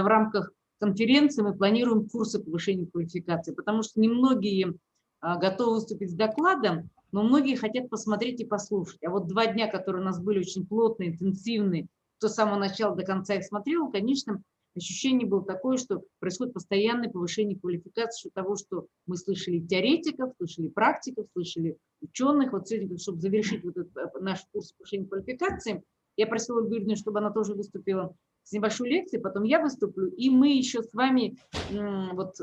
в рамках конференции мы планируем курсы повышения квалификации, потому что немногие готовы выступить с докладом, но многие хотят посмотреть и послушать. А вот 2 дня, которые у нас были очень плотные, интенсивные, кто с самого начала до конца их смотрел, конечно, ощущение было такое, что происходит постоянное повышение квалификации за счет того, что мы слышали теоретиков, слышали практиков, слышали ученых. Вот сегодня, чтобы завершить вот этот наш курс повышения квалификации, я просила Ольгу Юрьевну, чтобы она тоже выступила с небольшой лекцией, потом я выступлю, и мы еще с вами вот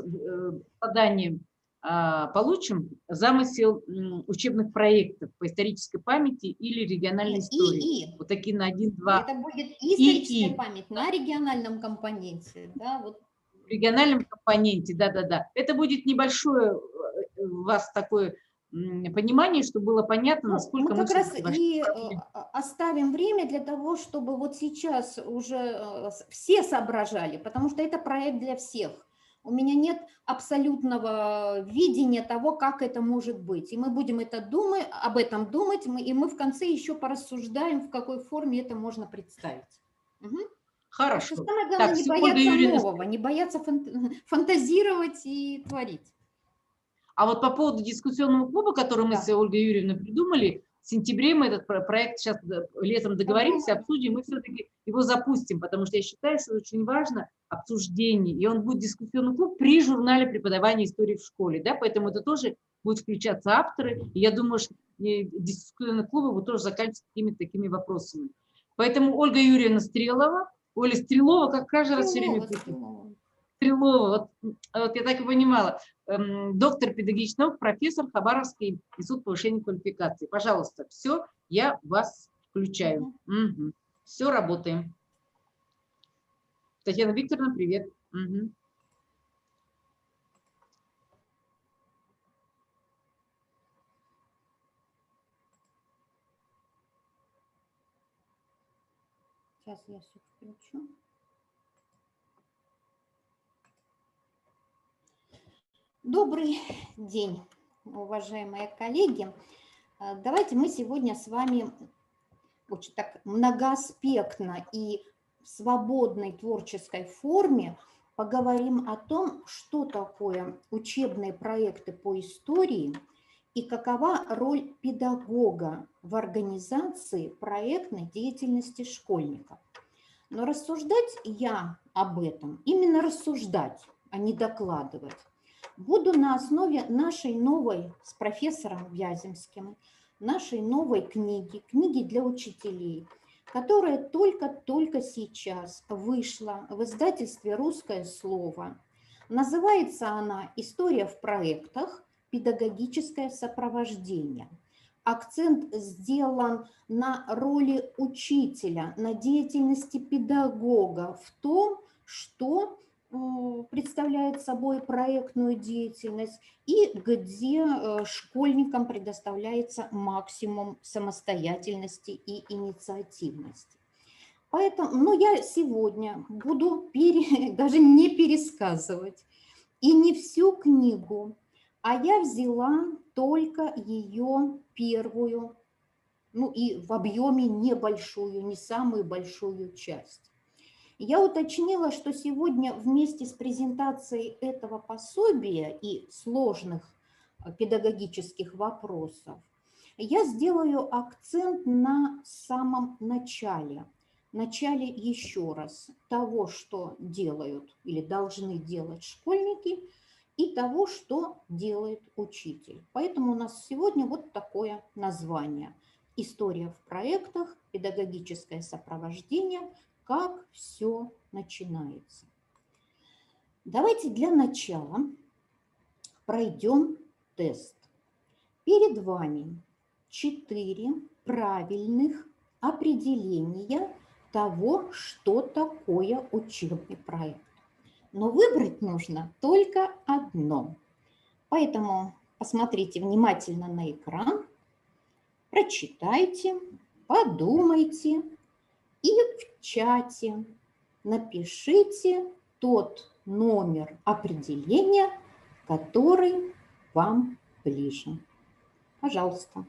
заданием получим замысел учебных проектов по исторической памяти или региональной истории. Вот такие на 1-2. Это будет историческая память на региональном компоненте. Да, вот. В региональном компоненте, да-да-да. Это будет небольшое у вас такое понимание, чтобы было понятно, насколько мы как раз и оставим время для того, чтобы вот сейчас уже все соображали, потому что это проект для всех. У меня нет абсолютного видения того, как это может быть. И мы будем об этом думать, и мы в конце еще порассуждаем, в какой форме это можно представить. Угу. Хорошо. Самое главное, так, не бояться нового, не бояться фантазировать и творить. А вот по поводу дискуссионного клуба, который мы с Ольгой Юрьевной придумали, в сентябре мы этот проект сейчас летом договоримся, обсудим, мы все-таки его запустим, потому что я считаю, что очень важно обсуждение, и он будет дискуссионный клуб при журнале преподавания истории в школе, да, поэтому это тоже будут включаться авторы, и я думаю, что дискуссионный клуб будет тоже заканчиваться какими-то такими вопросами. Поэтому Ольга Юрьевна Стрелова, Оля Стрелова, как каждый раз все время пишет. Стрелова, вот я так и понимала, доктор педагогических наук, профессор, Хабаровский институт повышения квалификации. Пожалуйста, все, я вас включаю. Угу. Все, работаем. Татьяна Викторовна, привет. Угу. Сейчас я все включу. Добрый день, уважаемые коллеги. Давайте мы сегодня с вами очень так многоаспектно и в свободной творческой форме поговорим о том, что такое учебные проекты по истории и какова роль педагога в организации проектной деятельности школьников. Но рассуждать я об этом, именно рассуждать, а не докладывать, буду на основе нашей новой, с профессором Вяземским, нашей новой книги для учителей, которая только-только сейчас вышла в издательстве «Русское слово». Называется она «История в проектах. Педагогическое сопровождение». Акцент сделан на роли учителя, на деятельности педагога в том, что представляет собой проектную деятельность и где школьникам предоставляется максимум самостоятельности и инициативности. Поэтому я сегодня буду даже не пересказывать и не всю книгу, а я взяла только ее первую, и в объеме небольшую, не самую большую часть. Я уточнила, что сегодня вместе с презентацией этого пособия и сложных педагогических вопросов я сделаю акцент на самом начале еще раз того, что делают или должны делать школьники, и того, что делает учитель. Поэтому у нас сегодня вот такое название. История в проектах, педагогическое сопровождение, как все начинается. Давайте для начала пройдем тест. Перед вами 4 правильных определения того, что такое учебный проект. Но выбрать нужно только одно. Поэтому посмотрите внимательно на экран, прочитайте, подумайте и в чате напишите тот номер определения, который вам ближе. Пожалуйста.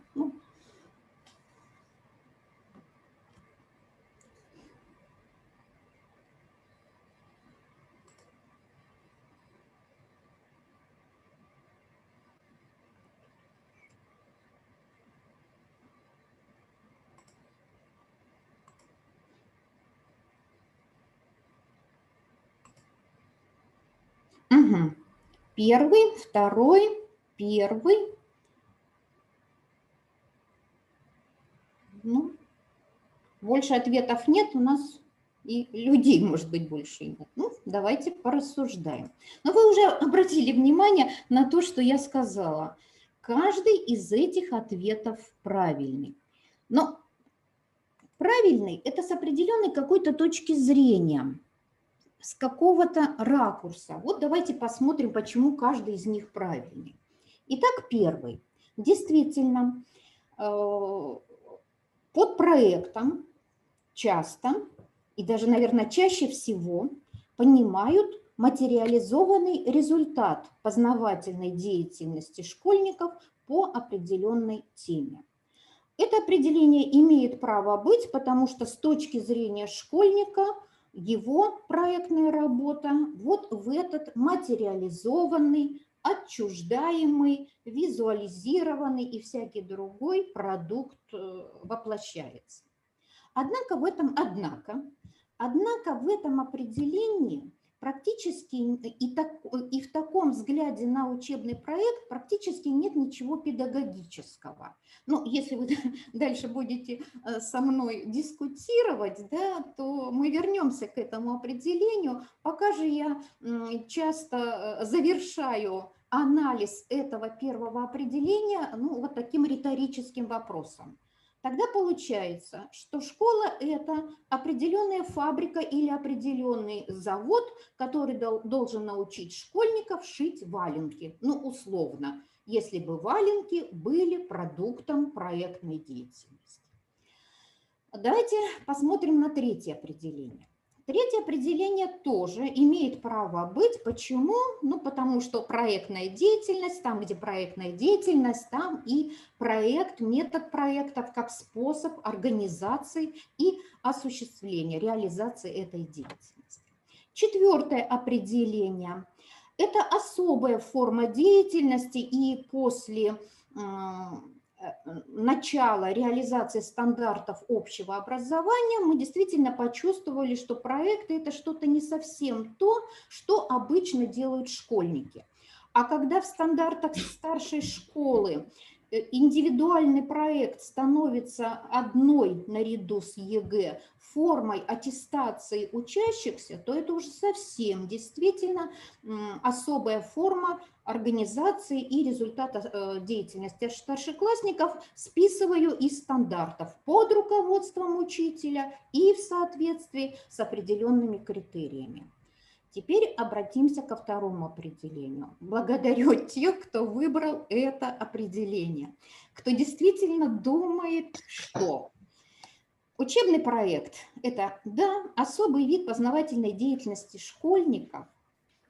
Угу. Первый, второй, первый. Ну, больше ответов нет, у нас и людей, может быть, больше нет. Ну, давайте порассуждаем. Но вы уже обратили внимание на то, что я сказала. Каждый из этих ответов правильный. Но правильный – это с определенной какой-то точки зрения, с какого-то ракурса. Вот давайте посмотрим, почему каждый из них правильный. Итак, первый. Действительно, под проектом часто и даже, наверное, чаще всего понимают материализованный результат познавательной деятельности школьников по определенной теме. Это определение имеет право быть, потому что с точки зрения школьника его проектная работа вот в этот материализованный, отчуждаемый, визуализированный и всякий другой продукт воплощается. Однако в этом определении практически и в таком взгляде на учебный проект практически нет ничего педагогического. Ну, если вы дальше будете со мной дискутировать, да, то мы вернемся к этому определению. Пока же я часто завершаю анализ этого первого определения, ну, вот таким риторическим вопросом. Тогда получается, что школа – это определенная фабрика или определенный завод, который должен научить школьников шить валенки. Ну, условно, если бы валенки были продуктом проектной деятельности. Давайте посмотрим на третье определение. Третье определение тоже имеет право быть. Почему? Ну, потому что проектная деятельность, там, где проектная деятельность, там и проект, метод проектов как способ организации и осуществления, реализации этой деятельности. Четвертое определение – это особая форма деятельности, и после начала реализации стандартов общего образования мы действительно почувствовали, что проекты – это что-то не совсем то, что обычно делают школьники. А когда в стандартах старшей школы индивидуальный проект становится одной наряду с ЕГЭ формой аттестации учащихся, то это уже совсем действительно особая форма организации и результата деятельности старшеклассников. Списываю из стандартов под руководством учителя и в соответствии с определенными критериями. Теперь обратимся ко второму определению. Благодарю тех, кто выбрал это определение, кто действительно думает, что учебный проект – это, да, особый вид познавательной деятельности школьников,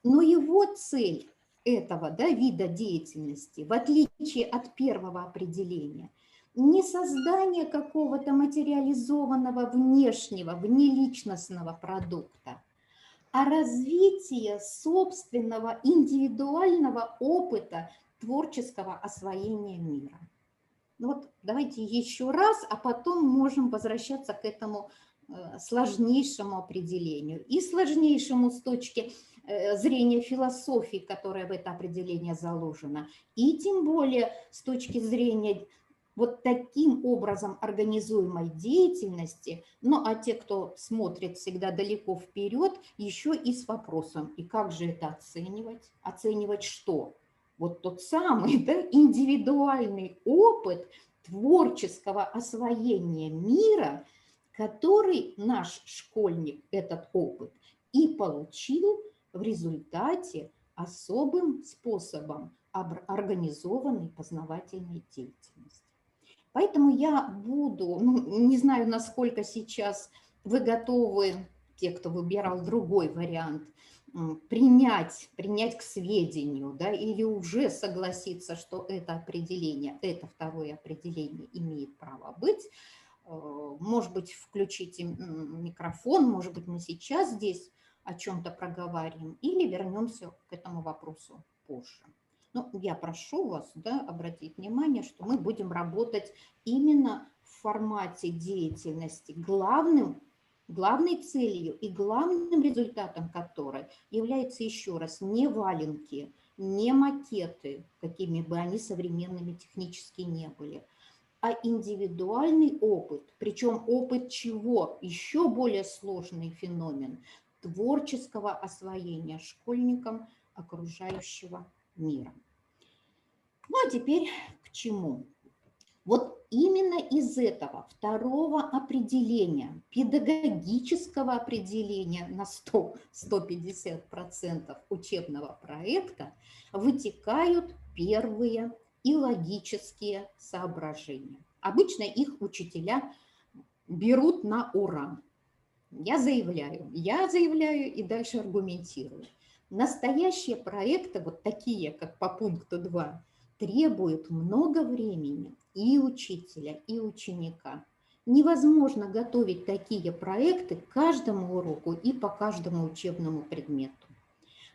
но его цель этого, да, вида деятельности, в отличие от первого определения, не создание какого-то материализованного внешнего, внеличностного продукта, а развитие собственного индивидуального опыта творческого освоения мира. Ну вот давайте еще раз, а потом можем возвращаться к этому сложнейшему определению. И сложнейшему с точки зрения философии, которая в это определение заложена, и тем более с точки зрения вот таким образом организуемой деятельности, ну а те, кто смотрит всегда далеко вперед, еще и с вопросом, и как же это оценивать? Оценивать что? Вот тот самый, да, индивидуальный опыт творческого освоения мира, который наш школьник, этот опыт, и получил в результате особым способом организованной познавательной деятельности. Поэтому я буду, ну, не знаю, насколько сейчас вы готовы, те, кто выбирал другой вариант, принять к сведению, да, или уже согласиться, что это определение, это второе определение имеет право быть. Может быть, включите микрофон, может быть, мы сейчас здесь о чем-то проговорим, или вернемся к этому вопросу позже. Но я прошу вас, да, обратить внимание, что мы будем работать именно в формате деятельности. Главным, главной целью и главным результатом которой является, еще раз, не валенки, не макеты, какими бы они современными технически не были, а индивидуальный опыт, причем опыт чего? Еще более сложный феномен творческого освоения школьникам окружающего мира. Ну а теперь к чему? Вот именно из этого второго определения, педагогического определения на 100-150% учебного проекта вытекают первые и логические соображения. Обычно их учителя берут на ура. Я заявляю и дальше аргументирую. Настоящие проекты, вот такие, как по пункту 2, требуют много времени и учителя, и ученика. Невозможно готовить такие проекты к каждому уроку и по каждому учебному предмету.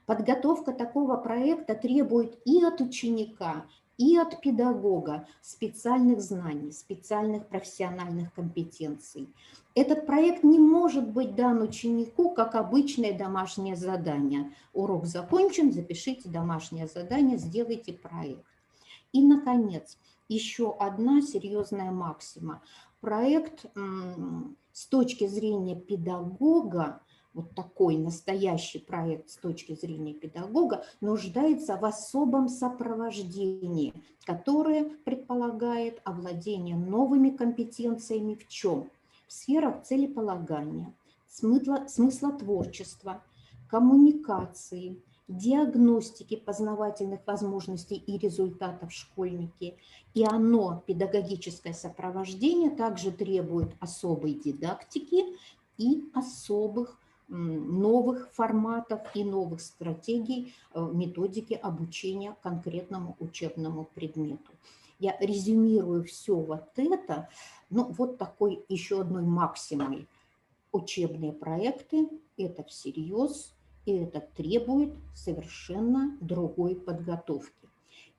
Подготовка такого проекта требует и от ученика, и от педагога специальных знаний, специальных профессиональных компетенций. Этот проект не может быть дан ученику как обычное домашнее задание. Урок закончен, запишите домашнее задание, сделайте проект. И, наконец, еще одна серьезная максима. Проект с точки зрения педагога, вот такой настоящий проект с точки зрения педагога, нуждается в особом сопровождении, которое предполагает овладение новыми компетенциями в чем? В сферах целеполагания, смысла творчества, коммуникации, диагностики познавательных возможностей и результатов школьники. И оно, педагогическое сопровождение, также требует особой дидактики и особых новых форматов и новых стратегий, методики обучения конкретному учебному предмету. Я резюмирую все вот это, ну вот такой еще одной максимой. Учебные проекты – это всерьез, и это требует совершенно другой подготовки.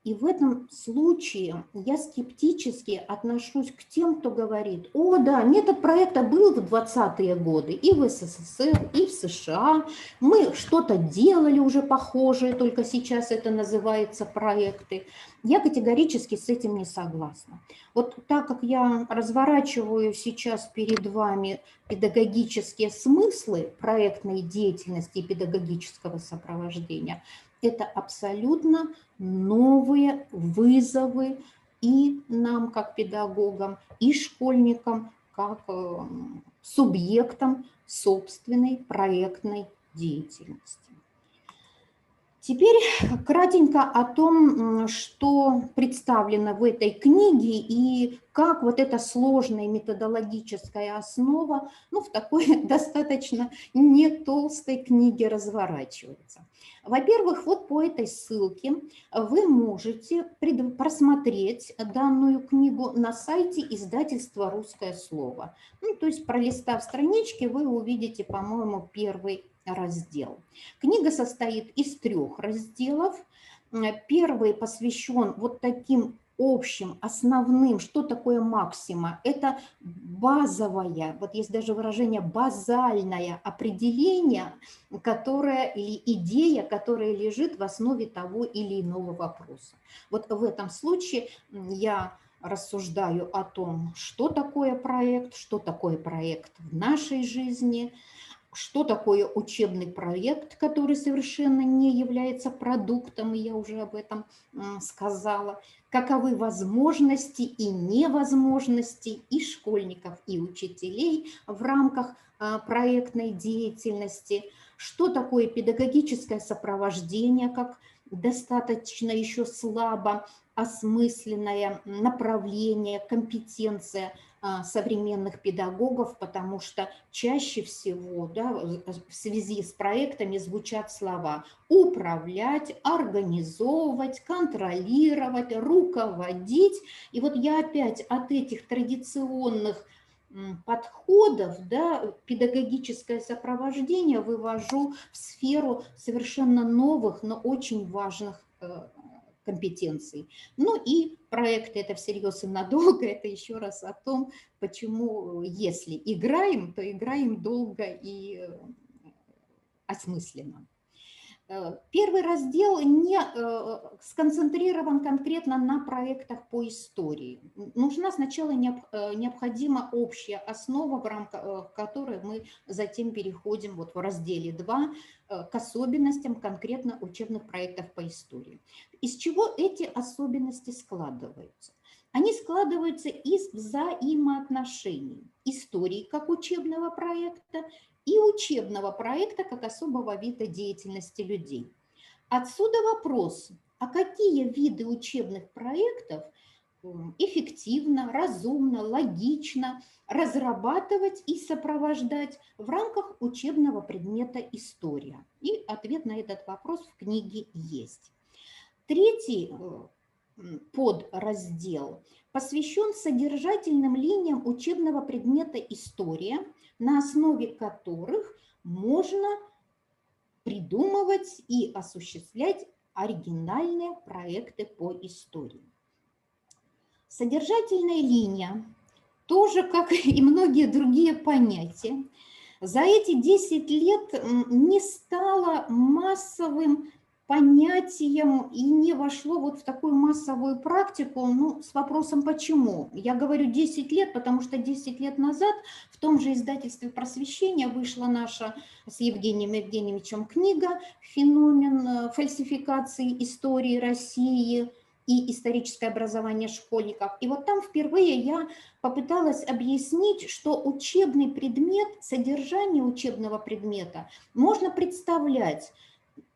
И в этом случае я скептически отношусь к тем, кто говорит: о, да, метод проекта был в 20-е годы и в СССР, и в США. Мы что-то делали уже похожее, только сейчас это называется проекты. Я категорически с этим не согласна. Вот так как я разворачиваю сейчас перед вами педагогические смыслы проектной деятельности и педагогического сопровождения, это абсолютно новые вызовы и нам, как педагогам, и школьникам, как субъектам собственной проектной деятельности. Теперь кратенько о том, что представлено в этой книге и как вот эта сложная методологическая основа, ну, в такой достаточно не толстой книге разворачивается. Во-первых, вот по этой ссылке вы можете просмотреть данную книгу на сайте издательства «Русское слово». Ну, то есть, пролистав странички, вы увидите, по-моему, первый раздел. Книга состоит из 3 разделов. Первый посвящен вот таким общим, основным, что такое максима. Это базовое, вот есть даже выражение базальное определение, которое, или идея, которая лежит в основе того или иного вопроса. Вот в этом случае я рассуждаю о том, что такое проект в нашей жизни, что такое учебный проект, который совершенно не является продуктом, и я уже об этом сказала, каковы возможности и невозможности и школьников, и учителей в рамках проектной деятельности, что такое педагогическое сопровождение, как достаточно еще слабо осмысленное направление, компетенция современных педагогов, потому что чаще всего, да, в связи с проектами звучат слова управлять, организовывать, контролировать, руководить. И вот я опять от этих традиционных подходов, да, педагогическое сопровождение вывожу в сферу совершенно новых, но очень важных компетенций. Ну и проекты это всерьез и надолго, это еще раз о том, почему если играем, то играем долго и осмысленно. Первый раздел не сконцентрирован конкретно на проектах по истории. Нужна сначала необходима общая основа, в рамках которой мы затем переходим вот в разделе 2 к особенностям конкретно учебных проектов по истории. Из чего эти особенности складываются? Они складываются из взаимоотношений истории как учебного проекта и учебного проекта как особого вида деятельности людей. Отсюда вопрос, а какие виды учебных проектов эффективно, разумно, логично разрабатывать и сопровождать в рамках учебного предмета история? И ответ на этот вопрос в книге есть. Третий подраздел посвящен содержательным линиям учебного предмета история, на основе которых можно придумывать и осуществлять оригинальные проекты по истории. Содержательная линия, тоже, как и многие другие понятия, за эти 10 лет не стала массовым понятием и не вошло вот в такую массовую практику, ну, с вопросом почему. Я говорю 10 лет, потому что 10 лет назад в том же издательстве «Просвещение» вышла наша с Евгением Евгеньевичем книга «Феномен фальсификации истории России и историческое образование школьников». И вот там впервые я попыталась объяснить, что учебный предмет, содержание учебного предмета можно представлять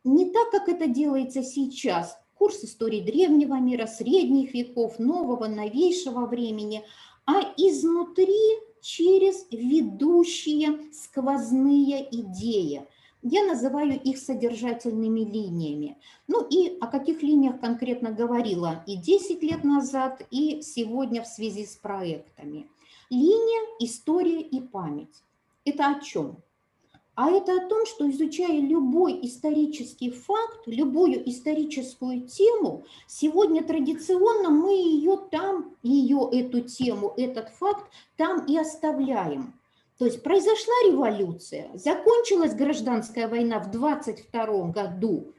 не так, как это делается сейчас. Курс истории древнего мира, средних веков, нового, новейшего времени, а изнутри через ведущие сквозные идеи. Я называю их содержательными линиями. Ну и о каких линиях конкретно говорила и 10 лет назад, и сегодня в связи с проектами. Линия, история и память. Это о чем? А это о том, что изучая любой исторический факт, любую историческую тему, сегодня традиционно мы ее там, эту тему, этот факт там и оставляем. То есть произошла революция, закончилась гражданская война в 22 году,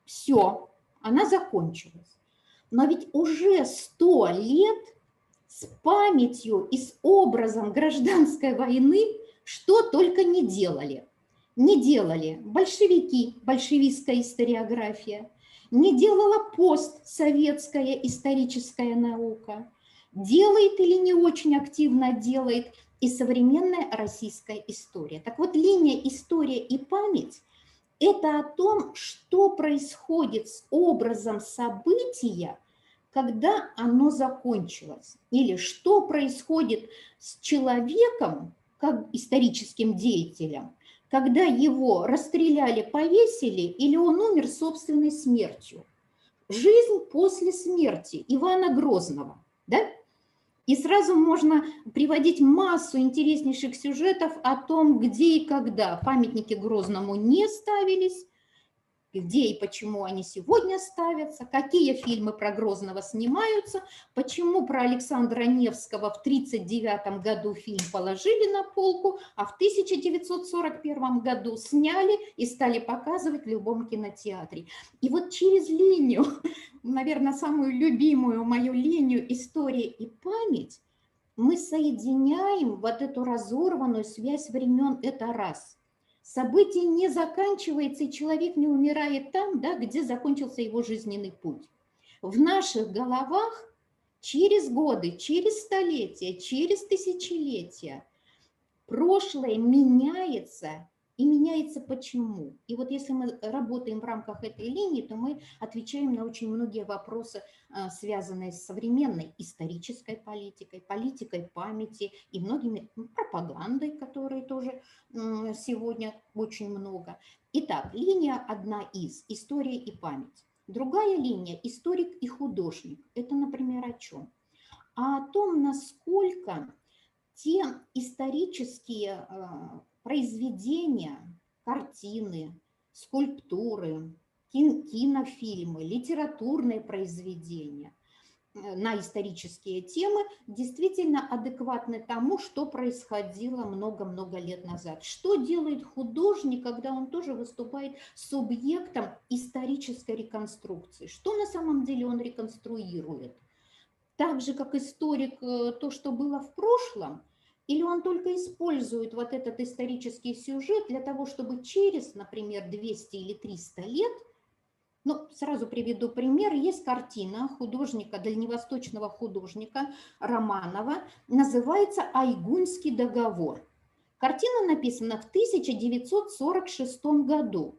все, она закончилась. Но ведь уже 100 лет с памятью и с образом гражданской войны что только не делали. Не делали большевики, большевистская историография, не делала постсоветская историческая наука, делает или не очень активно делает и современная российская история. Так вот, линия история и память – это о том, что происходит с образом события, когда оно закончилось, или что происходит с человеком, как историческим деятелем, когда его расстреляли, повесили, или он умер собственной смертью. Жизнь после смерти Ивана Грозного, да? И сразу можно приводить массу интереснейших сюжетов о том, где и когда памятники Грозному не ставились, где и почему они сегодня ставятся, какие фильмы про Грозного снимаются, почему про Александра Невского в 1939 году фильм положили на полку, а в 1941 году сняли и стали показывать в любом кинотеатре. И вот через линию, наверное, самую любимую мою линию «История и память» мы соединяем вот эту разорванную связь времен, это раз. Событие не заканчивается, и человек не умирает там, да, где закончился его жизненный путь. В наших головах через годы, через столетия, через тысячелетия прошлое меняется. И меняется почему? И вот если мы работаем в рамках этой линии, то мы отвечаем на очень многие вопросы, связанные с современной исторической политикой, политикой памяти и многими пропагандой, которые тоже сегодня очень много. Итак, линия одна из история и память. Другая линия историк и художник. Это, например, о чем? А о том, насколько те исторические произведения, картины, скульптуры, кинофильмы, литературные произведения на исторические темы действительно адекватны тому, что происходило много-много лет назад. Что делает художник, когда он тоже выступает субъектом исторической реконструкции? Что на самом деле он реконструирует? Так же, как историк, то, что было в прошлом, или он только использует вот этот исторический сюжет для того, чтобы через, например, 200 или 300 лет, ну, сразу приведу пример. Есть картина художника, дальневосточного художника Романова, называется «Айгунский договор». Картина написана в 1946 году.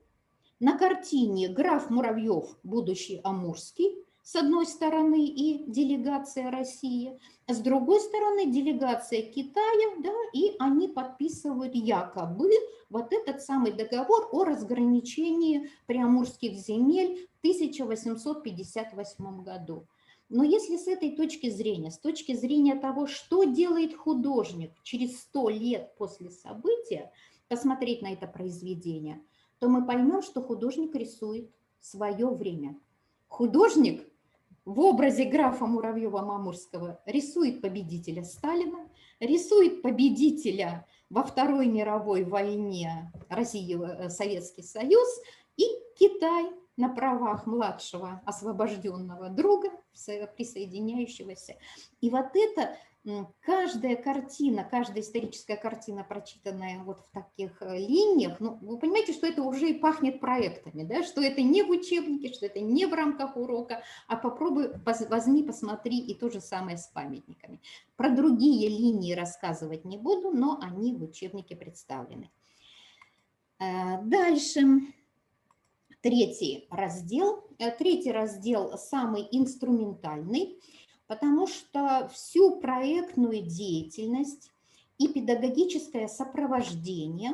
На картине граф Муравьев, будущий Амурский, с одной стороны, и делегация России, с другой стороны делегация Китая, да, и они подписывают якобы вот этот самый договор о разграничении приамурских земель в 1858 году. Но если с этой точки зрения, с точки зрения того, что делает художник через 100 лет после события, посмотреть на это произведение, то мы поймем, что художник рисует свое время. Художник в образе графа Муравьева-Мамурского рисует победителя Сталина, рисует победителя во Второй мировой войне России, Советский Союз и Китай на правах младшего освобожденного друга, присоединяющегося. И вот это каждая картина, каждая историческая картина, прочитанная вот в таких линиях, ну, вы понимаете, что это уже и пахнет проектами, да? Что это не в учебнике, что это не в рамках урока, а попробуй, возьми, посмотри, и то же самое с памятниками. Про другие линии рассказывать не буду, но они в учебнике представлены. Дальше. Третий раздел самый инструментальный, потому что всю проектную деятельность и педагогическое сопровождение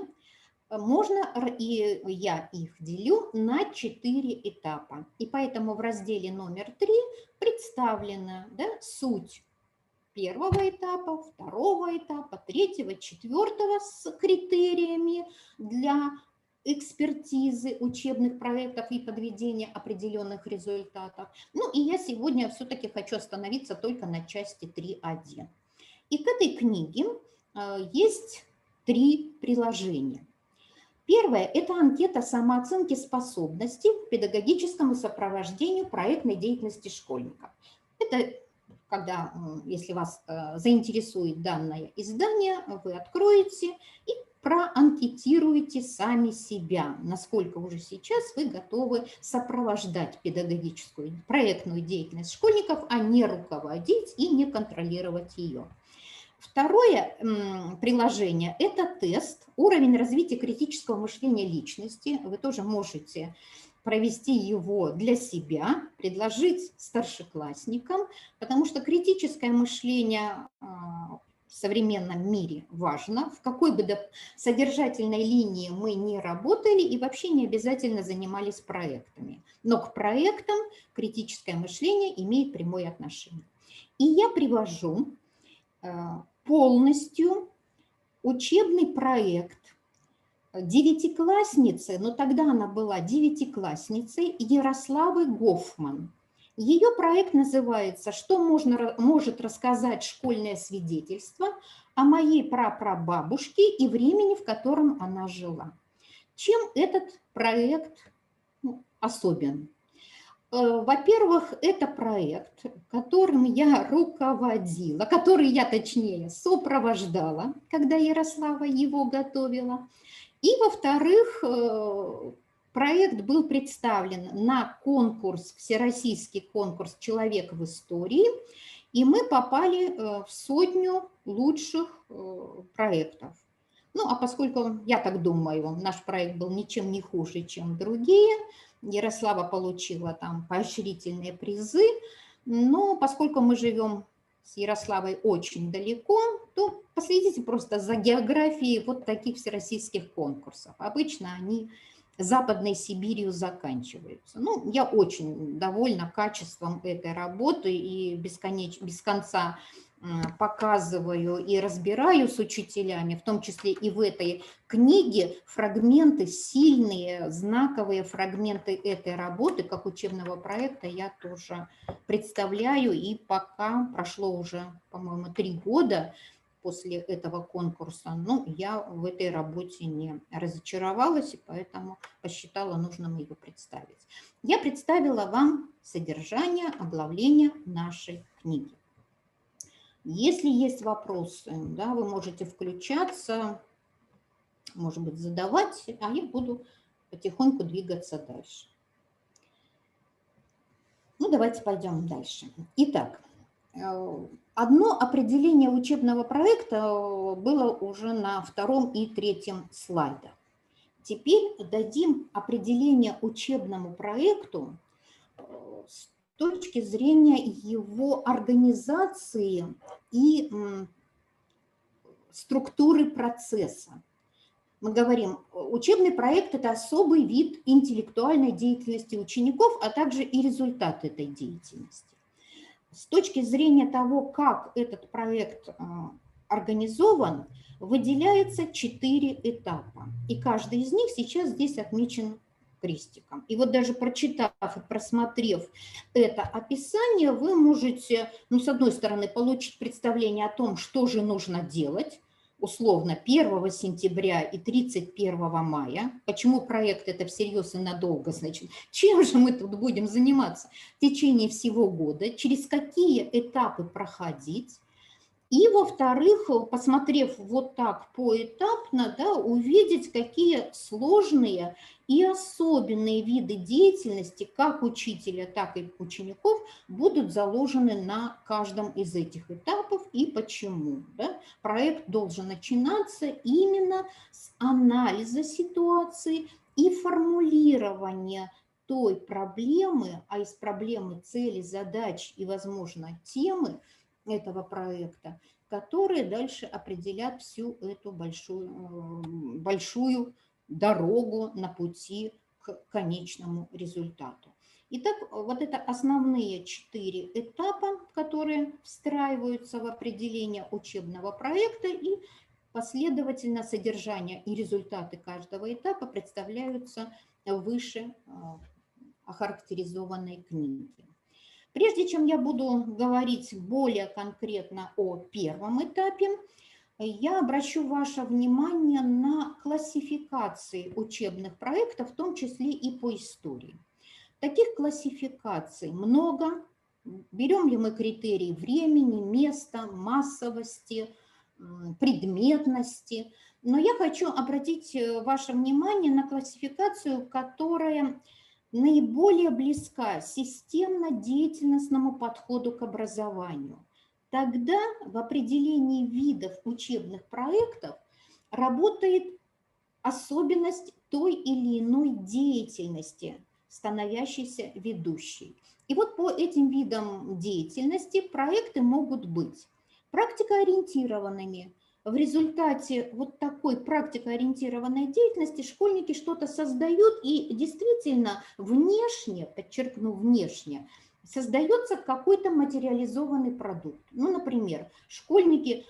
можно, и я их делю на 4 этапа. И поэтому в разделе номер 3 представлена, да, суть первого этапа, второго этапа, третьего, четвертого с критериями для экспертизы учебных проектов и подведения определенных результатов. Ну и я сегодня все-таки хочу остановиться только на части 3.1. И к этой книге есть 3 приложения. Первое – это анкета самооценки способностей к педагогическому сопровождению проектной деятельности школьников. Это когда, если вас заинтересует данное издание, вы откроете и проанкетируйте сами себя, насколько уже сейчас вы готовы сопровождать педагогическую проектную деятельность школьников, а не руководить и не контролировать ее. Второе приложение – это тест «Уровень развития критического мышления личности». Вы тоже можете провести его для себя, предложить старшеклассникам, потому что критическое мышление в современном мире важно, в какой бы содержательной линии мы ни работали и вообще не обязательно занимались проектами. Но к проектам критическое мышление имеет прямое отношение. И я привожу полностью учебный проект девятиклассницы, но тогда она была девятиклассницей, Ярославы Гофман. Ее проект называется «Что может рассказать школьное свидетельство о моей прапрабабушке и времени, в котором она жила». Чем этот проект особен? Во-первых, это проект, которым я руководила, который я, точнее, сопровождала, когда Ярослава его готовила. И, во-вторых, проект был представлен на конкурс, всероссийский конкурс «Человек в истории», и мы попали в 100 лучших проектов. Ну, а поскольку, я так думаю, наш проект был ничем не хуже, чем другие, Ярослава получила там поощрительные призы, но поскольку мы живем с Ярославой очень далеко, то последите просто за географией вот таких всероссийских конкурсов. Обычно они Западной Сибирью заканчиваются. Ну, я очень довольна качеством этой работы и без конца показываю и разбираю с учителями, в том числе и в этой книге, фрагменты, сильные, знаковые фрагменты этой работы, как учебного проекта, я тоже представляю. И пока прошло уже, по-моему, 3 года после этого конкурса, ну, я в этой работе не разочаровалась, и поэтому посчитала нужным ее представить. Я представила вам содержание оглавления нашей книги. Если есть вопросы, да, вы можете включаться, может быть, задавать, а я буду потихоньку двигаться дальше. Ну, давайте пойдем дальше. Итак, одно определение учебного проекта было уже на 2 и 3 слайдах. Теперь дадим определение учебному проекту с точки зрения его организации и структуры процесса. Мы говорим, учебный проект – это особый вид интеллектуальной деятельности учеников, а также и результат этой деятельности. С точки зрения того, как этот проект организован, выделяется 4 этапа. И каждый из них сейчас здесь отмечен крестиком. И вот даже прочитав и просмотрев это описание, вы можете, ну, с одной стороны, получить представление о том, что же нужно делать, условно 1 сентября и 31 мая. Почему проект это всерьез и надолго? Значит, чем же мы тут будем заниматься в течение всего года, через какие этапы проходить. И, во-вторых, посмотрев вот так поэтапно, да, увидеть, какие сложные и особенные виды деятельности как учителя, так и учеников будут заложены на каждом из этих этапов и почему. Да. Проект должен начинаться именно с анализа ситуации и формулирования той проблемы, а из проблемы цели, задач и, возможно, темы этого проекта, которые дальше определят всю эту большую дорогу на пути к конечному результату. Итак, вот это основные 4 этапа, которые встраиваются в определение учебного проекта, и последовательно содержание и результаты каждого этапа представляются выше охарактеризованной книги. Прежде чем я буду говорить более конкретно о первом этапе, я обращу ваше внимание на классификации учебных проектов, в том числе и по истории. Таких классификаций много. Берем ли мы критерии времени, места, массовости, предметности. Но я хочу обратить ваше внимание на классификацию, которая наиболее близка системно-деятельностному подходу к образованию. Тогда в определении видов учебных проектов работает особенность той или иной деятельности, становящейся ведущей. И вот по этим видам деятельности проекты могут быть практикоориентированными. В результате вот такой практикоориентированной деятельности школьники что-то создают, и действительно внешне, подчеркну, внешне, создается какой-то материализованный продукт. Ну, например, школьники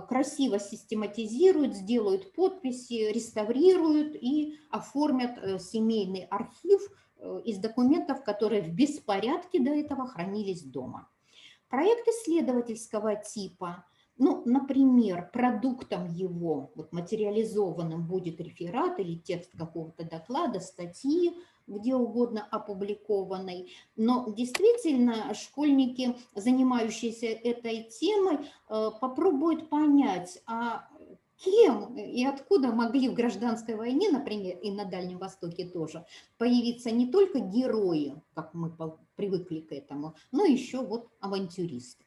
красиво систематизируют, сделают подписи, реставрируют и оформят семейный архив из документов, которые в беспорядке до этого хранились дома. Проект исследовательского типа. Ну, например, продуктом его, вот материализованным, будет реферат или текст какого-то доклада, статьи, где угодно опубликованной. Но действительно школьники, занимающиеся этой темой, попробуют понять, а кем и откуда могли в гражданской войне, например, и на Дальнем Востоке тоже, появиться не только герои, как мы привыкли к этому, но еще вот авантюристы.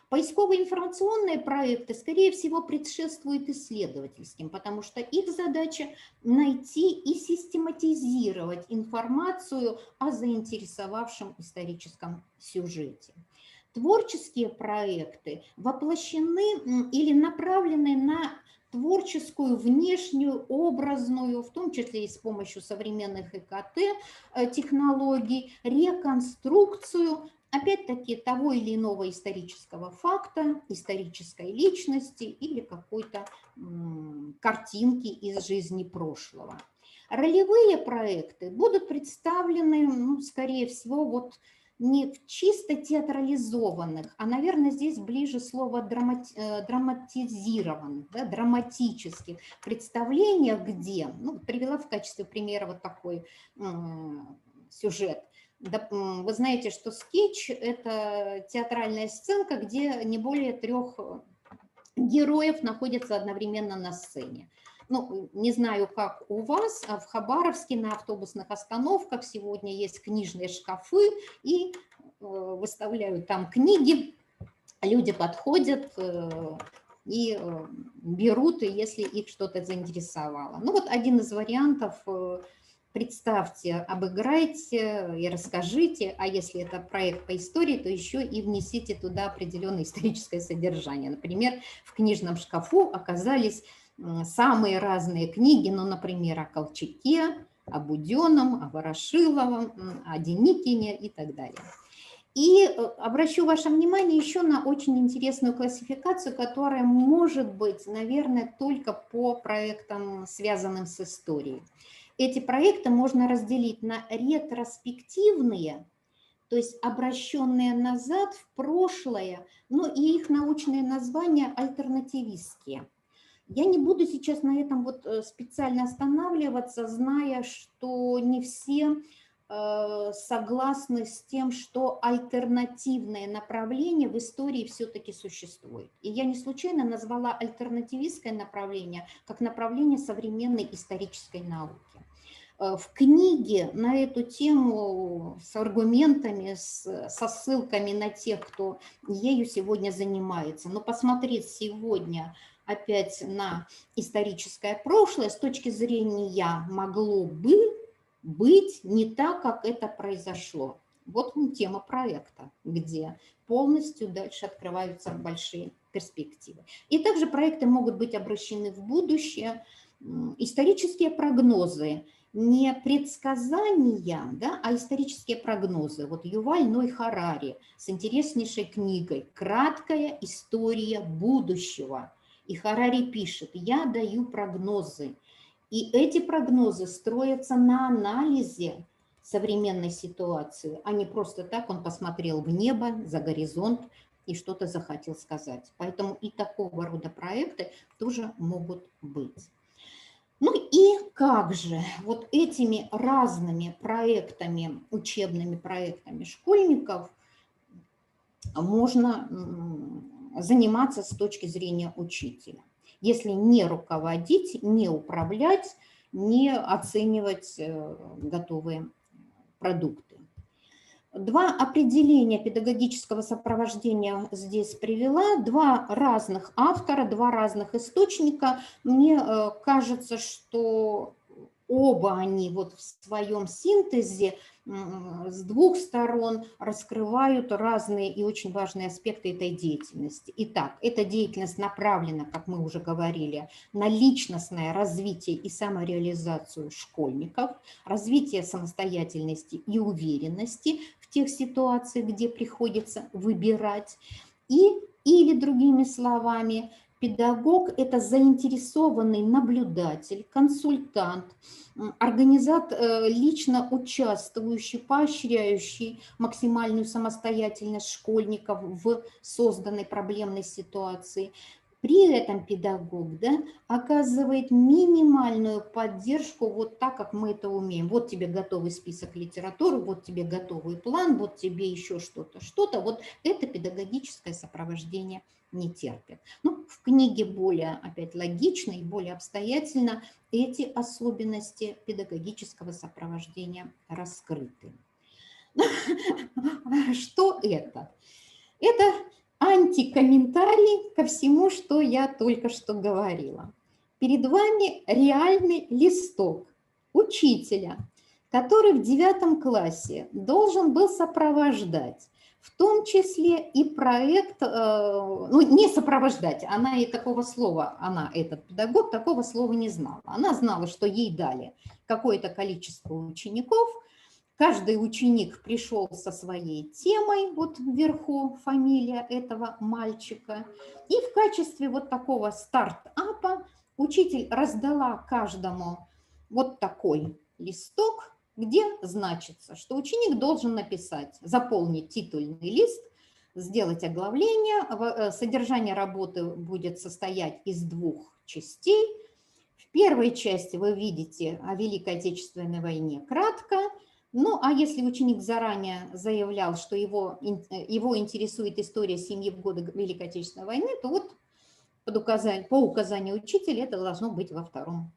Поисковые информационные проекты, скорее всего, предшествуют исследовательским, потому что их задача найти и систематизировать информацию о заинтересовавшем историческом сюжете. Творческие проекты воплощены или направлены на творческую, внешнюю, образную, в том числе и с помощью современных ИКТ технологий, реконструкцию опять-таки, того или иного исторического факта, исторической личности или какой-то картинки из жизни прошлого. Ролевые проекты будут представлены, ну, скорее всего, вот не в чисто театрализованных, а, наверное, здесь ближе слово драматизированных, да, драматических представлениях, где, ну, привела в качестве примера вот такой сюжет. Вы знаете, что скетч – это театральная сценка, где не более 3 героев находятся одновременно на сцене. Ну, не знаю, как у вас, а в Хабаровске на автобусных остановках сегодня есть книжные шкафы, и выставляют там книги, люди подходят и берут, если их что-то заинтересовало. Ну, вот один из вариантов. Представьте, обыграйте и расскажите, а если это проект по истории, то еще и внесите туда определенное историческое содержание. Например, в книжном шкафу оказались самые разные книги, ну, например, о Колчаке, о Буденном, о Ворошиловом, о Деникине и так далее. И обращу ваше внимание еще на очень интересную классификацию, которая может быть, наверное, только по проектам, связанным с историей. Эти проекты можно разделить на ретроспективные, то есть обращенные назад в прошлое, ну и их научное название альтернативистские. Я не буду сейчас на этом вот специально останавливаться, зная, что не все согласны с тем, что альтернативное направление в истории все-таки существует. И я не случайно назвала альтернативистское направление как направление современной исторической науки. В книге на эту тему с аргументами, со ссылками на тех, кто ею сегодня занимается. Но посмотреть сегодня опять на историческое прошлое с точки зрения могло бы быть не так, как это произошло. Вот тема проекта, где полностью дальше открываются большие перспективы. И также проекты могут быть обращены в будущее. Исторические прогнозы, не предсказания, да, а исторические прогнозы. Вот Юваль Ной Харари с интереснейшей книгой «Краткая история будущего». И Харари пишет: я даю прогнозы. И эти прогнозы строятся на анализе современной ситуации, а не просто так он посмотрел в небо, за горизонт и что-то захотел сказать. Поэтому и такого рода проекты тоже могут быть. Ну и как же вот этими разными проектами, учебными проектами школьников можно заниматься с точки зрения учителя, если не руководить, не управлять, не оценивать готовые продукты. 2 определения педагогического сопровождения здесь привела, 2 разных автора, 2 разных источника. Мне кажется, что оба они вот в своем синтезе с 2 сторон раскрывают разные и очень важные аспекты этой деятельности. Итак, эта деятельность направлена, как мы уже говорили, на личностное развитие и самореализацию школьников, развитие самостоятельности и уверенности в тех ситуациях, где приходится выбирать. Или другими словами, педагог – это заинтересованный наблюдатель, консультант, организатор, лично участвующий, поощряющий максимальную самостоятельность школьников в созданной проблемной ситуации. При этом педагог, да, оказывает минимальную поддержку вот так, как мы это умеем. Вот тебе готовый список литературы, вот тебе готовый план, вот тебе еще что-то, что-то. Вот это педагогическое сопровождение не терпит. Ну, в книге более, опять, логично и более обстоятельно эти особенности педагогического сопровождения раскрыты. Что это? Это антикомментарий ко всему, что я только что говорила. Перед вами реальный листок учителя, который в 9 классе должен был сопровождать, в том числе и проект, ну не сопровождать, она и такого слова, она, этот педагог, такого слова не знала. Она знала, что ей дали какое-то количество учеников, Каждый ученик пришел со своей темой, вот вверху фамилия этого мальчика. И в качестве вот такого стартапа учитель раздала каждому вот такой листок, где значится, что ученик должен написать, заполнить титульный лист, сделать оглавление. Содержание работы будет состоять из 2 частей. В первой части вы видите о Великой Отечественной войне кратко. Ну, а если ученик заранее заявлял, что его интересует история семьи в годы Великой Отечественной войны, то вот по указанию учителя это должно быть во 2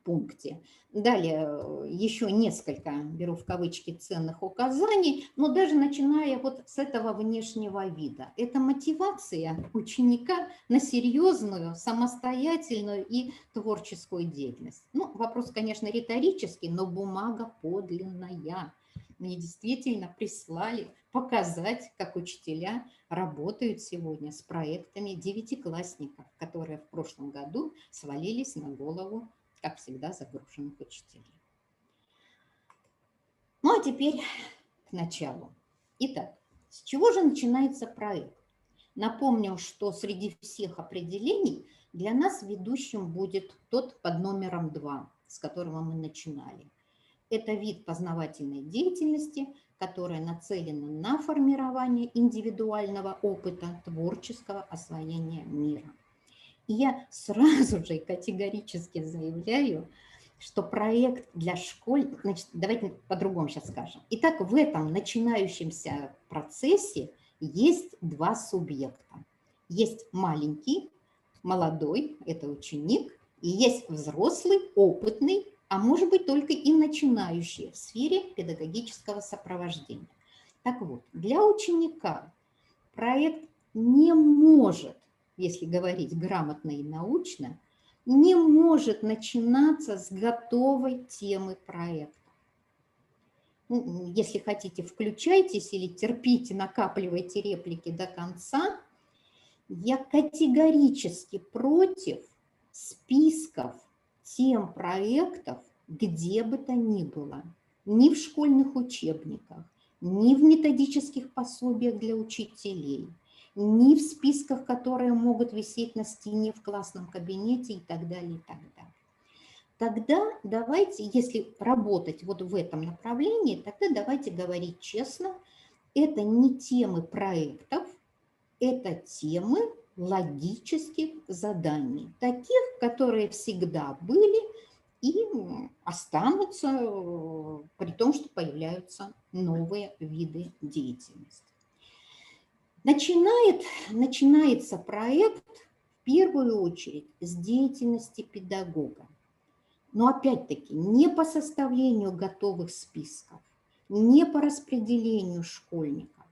пункте. Далее еще несколько, беру в кавычки, ценных указаний, но даже начиная вот с этого внешнего вида. Это мотивация ученика на серьезную, самостоятельную и творческую деятельность. Ну, вопрос, конечно, риторический, но бумага подлинная. Мне действительно прислали показать, как учителя работают сегодня с проектами 9-классников, которые в прошлом году свалились на голову, как всегда, загруженных учителей. Ну, а теперь к началу. Итак, с чего же начинается проект? Напомню, что среди всех определений для нас ведущим будет тот под номером 2, с которого мы начинали. Это вид познавательной деятельности, которая нацелена на формирование индивидуального опыта творческого освоения мира. И я сразу же категорически заявляю, что проект для школьников, значит, давайте по-другому сейчас скажем. Итак, в этом начинающемся процессе есть 2 субъекта. Есть маленький, молодой, это ученик, и есть взрослый, опытный, а может быть только и начинающий в сфере педагогического сопровождения. Так вот, для ученика проект не может, если говорить грамотно и научно, не может начинаться с готовой темы проекта. Если хотите, включайтесь или терпите, накапливайте реплики до конца. Я категорически против списков тем проектов, где бы то ни было, ни в школьных учебниках, ни в методических пособиях для учителей, ни в списках, которые могут висеть на стене в классном кабинете и так далее, и так далее. Тогда давайте, если работать вот в этом направлении, тогда давайте говорить честно, это не темы проектов, это темы логических заданий, таких, которые всегда были и останутся, при том, что появляются новые виды деятельности. Начинается проект в первую очередь с деятельности педагога. Но опять-таки не по составлению готовых списков, не по распределению школьников,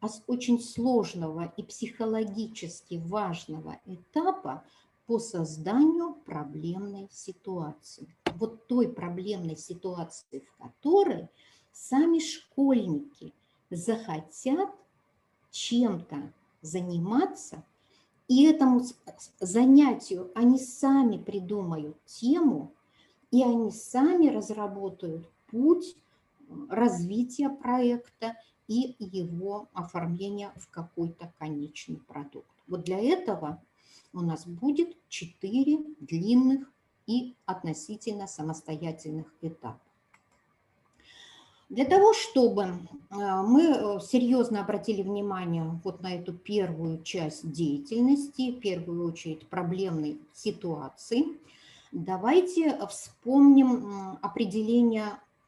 а с очень сложного и психологически важного этапа по созданию проблемной ситуации. Вот той проблемной ситуации, в которой сами школьники захотят чем-то заниматься, и этому занятию они сами придумают тему, и они сами разработают путь развития проекта и его оформления в какой-то конечный продукт. Вот для этого у нас будет 4 длинных и относительно самостоятельных этапа. Для того, чтобы мы серьезно обратили внимание вот на эту первую часть деятельности, в первую очередь проблемной ситуации, давайте вспомним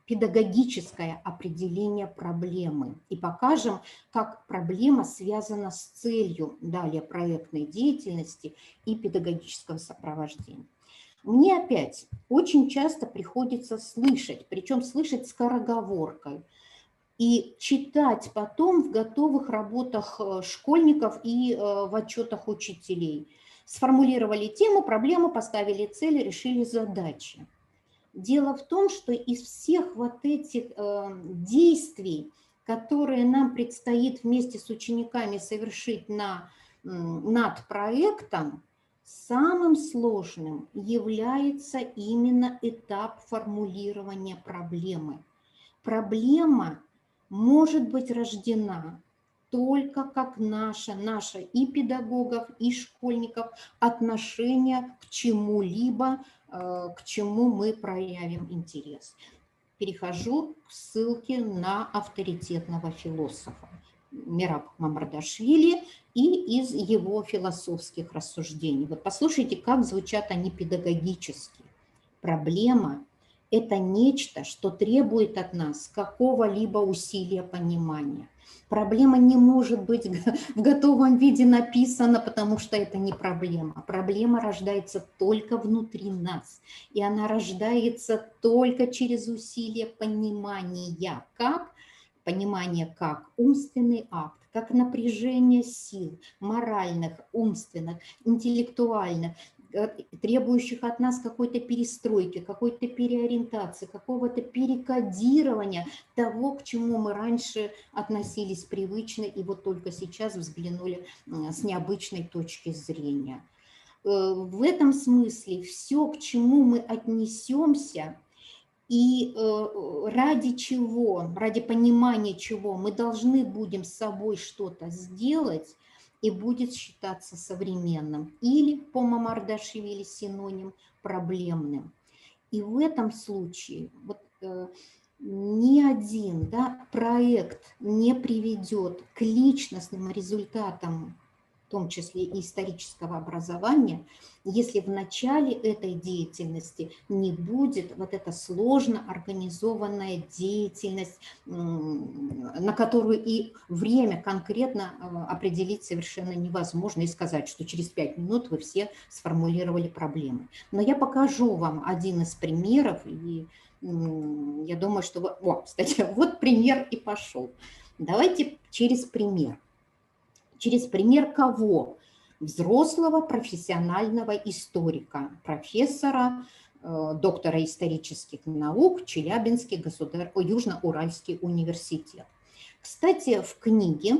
педагогическое определение проблемы и покажем, как проблема связана с целью далее проектной деятельности и педагогического сопровождения. Мне опять очень часто приходится слышать, причем слышать скороговоркой, и читать потом в готовых работах школьников и в отчетах учителей. Сформулировали тему, проблему, поставили цели, решили задачи. Дело в том, что из всех вот этих действий, которые нам предстоит вместе с учениками совершить над проектом, самым сложным является именно этап формулирования проблемы. Проблема может быть рождена только как наше и педагогов, и школьников отношение к чему-либо, к чему мы проявим интерес. Перехожу к ссылке на авторитетного философа Мераб Мамардашвили и из его философских рассуждений. Вот послушайте, как звучат они педагогически. Проблема – это нечто, что требует от нас какого-либо усилия понимания. Проблема не может быть в готовом виде написана, потому что это не проблема. Проблема рождается только внутри нас. И она рождается только через усилие понимания. Как? Понимание как умственный акт, как напряжение сил, моральных, умственных, интеллектуальных, требующих от нас какой-то перестройки, какой-то переориентации, какого-то перекодирования того, к чему мы раньше относились привычно и вот только сейчас взглянули с необычной точки зрения. В этом смысле все, к чему мы отнесемся, и ради чего, ради понимания чего мы должны будем с собой что-то сделать, и будет считаться современным. Или по Мамардашвили синоним проблемным. И в этом случае вот, ни один проект не приведет к личностным результатам, в том числе и исторического образования, если в начале этой деятельности не будет вот эта сложно организованная деятельность, на которую и время конкретно определить совершенно невозможно и сказать, что через 5 минут вы все сформулировали проблемы. Но я покажу вам один из примеров, и я думаю, что... кстати, вот пример и пошел. Давайте через пример. Через пример кого? Взрослого профессионального историка, профессора, доктора исторических наук, Челябинский Южно-Уральский университет. Кстати, в книге,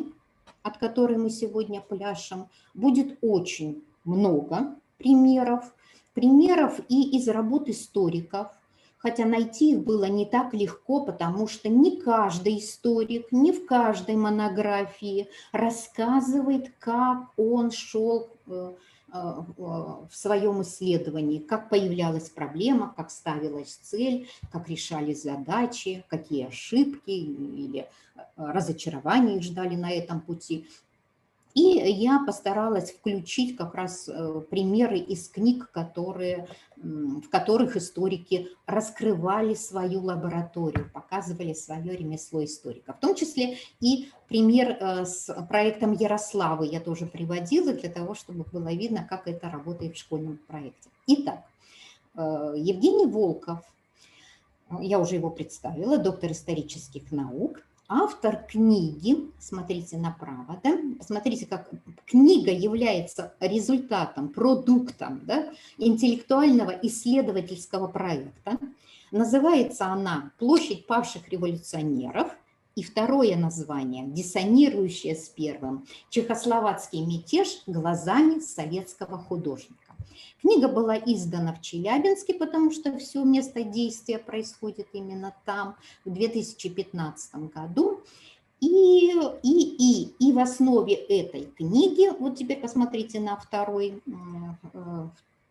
от которой мы сегодня пляшем, будет очень много примеров и из работ историков, хотя найти их было не так легко, потому что не каждый историк, не в каждой монографии рассказывает, как он шел в своем исследовании, как появлялась проблема, как ставилась цель, как решались задачи, какие ошибки или разочарования их ждали на этом пути. И я постаралась включить как раз примеры из книг, в которых историки раскрывали свою лабораторию, показывали свое ремесло историка. В том числе и пример с проектом Ярославы я тоже приводила для того, чтобы было видно, как это работает в школьном проекте. Итак, Евгений Волков, я уже его представила, доктор исторических наук, автор книги, смотрите направо, посмотрите, как книга является результатом, продуктом интеллектуального исследовательского проекта. Называется она «Площадь павших революционеров». И второе название, диссонирующее с первым, «Чехословацкий мятеж глазами советского художника». Книга была издана в Челябинске, потому что все место действия происходит именно там, в 2015 году. И в основе этой книги, вот теперь посмотрите на вторую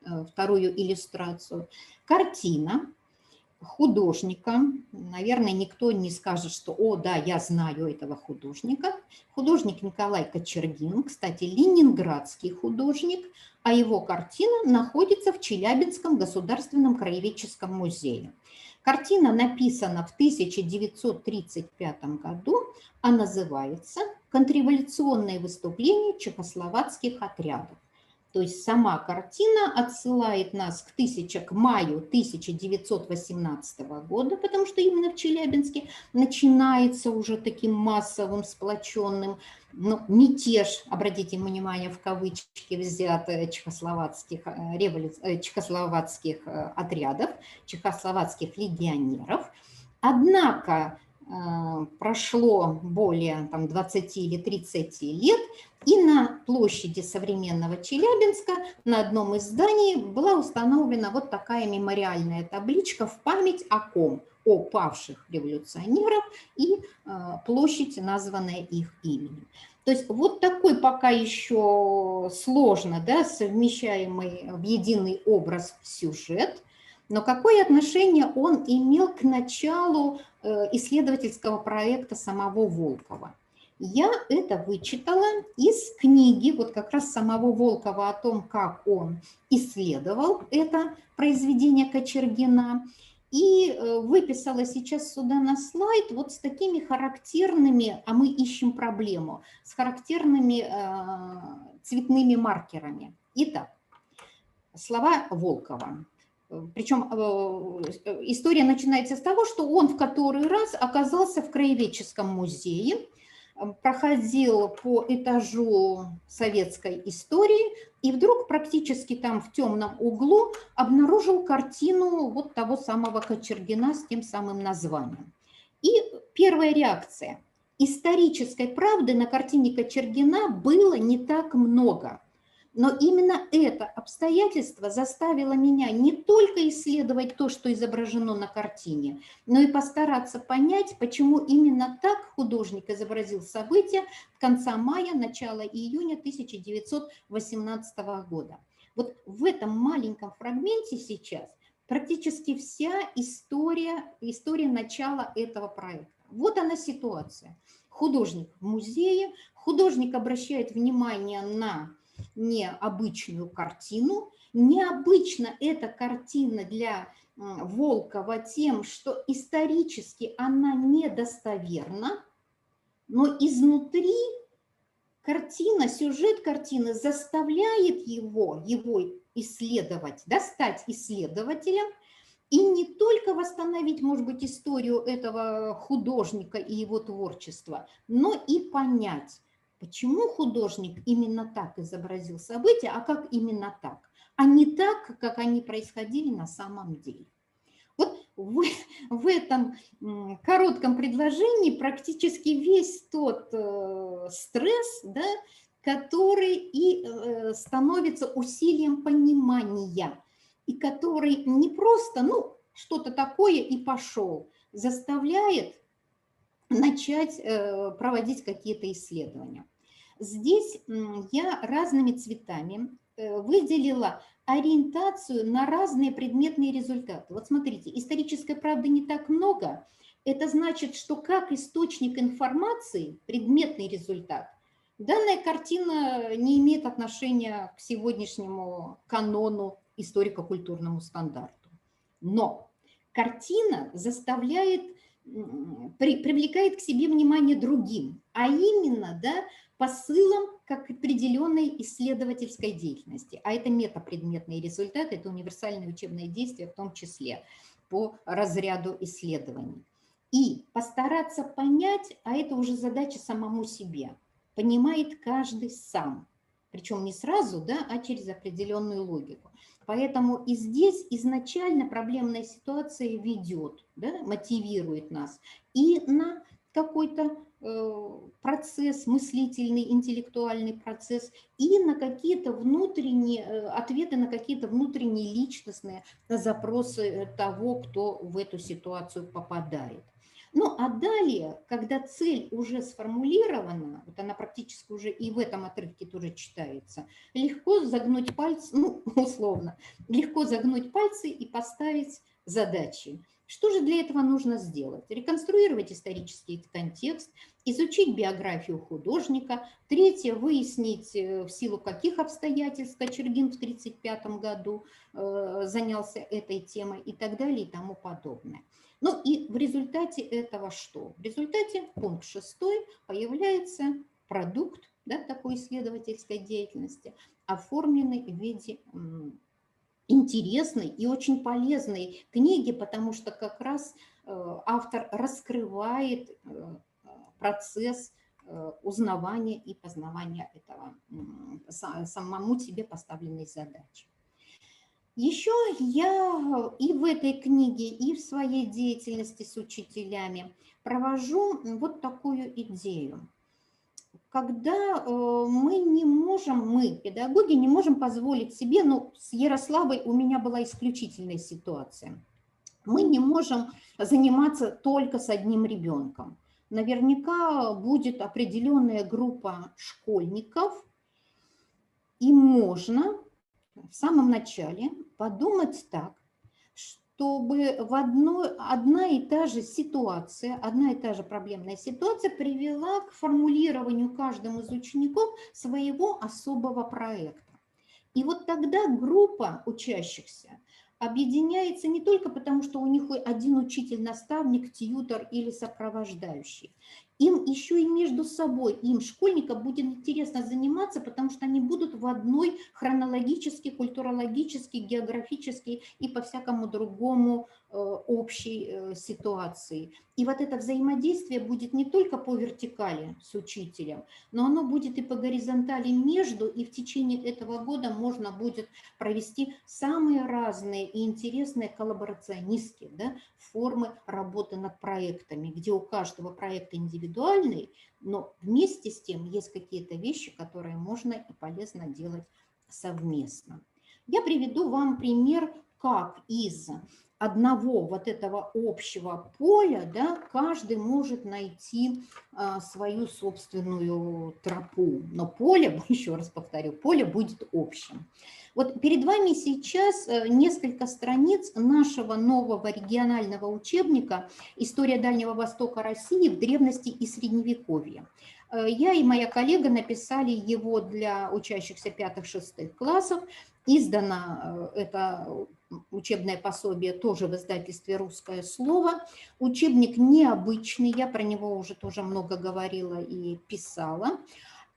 иллюстрацию, картина художника. Наверное, никто не скажет, что «О, да, я знаю этого художника». Художник Николай Кочергин, кстати, ленинградский художник, а его картина находится в Челябинском государственном краеведческом музее. Картина написана в 1935 году, а называется «Контрреволюционные выступления чехословацких отрядов». То есть сама картина отсылает нас к маю 1918 года, потому что именно в Челябинске начинается уже таким массовым, сплоченным мятеж, обратите внимание, в кавычки взят, чехословацких отрядов, чехословацких легионеров. Однако прошло более 20 или 30 лет, и на площади современного Челябинска на одном из зданий была установлена вот такая мемориальная табличка в память о ком? о павших революционерах и площадь, названная их именем. То есть вот такой пока еще сложно, да, совмещаемый в единый образ сюжет, но какое отношение он имел к началу исследовательского проекта самого Волкова? Я это вычитала из книги вот как раз самого Волкова о том, как он исследовал это произведение Кочергина, и выписала сейчас сюда на слайд вот с такими характерными, а мы ищем проблему, с характерными цветными маркерами. Итак, слова Волкова. Причем история начинается с того, что он в который раз оказался в краеведческом музее, проходил по этажу советской истории и вдруг практически там в темном углу обнаружил картину вот того самого Кочергина с тем самым названием. И первая реакция. Исторической правды на картине Кочергина было не так много. Но именно это обстоятельство заставило меня не только исследовать то, что изображено на картине, но и постараться понять, почему именно так художник изобразил события конца мая, начала июня 1918 года. Вот в этом маленьком фрагменте сейчас практически вся история начала этого проекта. Вот она ситуация. Художник в музее, художник обращает внимание на необычную картину. Необычна эта картина для Волкова тем, что исторически она недостоверна, но изнутри картина, сюжет картины заставляет его исследовать, да, стать исследователем и не только восстановить, может быть, историю этого художника и его творчества, но и понять, почему художник именно так изобразил события, а как именно так, а не так, как они происходили на самом деле. Вот в этом коротком предложении практически весь тот стресс, да, который и становится усилием понимания, и который не просто, ну, что-то такое и пошел, заставляет начать проводить какие-то исследования. Здесь я разными цветами выделила ориентацию на разные предметные результаты. Вот смотрите, исторической правды не так много. Это значит, что как источник информации, предметный результат, данная картина не имеет отношения к сегодняшнему канону, историко-культурному стандарту. Но картина привлекает к себе внимание другим, а именно, да, посылом как определенной исследовательской деятельности. А это метапредметные результаты, это универсальные учебные действия, в том числе по разряду исследований. И постараться понять, а это уже задача самому себе, понимает каждый сам. Причем не сразу, да, а через определенную логику. Поэтому и здесь изначально проблемная ситуация ведет, да, мотивирует нас и на какой-то процесс, мыслительный, интеллектуальный процесс, и на какие-то внутренние ответы, на какие-то внутренние личностные запросы того, кто в эту ситуацию попадает. Ну, а далее, когда цель уже сформулирована, вот она практически уже и в этом отрывке тоже читается, легко загнуть пальцы, ну, условно, легко загнуть пальцы и поставить задачи. Что же для этого нужно сделать? Реконструировать исторический контекст, изучить биографию художника. Третье, выяснить, в силу каких обстоятельств Кочергин в 1935 году занялся этой темой и так далее и тому подобное. Ну и в результате этого что? В результате пункт 6 появляется продукт, да, такой исследовательской деятельности, оформленный в виде интересной и очень полезной книги, потому что как раз автор раскрывает процесс узнавания и познавания этого самому себе поставленной задачи. Еще я и в этой книге, и в своей деятельности с учителями провожу вот такую идею. Когда мы, педагоги, не можем позволить себе, ну, с Ярославой у меня была исключительная ситуация. Мы не можем заниматься только с одним ребенком. Наверняка будет определенная группа школьников, и можно в самом начале подумать так, чтобы одна и та же ситуация, одна и та же проблемная ситуация привела к формулированию каждым из учеников своего особого проекта. И вот тогда группа учащихся объединяется не только потому, что у них один учитель, наставник, тьютор или сопровождающий. Им еще и между собой, им, школьникам, будет интересно заниматься, потому что они будут в одной хронологически, культурологически, географически и по всякому другому общей ситуации. И вот это взаимодействие будет не только по вертикали с учителем, но оно будет и по горизонтали между, и в течение этого года можно будет провести самые разные и интересные коллаборационистские, да, формы работы над проектами, где у каждого проекта индивидуальный, но вместе с тем есть какие-то вещи, которые можно и полезно делать совместно. Я приведу вам пример, как из одного вот этого общего поля, да, каждый может найти свою собственную тропу. Но поле, еще раз повторю, поле будет общим. Вот перед вами сейчас несколько страниц нашего нового регионального учебника «История Дальнего Востока России в древности и Средневековье». Я и моя коллега написали его для учащихся 5-6 классов. Издано это учебное пособие тоже в издательстве «Русское слово». Учебник необычный, я про него уже тоже много говорила и писала.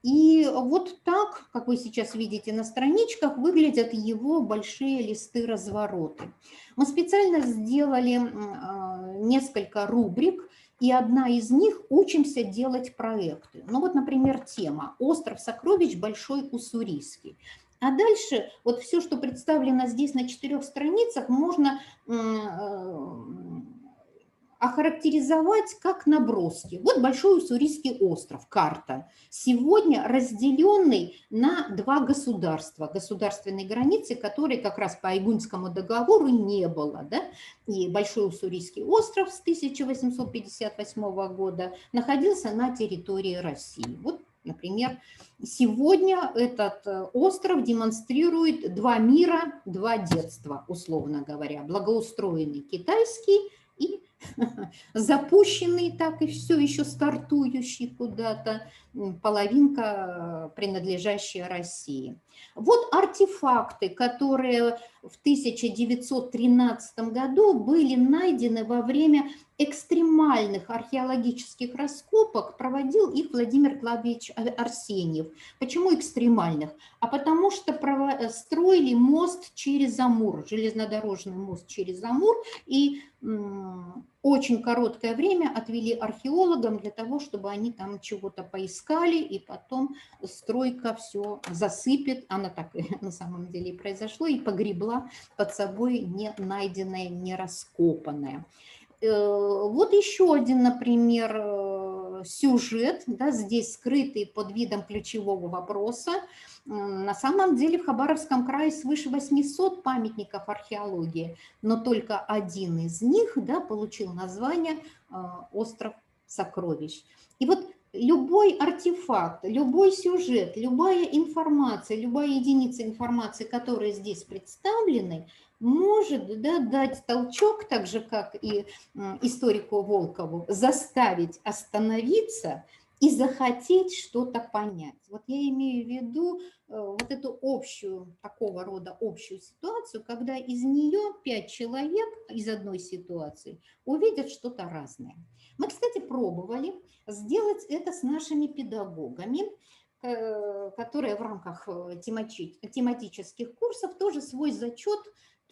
И вот так, как вы сейчас видите на страничках, выглядят его большие листы-развороты. Мы специально сделали несколько рубрик, и одна из них «Учимся делать проекты». Ну вот, например, тема «Остров сокровищ Большой Уссурийский». А дальше вот все, что представлено здесь на 4 страницах, можно охарактеризовать как наброски. Вот Большой Уссурийский остров, карта, сегодня разделенный на 2 государства, государственной границы, которой как раз по Айгунскому договору не было. Да? И Большой Уссурийский остров с 1858 года находился на территории России. Вот, например, сегодня этот остров демонстрирует 2 мира, 2 детства, условно говоря, благоустроенный китайский и запущенный, так и все еще стартующий куда-то, половинка, принадлежащая России. Вот артефакты, которые в 1913 году были найдены во время экстремальных археологических раскопок, проводил их Владимир Клавдевич Арсеньев. Почему экстремальных? А потому что строили мост через Амур, железнодорожный мост через Амур, и очень короткое время отвели археологам для того, чтобы они там чего-то поискали, и потом стройка все засыпет, она так на самом деле и произошло, и погребла под собой не найденное, не раскопанное. Вот еще один, например, сюжет, да, здесь скрытый под видом ключевого вопроса. На самом деле в Хабаровском крае свыше 800 памятников археологии, но только один из них, да, получил название «Остров сокровищ». И вот любой артефакт, любой сюжет, любая информация, любая единица информации, которые здесь представлены, может, да, дать толчок, так же, как и историку Волкову, заставить остановиться и захотеть что-то понять. Вот я имею в виду вот эту общую, такого рода общую ситуацию, когда из нее 5 человек из одной ситуации увидят что-то разное. Мы, кстати, пробовали сделать это с нашими педагогами, которые в рамках тематических курсов тоже свой зачет,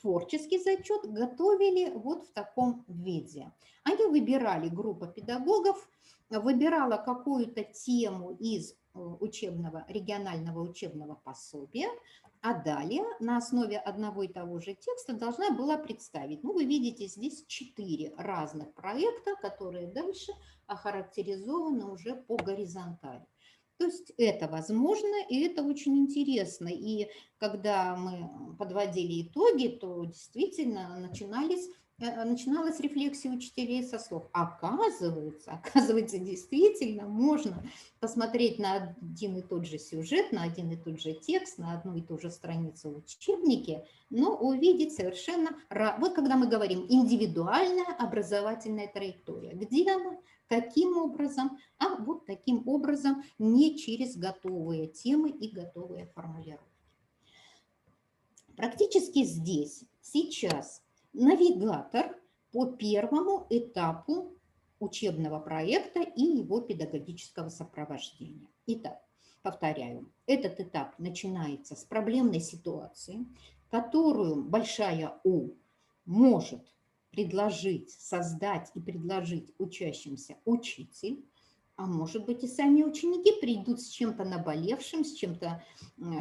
творческий зачет, готовили вот в таком виде. Они выбирали, группа педагогов выбирала какую-то тему из регионального учебного пособия, а далее на основе одного и того же текста должна была представить. Ну, вы видите здесь 4 разных проекта, которые дальше охарактеризованы уже по горизонтали. То есть это возможно, и это очень интересно. И когда мы подводили итоги, то действительно начинались начиналась рефлексия учителей со слов. Оказывается, действительно можно посмотреть на один и тот же сюжет, на один и тот же текст, на одну и ту же страницу в учебнике, но увидеть совершенно... Вот когда мы говорим индивидуальная образовательная траектория, где она, каким образом, а вот таким образом, не через готовые темы и готовые формулировки. Практически здесь, сейчас навигатор по первому этапу учебного проекта и его педагогического сопровождения. Итак, повторяю, этот этап начинается с проблемной ситуации, которую большая У может предложить, создать и предложить учащимся учитель, а может быть и сами ученики придут с чем-то наболевшим, с чем-то,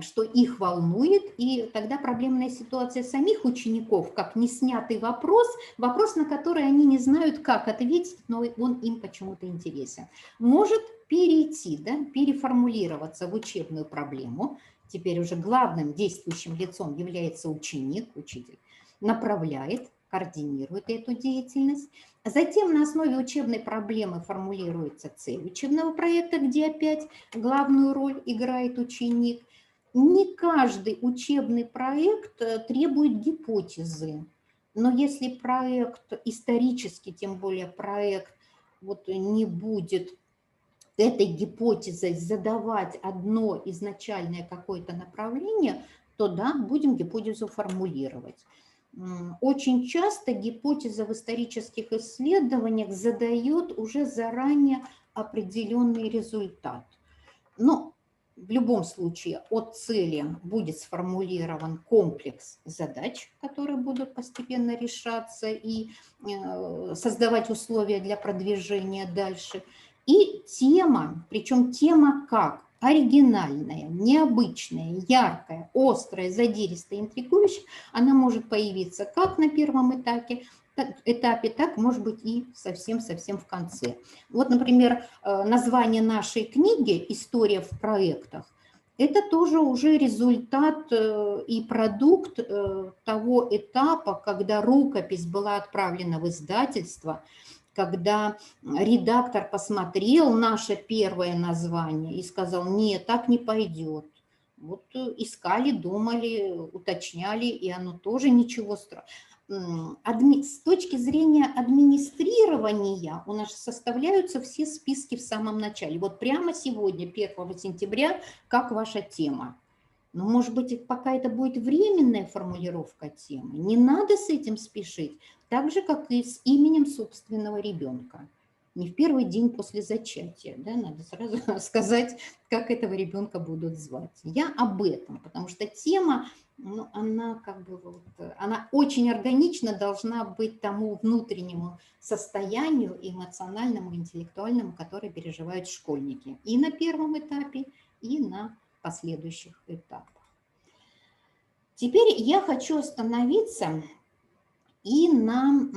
что их волнует, и тогда проблемная ситуация самих учеников, как неснятый вопрос, на который они не знают, как ответить, но он им почему-то интересен, может перейти, да, переформулироваться в учебную проблему. Теперь уже главным действующим лицом является ученик, учитель направляет, координирует эту деятельность. Затем на основе учебной проблемы формулируется цель учебного проекта, где опять главную роль играет ученик. Не каждый учебный проект требует гипотезы, но если проект исторический, тем более проект вот не будет этой гипотезой задавать одно изначальное какое-то направление, то да, будем гипотезу формулировать. Очень часто гипотеза в исторических исследованиях задает уже заранее определенный результат. Но в любом случае от цели будет сформулирован комплекс задач, которые будут постепенно решаться и создавать условия для продвижения дальше. И тема, причем тема как? Оригинальная, необычная, яркая, острая, задиристая, интригующая, она может появиться как на первом этапе, так может быть и совсем-совсем в конце. Вот, например, название нашей книги «История в проектах» – это тоже уже результат и продукт того этапа, когда рукопись была отправлена в издательство, когда редактор посмотрел наше первое название и сказал: нет, так не пойдет. Вот искали, думали, уточняли, и оно тоже ничего страшного. С точки зрения администрирования у нас составляются все списки в самом начале. Вот прямо сегодня, 1 сентября, как ваша тема. Но, может быть, пока это будет временная формулировка темы, не надо с этим спешить, так же, как и с именем собственного ребенка. Не в первый день после зачатия, да, надо сразу сказать, как этого ребенка будут звать. Я об этом, потому что тема, ну, она как бы вот, она очень органично должна быть тому внутреннему состоянию эмоциональному, интеллектуальному, которое переживают школьники и на первом этапе, и на последующих этапах. Теперь я хочу остановиться и на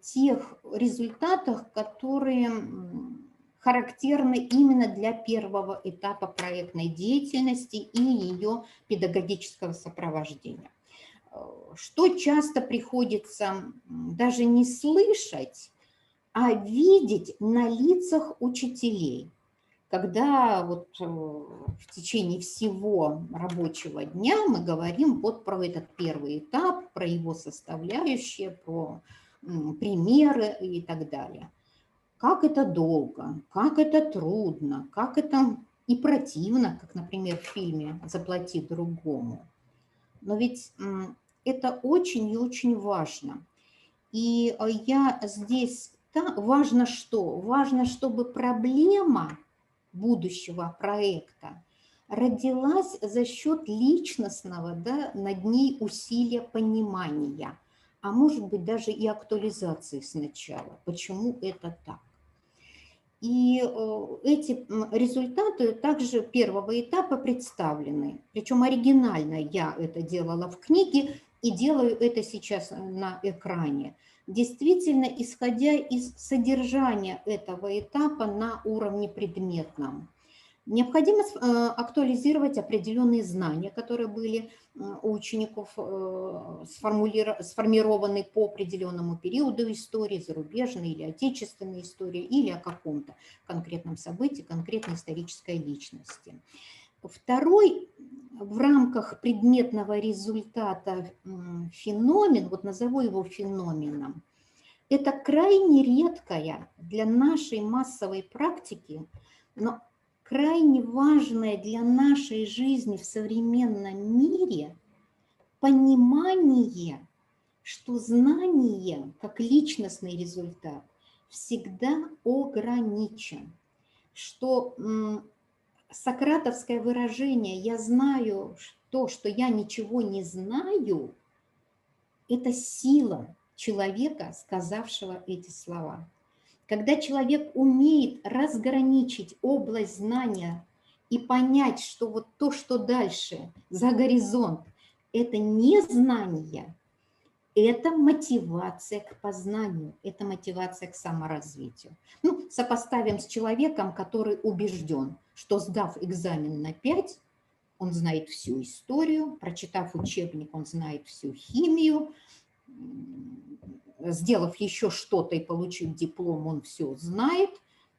тех результатах, которые характерны именно для первого этапа проектной деятельности и ее педагогического сопровождения. Что часто приходится даже не слышать, а видеть на лицах учителей, когда вот в течение всего рабочего дня мы говорим вот про этот первый этап, про его составляющие, про примеры и так далее. Как это долго, как это трудно, как это и противно, как, например, в фильме «Заплати другому». Но ведь это очень и очень важно. И я здесь... Важно что? Важно, чтобы проблема будущего проекта родилась за счет личностного, да, над ней усилия понимания, а может быть даже и актуализации сначала, почему это так. И эти результаты также первого этапа представлены, причем оригинально я это делала в книге и делаю это сейчас на экране. Действительно, исходя из содержания этого этапа на уровне предметном. Необходимо актуализировать определенные знания, которые были у учеников сформированы по определенному периоду истории, зарубежной или отечественной истории, или о каком-то конкретном событии, конкретной исторической личности. Второй в рамках предметного результата феномен, вот назову его феноменом, это крайне редкая для нашей массовой практики, но крайне важное для нашей жизни в современном мире понимание, что знание как личностный результат всегда ограничен, что сократовское выражение «я знаю то, что я ничего не знаю» – это сила человека, сказавшего эти слова. Когда человек умеет разграничить область знания и понять, что вот то, что дальше, за горизонт, это не знание, это мотивация к познанию, это мотивация к саморазвитию. Ну, сопоставим с человеком, который убежден, что сдав экзамен на 5, он знает всю историю, прочитав учебник, он знает всю химию, сделав еще что-то и получив диплом, он все знает.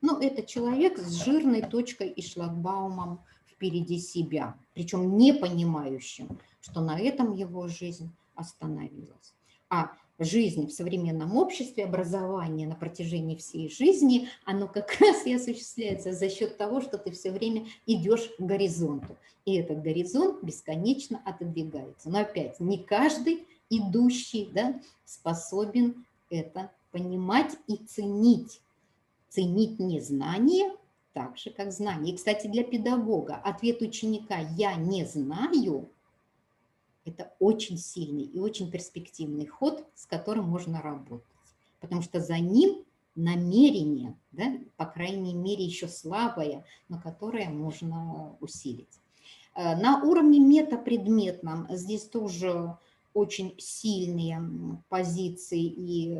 Но это человек с жирной точкой и шлагбаумом впереди себя, причем не понимающим, что на этом его жизнь остановилась. А жизнь в современном обществе, образование на протяжении всей жизни, оно как раз и осуществляется за счет того, что ты все время идешь к горизонту. И этот горизонт бесконечно отодвигается. Но опять, не каждый идущий, да, способен это понимать и ценить. Ценить незнание так же, как знание. И, кстати, для педагога ответ ученика «я не знаю» – это очень сильный и очень перспективный ход, с которым можно работать. Потому что за ним намерение, да, по крайней мере, еще слабое, но которое можно усилить. На уровне метапредметном здесь тоже очень сильные позиции и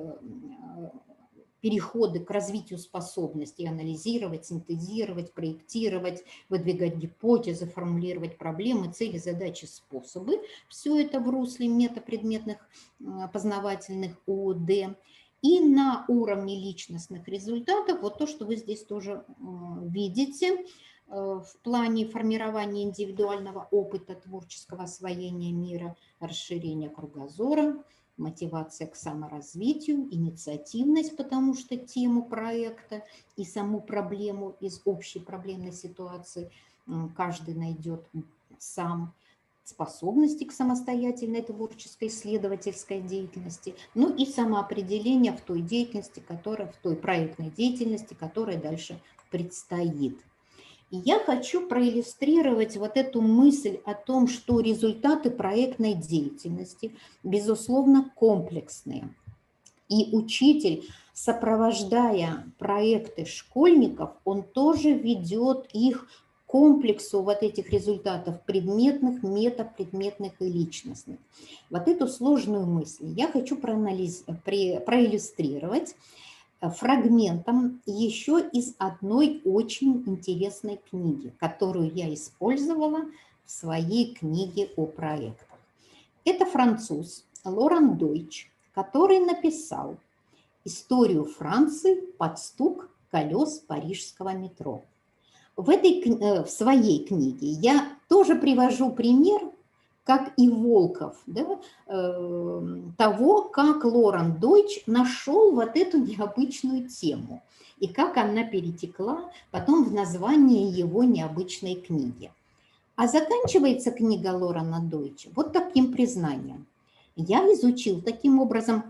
переходы к развитию способностей анализировать, синтезировать, проектировать, выдвигать гипотезы, формулировать проблемы, цели, задачи, способы. Все это в русле метапредметных познавательных ООД. И на уровне личностных результатов, вот то, что вы здесь тоже видите, в плане формирования индивидуального опыта творческого освоения мира, расширения кругозора, мотивация к саморазвитию, инициативность, потому что тему проекта и саму проблему из общей проблемной ситуации каждый найдет сам, способности к самостоятельной творческой исследовательской деятельности, ну и самоопределение в той деятельности, в той проектной деятельности, которая дальше предстоит. И я хочу проиллюстрировать вот эту мысль о том, что результаты проектной деятельности, безусловно, комплексные. И учитель, сопровождая проекты школьников, он тоже ведет их к комплексу вот этих результатов предметных, метапредметных и личностных. Вот эту сложную мысль я хочу проиллюстрировать фрагментом еще из одной очень интересной книги, которую я использовала в своей книге о проектах. Это француз Лоран Дойч, который написал «Историю Франции под стук колес парижского метро». В своей книге я тоже привожу пример, как и Волков, да, того, как Лоран Дойч нашел вот эту необычную тему и как она перетекла потом в название его необычной книги. А заканчивается книга Лорана Дойча вот таким признанием. Я изучил каким образом,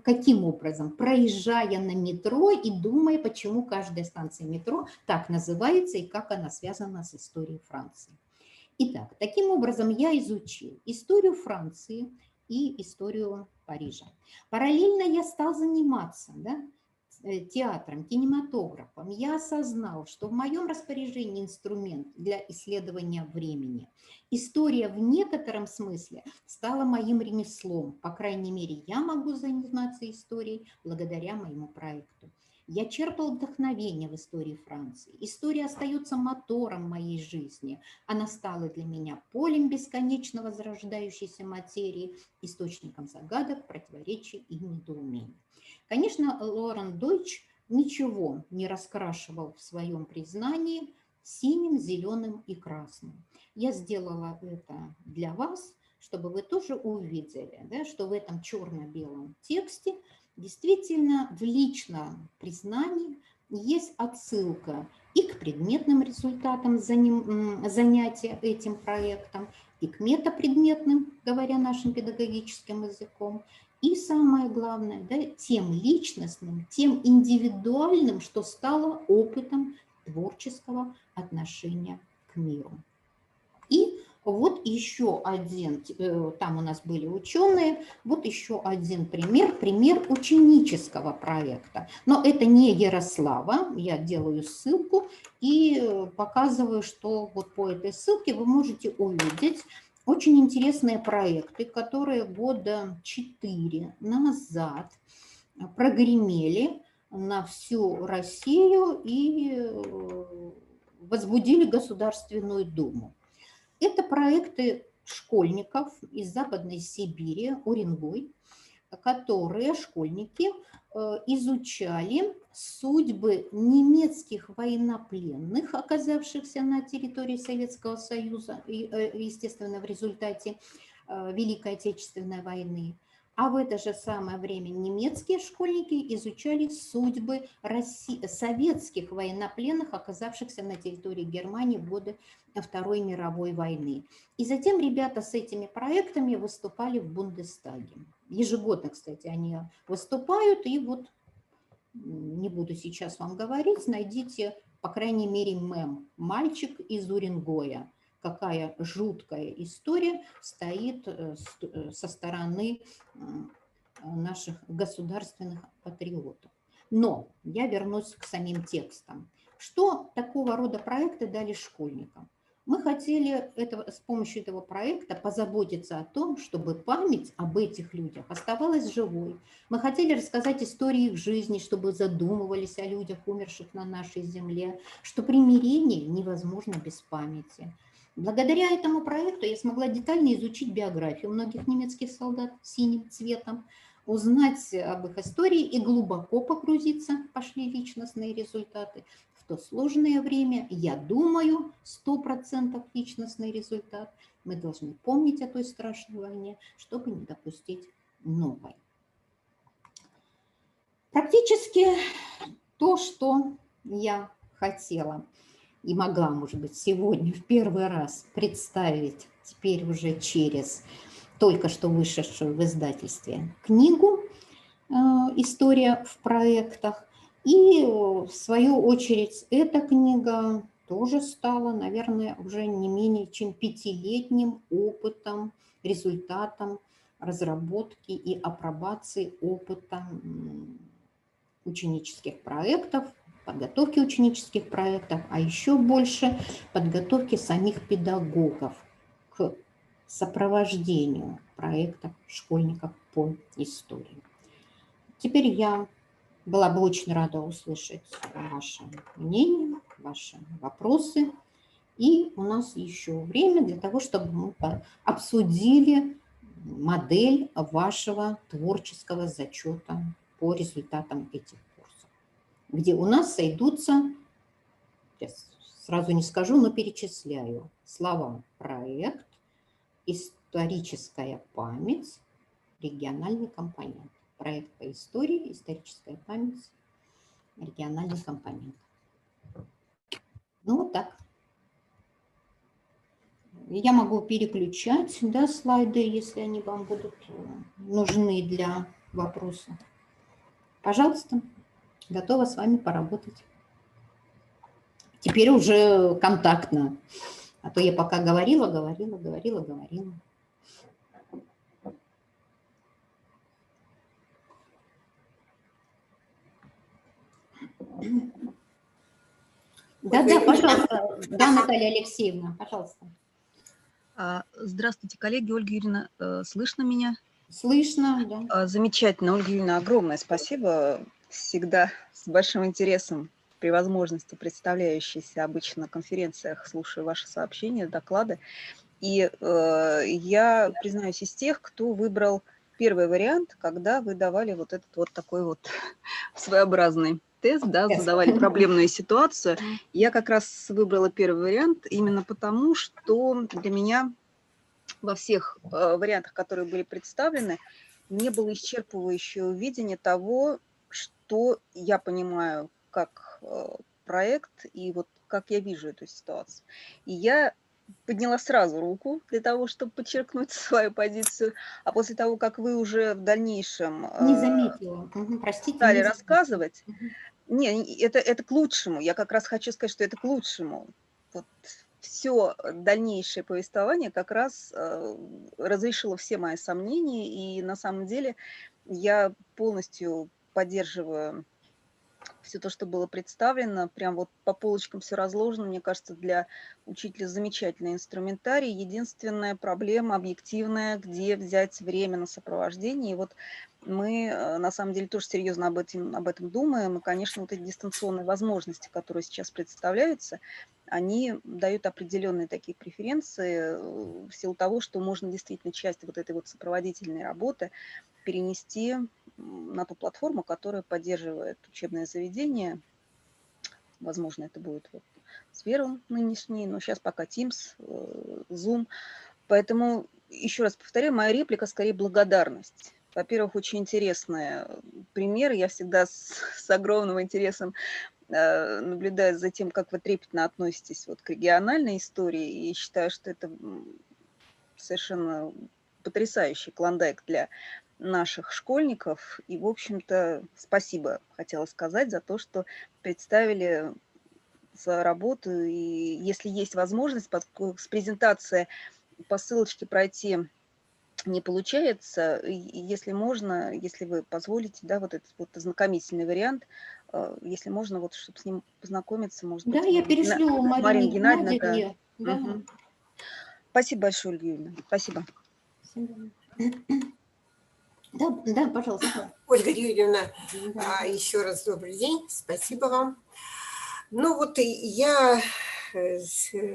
проезжая на метро и думая, почему каждая станция метро так называется и как она связана с историей Франции. Итак, таким образом я изучил историю Франции и историю Парижа. Параллельно я стал заниматься, да, театром, кинематографом. Я осознал, что в моем распоряжении инструмент для исследования времени. История в некотором смысле стала моим ремеслом. По крайней мере, я могу заниматься историей благодаря моему проекту. Я черпала вдохновение в истории Франции. История остается мотором моей жизни. Она стала для меня полем бесконечно возрождающейся материи, источником загадок, противоречий и недоумений. Конечно, Лорен Дойч ничего не раскрашивал в своем признании синим, зеленым и красным. Я сделала это для вас, чтобы вы тоже увидели, да, что в этом черно-белом тексте действительно в личном признании есть отсылка и к предметным результатам занятия этим проектом, и к метапредметным, говоря нашим педагогическим языком, и самое главное, да, тем личностным, тем индивидуальным, что стало опытом творческого отношения к миру. И вот еще один, там у нас были ученые, вот еще один пример ученического проекта. Но это не Ярослава, я делаю ссылку и показываю, что вот по этой ссылке вы можете увидеть очень интересные проекты, которые года 4 назад прогремели на всю Россию и возбудили Государственную Думу. Это проекты школьников из Западной Сибири, Уренгой, которые школьники изучали судьбы немецких военнопленных, оказавшихся на территории Советского Союза, естественно, в результате Великой Отечественной войны. А в это же самое время немецкие школьники изучали судьбы советских военнопленных, оказавшихся на территории Германии в годы Второй мировой войны. И затем ребята с этими проектами выступали в Бундестаге. Ежегодно, кстати, они выступают, и вот не буду сейчас вам говорить, найдите, по крайней мере, мем «Мальчик из Уренгоя». Какая жуткая история стоит со стороны наших государственных патриотов. Но я вернусь к самим текстам. Что такого рода проекты дали школьникам? Мы хотели с помощью этого проекта позаботиться о том, чтобы память об этих людях оставалась живой. Мы хотели рассказать истории их жизни, чтобы задумывались о людях, умерших на нашей земле, что примирение невозможно без памяти. Благодаря этому проекту я смогла детально изучить биографию многих немецких солдат синим цветом, узнать об их истории и глубоко погрузиться, пошли личностные результаты. В то сложное время, я думаю, 100% личностный результат. Мы должны помнить о той страшной войне, чтобы не допустить новой. Практически то, что я хотела и могла, может быть, сегодня в первый раз представить, теперь уже через только что вышедшую в издательстве книгу «История в проектах». И в свою очередь эта книга тоже стала, наверное, уже не менее чем 5-летним опытом, результатом разработки и апробации опыта ученических проектов, подготовки ученических проектов, а еще больше подготовки самих педагогов к сопровождению проектов школьников по истории. Теперь я была бы очень рада услышать ваше мнение, ваши вопросы. И у нас еще время для того, чтобы мы обсудили модель вашего творческого зачета по результатам этих курсов, где у нас сойдутся, сейчас сразу не скажу, но перечисляю слова: проект, историческая память, региональный компонент. Проект по истории, историческая память, региональный компонент. Ну, вот так. Я могу переключать, да, слайды, если они вам будут нужны для вопроса. Пожалуйста, готова с вами поработать. Теперь уже контактно. А то я пока говорила. Да, пожалуйста. Да, Наталья Алексеевна, пожалуйста. Здравствуйте, коллеги. Ольга Юрьевна, слышно меня? Слышно, да. Замечательно, Ольга Юрьевна, огромное спасибо. всегда с большим интересом при возможности, представляющейся обычно на конференциях, слушаю ваши сообщения, доклады. И я, признаюсь, из тех, кто выбрал первый вариант, когда вы давали вот этот вот такой вот своеобразный тест, да, задавали проблемную ситуацию. Я как раз выбрала первый вариант именно потому, что для меня во всех вариантах, которые были представлены, не было исчерпывающего видения того, что я понимаю как проект и вот как я вижу эту ситуацию. И я подняла сразу руку для того, чтобы подчеркнуть свою позицию, а после того, как вы уже в дальнейшем Не заметила. Простите, стали не рассказывать, заметила. не, это к лучшему. Я как раз хочу сказать, что это к лучшему. Вот все дальнейшее повествование как раз разрешило все мои сомнения, и на самом деле я полностью поддерживаю все то, что было представлено, прям вот по полочкам все разложено. Мне кажется, для учителя замечательный инструментарий. Единственная проблема объективная, где взять время на сопровождение. И вот мы на самом деле тоже серьезно об этом думаем. И, конечно, вот эти дистанционные возможности, которые сейчас представляются, они дают определенные такие преференции в силу того, что можно действительно часть вот этой вот сопроводительной работы перенести на ту платформу, которая поддерживает учебное заведение. Возможно, это будет вот Сфера нынешний, но сейчас пока Teams, Zoom. Поэтому, еще раз повторяю, моя реплика скорее благодарность. Во-первых, очень интересный пример. Я всегда с огромным интересом наблюдаю за тем, как вы трепетно относитесь вот к региональной истории, и считаю, что это совершенно потрясающий клондайк для наших школьников. И, в общем-то, спасибо, хотела сказать, за то, что представили за работу. И если есть возможность, с презентации по ссылочке пройти не получается, и если можно, если вы позволите, да, вот этот вот ознакомительный вариант, если можно, вот, чтобы с ним познакомиться, может Да, быть, я перешлю Марина Марине Геннадьевна, да. Геннадьевне. Да. Угу. Спасибо большое, Ольга Юрьевна. Спасибо. Да, да, пожалуйста. Ольга Юрьевна, Да. еще раз добрый день, спасибо вам. Ну вот я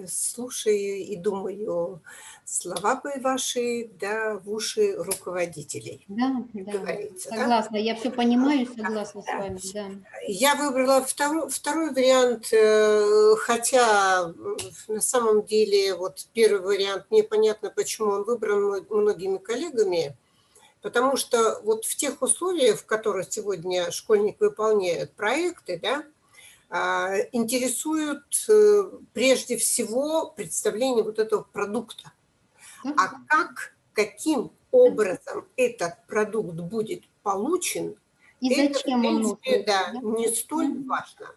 слушаю и думаю слова ваши, да, в уши руководителей. Да, согласна, да? Я все понимаю, согласна с вами, да. Я выбрала второй вариант, хотя на самом деле вот первый вариант, непонятно, почему он выбран многими коллегами, потому что вот в тех условиях, в которых сегодня школьник выполняет проекты, да, интересуют прежде всего представление вот этого продукта. А каким образом этот продукт будет получен, и это, зачем в принципе, он да, не столь важно.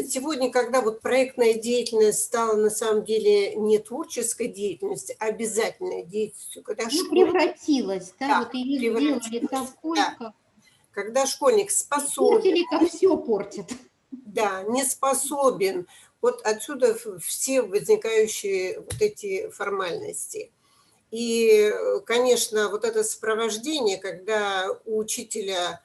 Сегодня, когда вот проектная деятельность стала на самом деле не творческой деятельностью, а обязательной деятельностью, когда превратилась, да, вот ее сделали такой, да. Когда школьник способен... Портили, как все портит. Да, не способен. Вот отсюда все возникающие вот эти формальности. И, конечно, вот это сопровождение, когда у учителя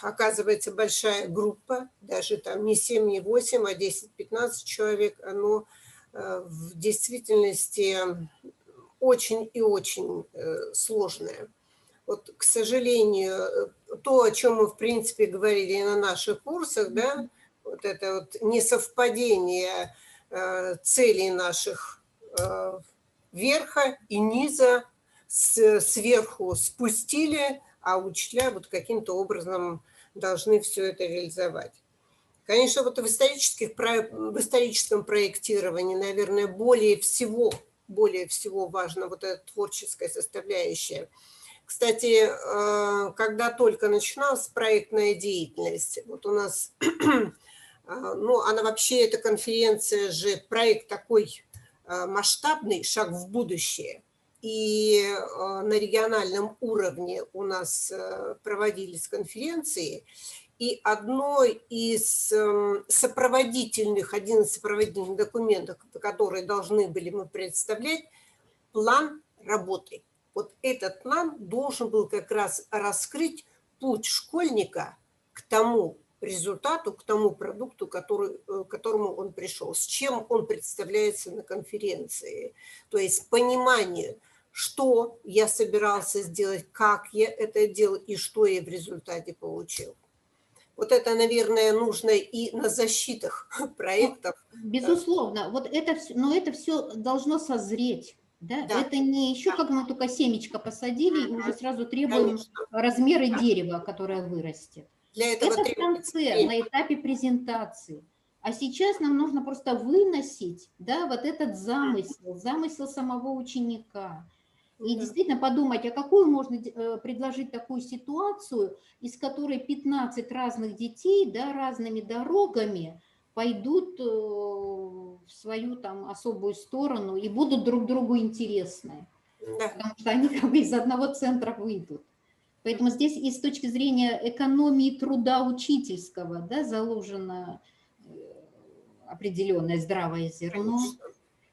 оказывается большая группа, даже там не 7, не 8, а 10-15 человек, оно в действительности очень и очень сложное. Вот, к сожалению, то, о чем мы, в принципе, говорили на наших курсах, да, вот это вот несовпадение целей наших верха и низа сверху спустили, а учителя вот каким-то образом должны все это реализовать. Конечно, вот в историческом проектировании, наверное, более всего важна вот эта творческая составляющая. Кстати, когда только начиналась проектная деятельность, вот у нас, ну, она вообще, эта конференция же, проект такой масштабный, шаг в будущее. И на региональном уровне у нас проводились конференции, и один из сопроводительных документов, которые должны были мы представлять, план работы. Вот этот план должен был как раз раскрыть путь школьника к тому результату, к тому продукту, к которому он пришел, с чем он представляется на конференции. То есть понимание, что я собирался сделать, как я это делал и что я в результате получил. Вот это, наверное, нужно и на защитах проектов. Безусловно, вот это, но это все должно созреть. Да? Да. Это не еще как мы только семечко посадили и уже сразу требуем Конечно. размеры дерева, которое вырастет. Для этого Это в требуется конце, время. на этапе презентации. А сейчас нам нужно просто выносить, да, вот этот замысел самого ученика. И действительно подумать, а какую можно предложить такую ситуацию, из которой 15 разных детей, да, разными дорогами пойдут в свою там особую сторону и будут друг другу интересны. Да. Потому что они как бы из одного центра выйдут. Поэтому здесь и с точки зрения экономии труда учительского, да, заложено определенное здравое зерно. Конечно.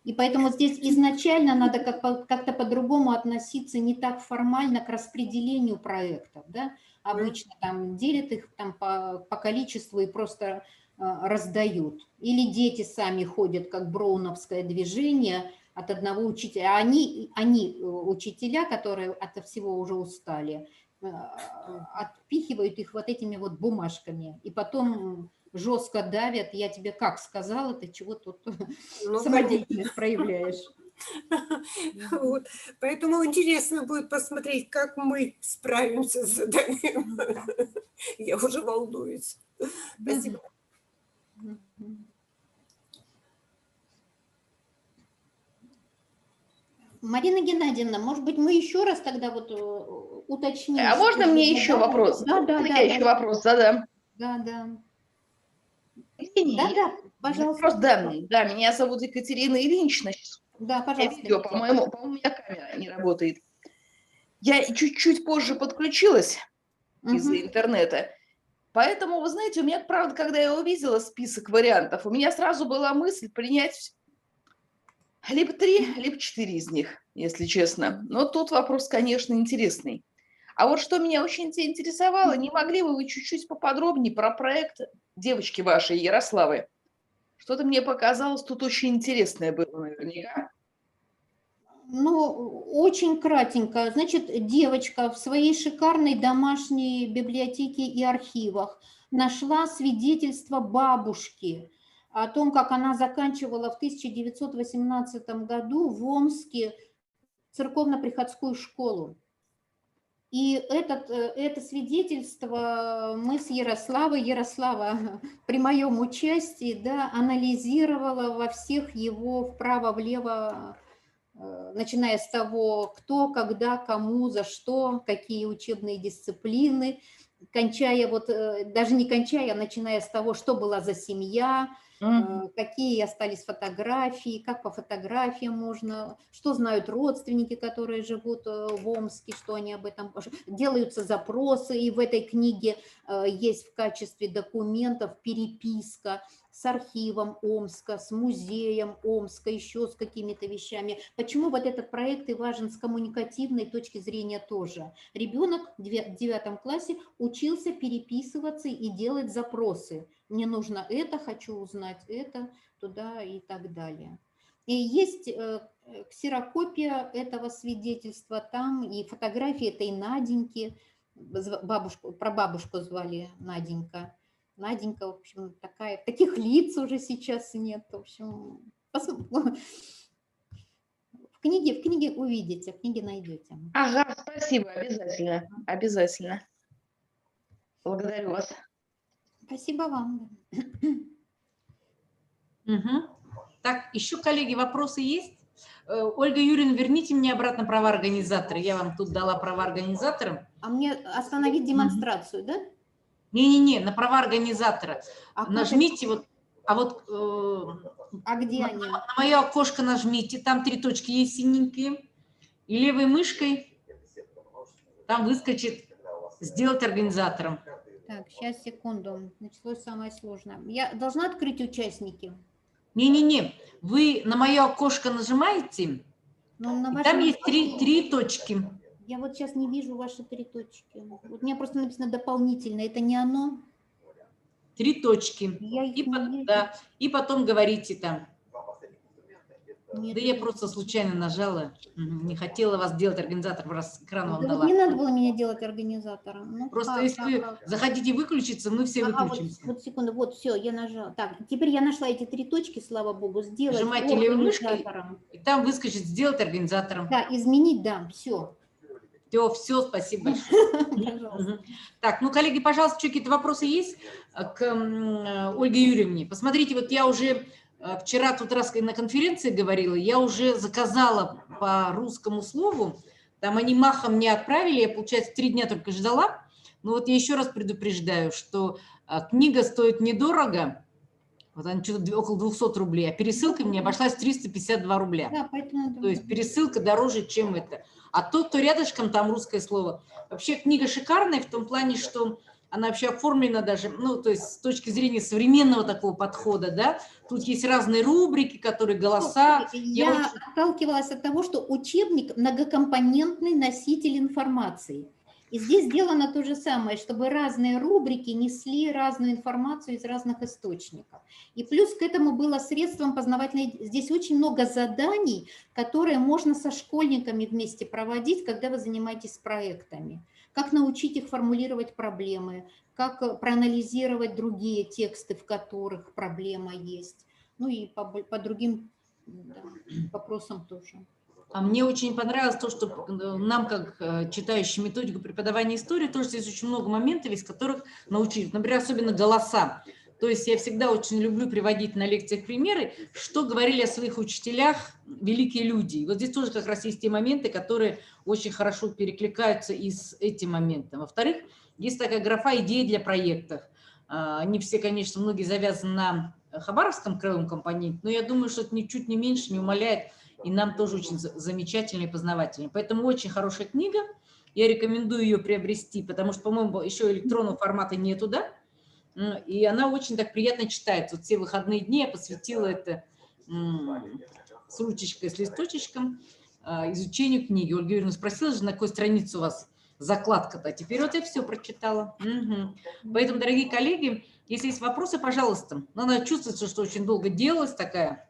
И поэтому здесь изначально надо как-то по-другому относиться, не так формально к распределению проектов. Да? Обычно там делят их там, по количеству и просто раздают. Или дети сами ходят, как броуновское движение, от одного учителя. А они учителя, которые от всего уже устали, отпихивают их вот этими вот бумажками. И потом жестко давят, я тебе как сказала, ты чего тут самодеятельность проявляешь. Вот. Поэтому интересно будет посмотреть, как мы справимся с заданием. Я уже волнуюсь. Спасибо. Марина Геннадьевна, может быть, мы еще раз тогда вот уточним. А можно мне еще вопрос? Да, Я еще вопрос задам. Да. Извини, пожалуйста. Просто, да, меня зовут Екатерина Ильинична. Да, пожалуйста. Видео, по-моему, у меня камера не работает. Я чуть-чуть позже подключилась из-за интернета. Поэтому, вы знаете, у меня, правда, когда я увидела список вариантов, у меня сразу была мысль принять либо 3, либо 4 из них, если честно. Но тут вопрос, конечно, интересный. А вот что меня очень интересовало, не могли бы вы чуть-чуть поподробнее про проект девочки вашей, Ярославы? Что-то мне показалось, тут очень интересное было наверняка. Ну, очень кратенько. Значит, девочка в своей шикарной домашней библиотеке и архивах нашла свидетельство бабушки о том, как она заканчивала в 1918 году в Омске церковно-приходскую школу. И это свидетельство мы с Ярослава при моем участии, да, анализировала во всех его вправо-влево, начиная с того, кто, когда, кому, за что, какие учебные дисциплины, кончая, вот даже не кончая, а начиная с того, что была за семья, какие остались фотографии, как по фотографиям можно, что знают родственники, которые живут в Омске, что они об этом, делаются запросы, и в этой книге есть в качестве документов переписка с архивом Омска, с музеем Омска, еще с какими-то вещами. Почему вот этот проект и важен с коммуникативной точки зрения тоже? Ребенок в 9 классе учился переписываться и делать запросы. Мне нужно это, хочу узнать это, туда и так далее. И есть ксерокопия этого свидетельства, там и фотографии этой Наденьки, прабабушку звали Наденька. Наденька, в общем, таких лиц уже сейчас нет. В общем, в книге увидите, в книге найдете. Ага, спасибо, обязательно. Благодарю вас. Спасибо вам. Так, еще, коллеги, вопросы есть? Ольга Юрьевна, верните мне обратно права организатора. Я вам тут дала права организатора. А мне остановить демонстрацию, да? Не-не-не, на права организатора. Нажмите вот, а где они? На мое окошко нажмите, там 3 точки есть синенькие, и левой мышкой там выскочит «Сделать организатором». Так, сейчас, секунду. Началось самое сложное. Я должна открыть участники? Не-не-не, вы на мое окошко нажимаете, и там есть 3 точки. Я вот сейчас не вижу ваши 3 точки. Вот у меня просто написано дополнительно. Это не оно? 3 точки, Я их не вижу. да, и потом говорите там. Нет, Да я нет. просто случайно нажала, не хотела вас делать организатором, раз экран вам Да вот дала. не надо было меня делать организатором. Ну, Просто если вы захотите выключиться, мы все Ага, выключимся. вот секунду, вот все, я нажала. Так, теперь я нашла эти 3 точки, слава богу, сделать Нажимайте левой мышкой, организатором. и там выскочит «Сделать организатором». Да, изменить, да, все. Все, спасибо большое. Пожалуйста. Так, ну, коллеги, пожалуйста, какие-то вопросы есть к Ольге Юрьевне? Посмотрите, вот я уже вчера тут раз на конференции говорила, я уже заказала по русскому слову, там они махом мне отправили, я, получается, 3 дня только ждала. Но вот я еще раз предупреждаю, что книга стоит недорого, вот она что-то около 200 рублей, а пересылка мне обошлась 352 рубля. Да, поэтому... То есть пересылка дороже, чем это. А то, кто рядышком, там русское слово. Вообще книга шикарная в том плане, что она вообще оформлена даже, ну, то есть с точки зрения современного такого подхода, да. Тут есть разные рубрики, которые голоса. Я отталкивалась от того, что учебник – многокомпонентный носитель информации. И здесь сделано то же самое, чтобы разные рубрики несли разную информацию из разных источников. И плюс к этому было средством познавательной... Здесь очень много заданий, которые можно со школьниками вместе проводить, когда вы занимаетесь проектами. Как научить их формулировать проблемы, как проанализировать другие тексты, в которых проблема есть. Ну и по другим вопросам тоже. А мне очень понравилось то, что нам, как читающим методику преподавания истории, тоже здесь очень много моментов, из которых научились. Например, особенно голоса. То есть я всегда очень люблю приводить на лекциях примеры, что говорили о своих учителях великие люди. И вот здесь тоже как раз есть те моменты, которые очень хорошо перекликаются и с этим моментом. Во-вторых, есть такая графа «Идеи для проектов». Они все, конечно, многие завязаны на Хабаровском краевом компоненте, но я думаю, что это ничуть не меньше не умаляет, и нам тоже очень замечательно и познавательно. Поэтому очень хорошая книга, я рекомендую ее приобрести, потому что, по-моему, еще электронного формата нету, да? И она очень так приятно читается. Вот все выходные дни я посвятила это с ручечкой, с листочечком изучению книги. Ольга Юрьевна спросила же, на какой странице у вас закладка-то. Теперь вот я все прочитала. Поэтому, дорогие коллеги, если есть вопросы, пожалуйста. Но она чувствуется, что очень долго делалась такая.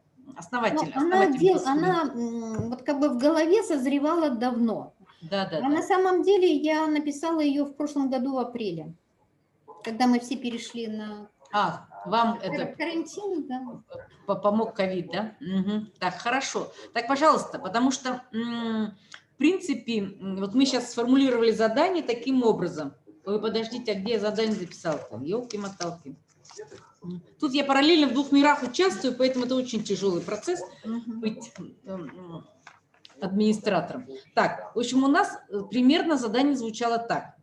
Она вот как бы в голове созревала давно. Да. На самом деле я написала ее в прошлом году в апреле, когда мы все перешли на вам это карантин, да. Помог ковид, да? Так, хорошо. Так, пожалуйста, потому что, в принципе, вот мы сейчас сформулировали задание таким образом. Вы подождите, а где я задание записала-то? Ёлки-моталки. Тут я параллельно в 2 мирах участвую, поэтому это очень тяжелый процесс быть администратором. Так, в общем, у нас примерно задание звучало так.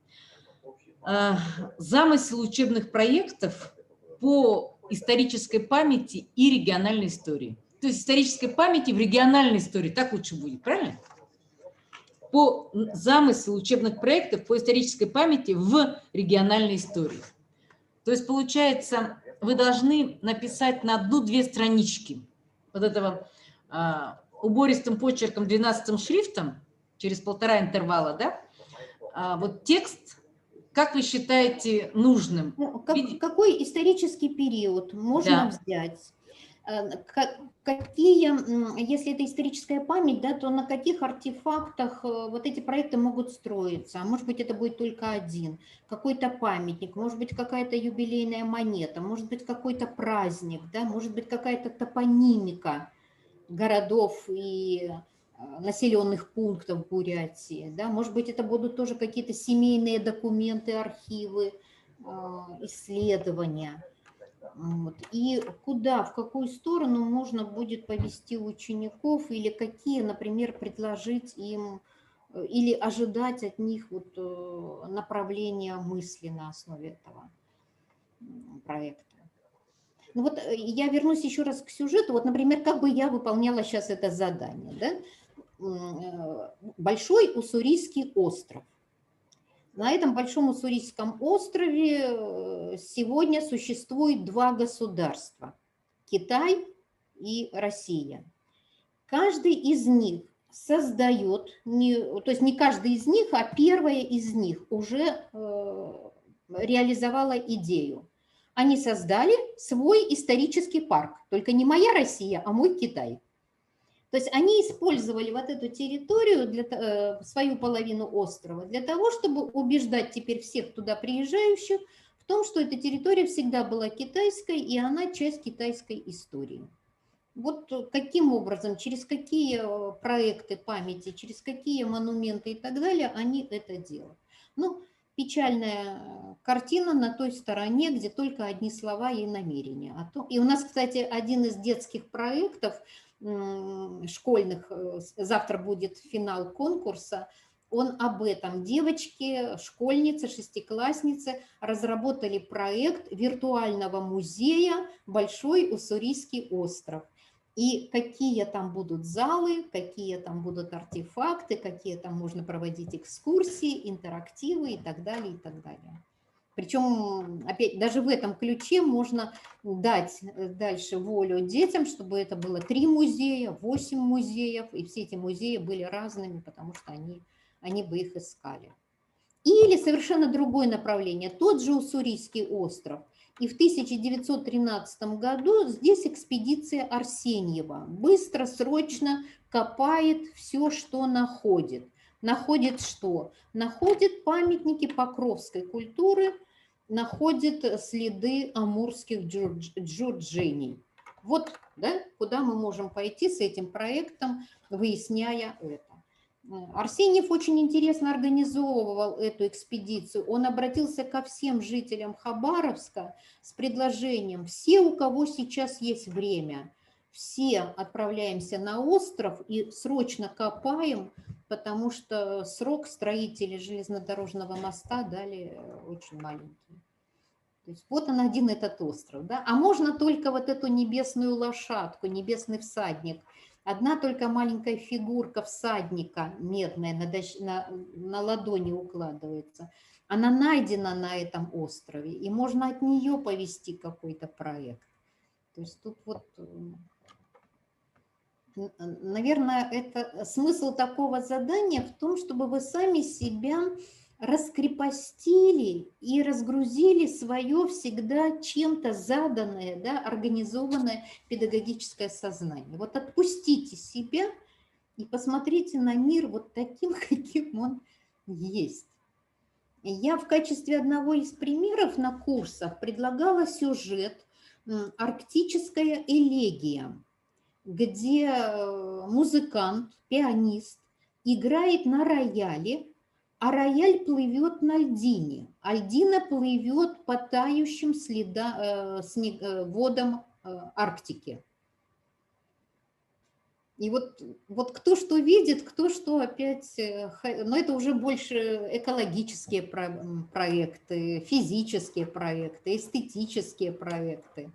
Замысел учебных проектов по исторической памяти и региональной истории. То есть исторической памяти в региональной истории, так лучше будет, правильно? По замыслу учебных проектов по исторической памяти в региональной истории. То есть, получается, вы должны написать на 1-2 странички вот этого убористым почерком 12-м шрифтом, через 1,5 интервала, да, вот текст, как вы считаете нужным? Какой исторический период можно взять? Какие, если это историческая память, да, то на каких артефактах вот эти проекты могут строиться? А может быть, это будет только один, какой-то памятник, может быть, какая-то юбилейная монета, может быть, какой-то праздник, да, может быть, какая-то топонимика городов и населенных пунктов в Бурятии, да, может быть, это будут тоже какие-то семейные документы, архивы, исследования. Вот. И куда, в какую сторону можно будет повести учеников или какие, например, предложить им или ожидать от них вот направления мысли на основе этого проекта. Ну вот я вернусь еще раз к сюжету. Вот, например, как бы я выполняла сейчас это задание. Да? Большой Уссурийский остров. На этом Большом Уссурийском острове сегодня существует 2 государства – Китай и Россия. Каждый из них создает, то есть не каждый из них, а первая из них уже реализовала идею они создали свой исторический парк. Только не моя Россия, а мой Китай. То есть они использовали вот эту территорию, свою половину острова, для того, чтобы убеждать теперь всех туда приезжающих в том, что эта территория всегда была китайской, и она часть китайской истории. Вот каким образом, через какие проекты памяти, через какие монументы и так далее они это делают. Ну, печальная картина на той стороне, где только одни слова и намерения. И у нас, кстати, один из детских проектов школьных, завтра будет финал конкурса, он об этом. Девочки, школьницы, шестиклассницы разработали проект виртуального музея «Большой Уссурийский остров». И какие там будут залы, какие там будут артефакты, какие там можно проводить экскурсии, интерактивы и так далее, и так далее. Причем, опять, даже в этом ключе можно дать дальше волю детям, чтобы это было 3 музея, 8 музеев, и все эти музеи были разными, потому что они бы их искали. Или совершенно другое направление, тот же Уссурийский остров. И в 1913 году здесь экспедиция Арсеньева быстро, срочно копает все, что находит. Находит что? Находит памятники покровской культуры, находит следы амурских джурджений. Вот, да, куда мы можем пойти с этим проектом, выясняя это. Арсеньев очень интересно организовывал эту экспедицию. Он обратился ко всем жителям Хабаровска с предложением: все, у кого сейчас есть время, все отправляемся на остров и срочно копаем, потому что срок строителей железнодорожного моста дали очень маленький. То есть вот он один этот остров. Да? А можно только вот эту небесную лошадку, небесный всадник. Одна только маленькая фигурка всадника медная на ладони укладывается. Она найдена на этом острове, и можно от нее повести какой-то проект. То есть тут вот, наверное, это смысл такого задания в том, чтобы вы сами себя раскрепостили и разгрузили свое всегда чем-то заданное, да, организованное педагогическое сознание. Вот отпустите себя и посмотрите на мир вот таким, каким он есть. Я в качестве одного из примеров на курсах предлагала сюжет «Арктическая элегия», где музыкант, пианист играет на рояле, а рояль плывет на льдине, а льдина плывет по тающим водам Арктики. И вот кто что видит, кто что опять... Но это уже больше экологические проекты, физические проекты, эстетические проекты.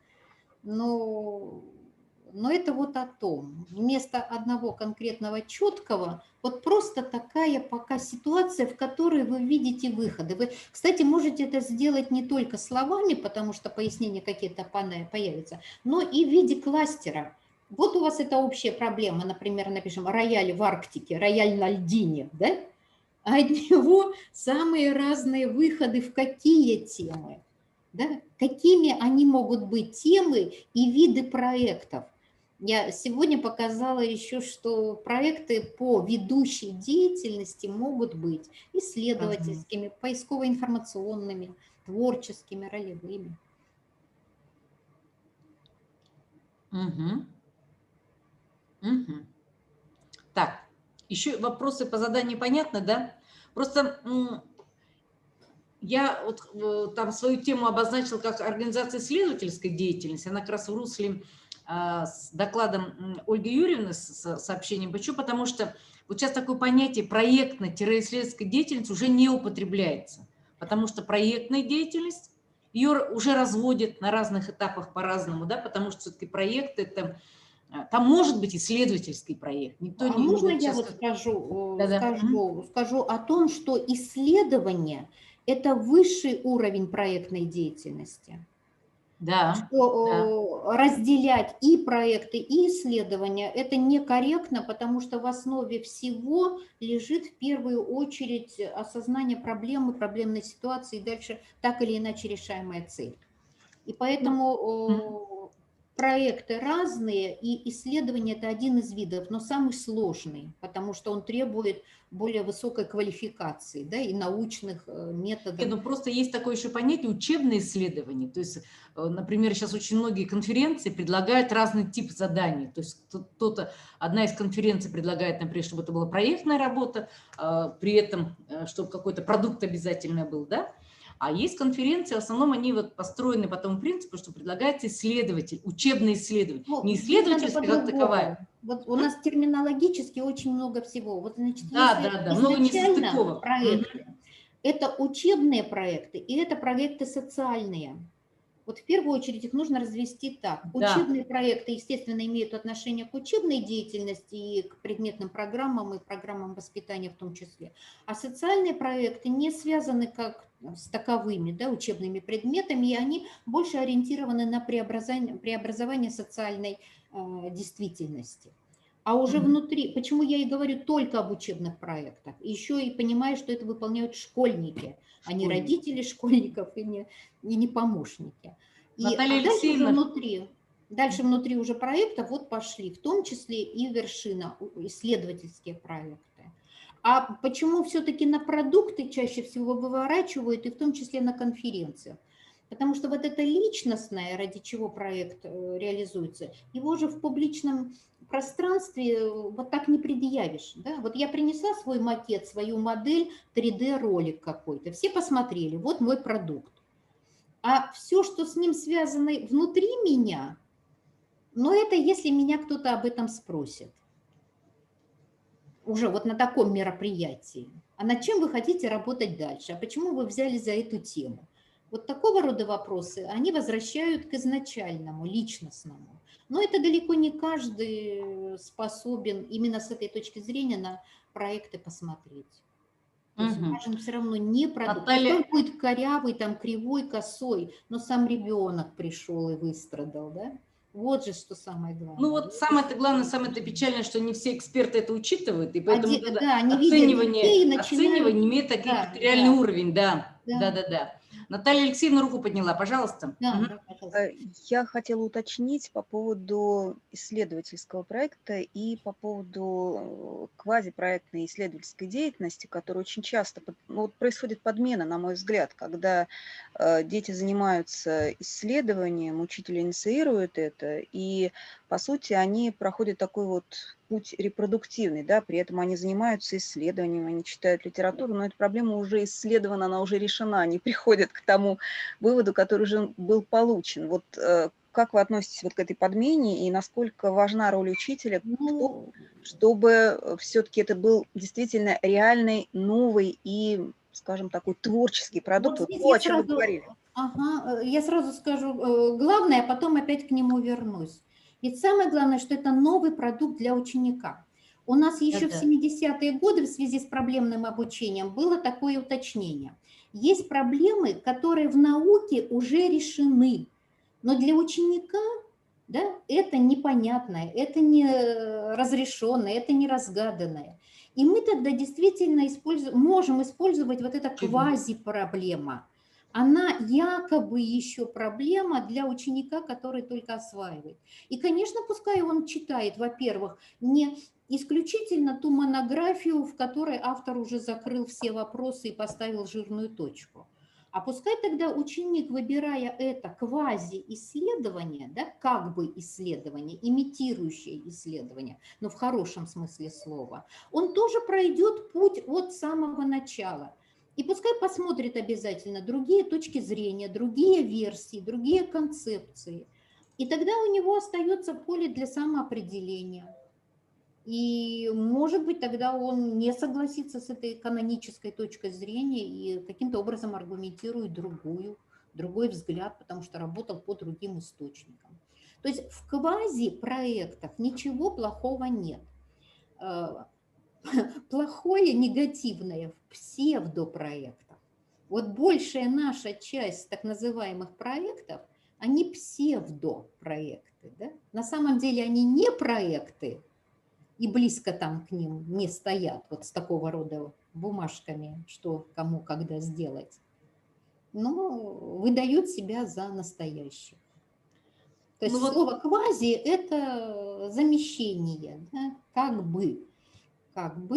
Но это вот о том. Вместо одного конкретного четкого, вот просто такая пока ситуация, в которой вы видите выходы. Вы, кстати, можете это сделать не только словами, потому что пояснения какие-то появятся, но и в виде кластера. Вот у вас это общая проблема, например, напишем рояль в Арктике, рояль на льдине, да? А от него самые разные выходы в какие темы, да? Какими они могут быть темы и виды проектов. Я сегодня показала еще, что проекты по ведущей деятельности могут быть исследовательскими, поисково-информационными, творческими, ролевыми. Угу. Угу. Так, еще вопросы по заданию понятны, да? Просто я вот там свою тему обозначила как организация исследовательской деятельности, она как раз в русле с докладом Ольги Юрьевны, с сообщением. Почему? Потому что вот сейчас такое понятие проектно-исследовательская деятельность уже не употребляется, потому что проектная деятельность, ее уже разводят на разных этапах по-разному, да, потому что все-таки проект это, там может быть исследовательский проект. Никто не можно может я сейчас... вот скажу о том, что исследование – это высший уровень проектной деятельности. Да, что разделять и проекты, и исследования – это некорректно, потому что в основе всего лежит в первую очередь осознание проблемы, проблемной ситуации и дальше так или иначе решаемая цель. И поэтому проекты разные, и исследование – это один из видов, но самый сложный, потому что он требует более высокой квалификации, да, и научных методов. Ну, просто есть такое еще понятие учебное исследование. То есть, например, сейчас очень многие конференции предлагают разный тип заданий. То есть одна из конференций предлагает, например, чтобы это была проектная работа, при этом, чтобы какой-то продукт обязательно был, да. А есть конференции, в основном они вот построены по тому принципу, что предлагается исследователь, учебный исследователь, Ну, не здесь надо исследовательская как таковая. Вот у нас терминологически очень много всего. Вот, значит, Да, если да, да, много изначально несостыковок. проекты, это учебные проекты и это проекты социальные. Вот в первую очередь их нужно развести так. Да. Учебные проекты, естественно, имеют отношение к учебной деятельности и к предметным программам и программам воспитания в том числе. А социальные проекты не связаны как с таковыми, да, учебными предметами, и они больше ориентированы на преобразование социальной действительности. А уже внутри, почему я и говорю только об учебных проектах, еще и понимаю, что это выполняют школьники, а не родители школьников и не помощники. Наталья Дальше внутри уже проектов вот пошли, в том числе и вершина, исследовательские проекты. А почему все-таки на продукты чаще всего выворачивают, и в том числе на конференциях? Потому что вот это личностное, ради чего проект реализуется, его же в публичном пространстве вот так не предъявишь. Да? Вот я принесла свой макет, свою модель, 3D-ролик какой-то, все посмотрели, вот мой продукт. А все, что с ним связано внутри меня, но это если меня кто-то об этом спросит. Уже вот на таком мероприятии. А над чем вы хотите работать дальше? А почему вы взялись за эту тему? Вот такого рода вопросы, они возвращают к изначальному, личностному. Но это далеко не каждый способен именно с этой точки зрения на проекты посмотреть. То есть важен все равно не продукт. Он будет корявый, там, кривой, косой, но сам ребенок пришел и выстрадал, да? Вот же что самое главное. Ну вот самое-то главное, самое-то печальное, что не все эксперты это учитывают, и поэтому оценивание имеет такой критериальный уровень, да. Наталья Алексеевна руку подняла, пожалуйста. Да, пожалуйста. Я хотела уточнить по поводу исследовательского проекта и по поводу квазипроектной исследовательской деятельности, которая очень часто происходит подмена, на мой взгляд, когда дети занимаются исследованием, учитель инициирует это, и, по сути, они проходят такой вот путь репродуктивный, да, при этом они занимаются исследованием, они читают литературу, но эта проблема уже исследована, она уже решена, они приходят к тому выводу, который уже был получен. Вот как вы относитесь вот к этой подмене и насколько важна роль учителя в том, чтобы все-таки это был действительно реальный, новый и, скажем, такой творческий продукт, вот то, о чем вы говорили? Ага, я сразу скажу главное, а потом опять к нему вернусь. Ведь самое главное, что это новый продукт для ученика. У нас еще в 70-е годы в связи с проблемным обучением было такое уточнение. Есть проблемы, которые в науке уже решены, но для ученика, да, это непонятное, это не разрешенное, это не разгаданное. И мы тогда действительно можем использовать вот это квази-проблема. Она якобы еще проблема для ученика, который только осваивает. И, конечно, пускай он читает, во-первых, не исключительно ту монографию, в которой автор уже закрыл все вопросы и поставил жирную точку. А пускай тогда ученик, выбирая это квази-исследование, да, как бы исследование, имитирующее исследование, но в хорошем смысле слова, он тоже пройдет путь от самого начала. И пускай посмотрит обязательно другие точки зрения, другие версии, другие концепции. И тогда у него остается поле для самоопределения. И, может быть, тогда он не согласится с этой канонической точкой зрения и каким-то образом аргументирует другой взгляд, потому что работал по другим источникам. То есть в квази-проектах ничего плохого нет. Плохое, негативное в псевдопроектах. Вот большая наша часть так называемых проектов, они псевдопроекты. Да? На самом деле они не проекты, и близко там к ним не стоят, вот с такого рода бумажками, что кому когда сделать. но выдают себя за настоящих. То есть Ну вот слово «квази» – это замещение, да, как бы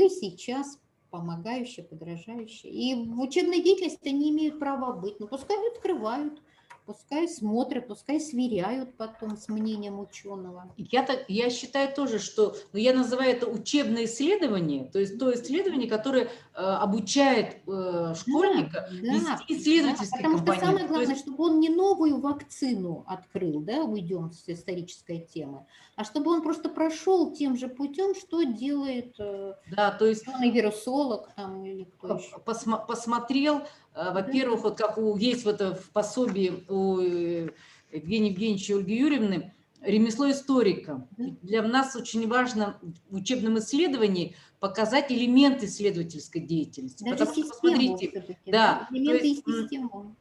сейчас помогающее, подражающее. И в учебной деятельности они имеют право быть, но пускай открывают, пускай смотрят, пускай сверяют потом с мнением ученого. я считаю тоже, что я называю это учебное исследование, то есть то исследование, которое обучает школьника вести исследовательский потому что компонент. самое главное, чтобы он не новую вакцину открыл, да, уйдем с исторической темы, а чтобы он просто прошел тем же путем, что делает Да, то есть вирусолог там, или кто еще. посмотрел, во-первых, вот как есть вот в пособии у Евгения Евгеньевича и Ольги Юрьевны ремесло историка. Для нас очень важно в учебном исследовании показать элементы исследовательской деятельности. Даже потому что, посмотрите, да, элементы и систему.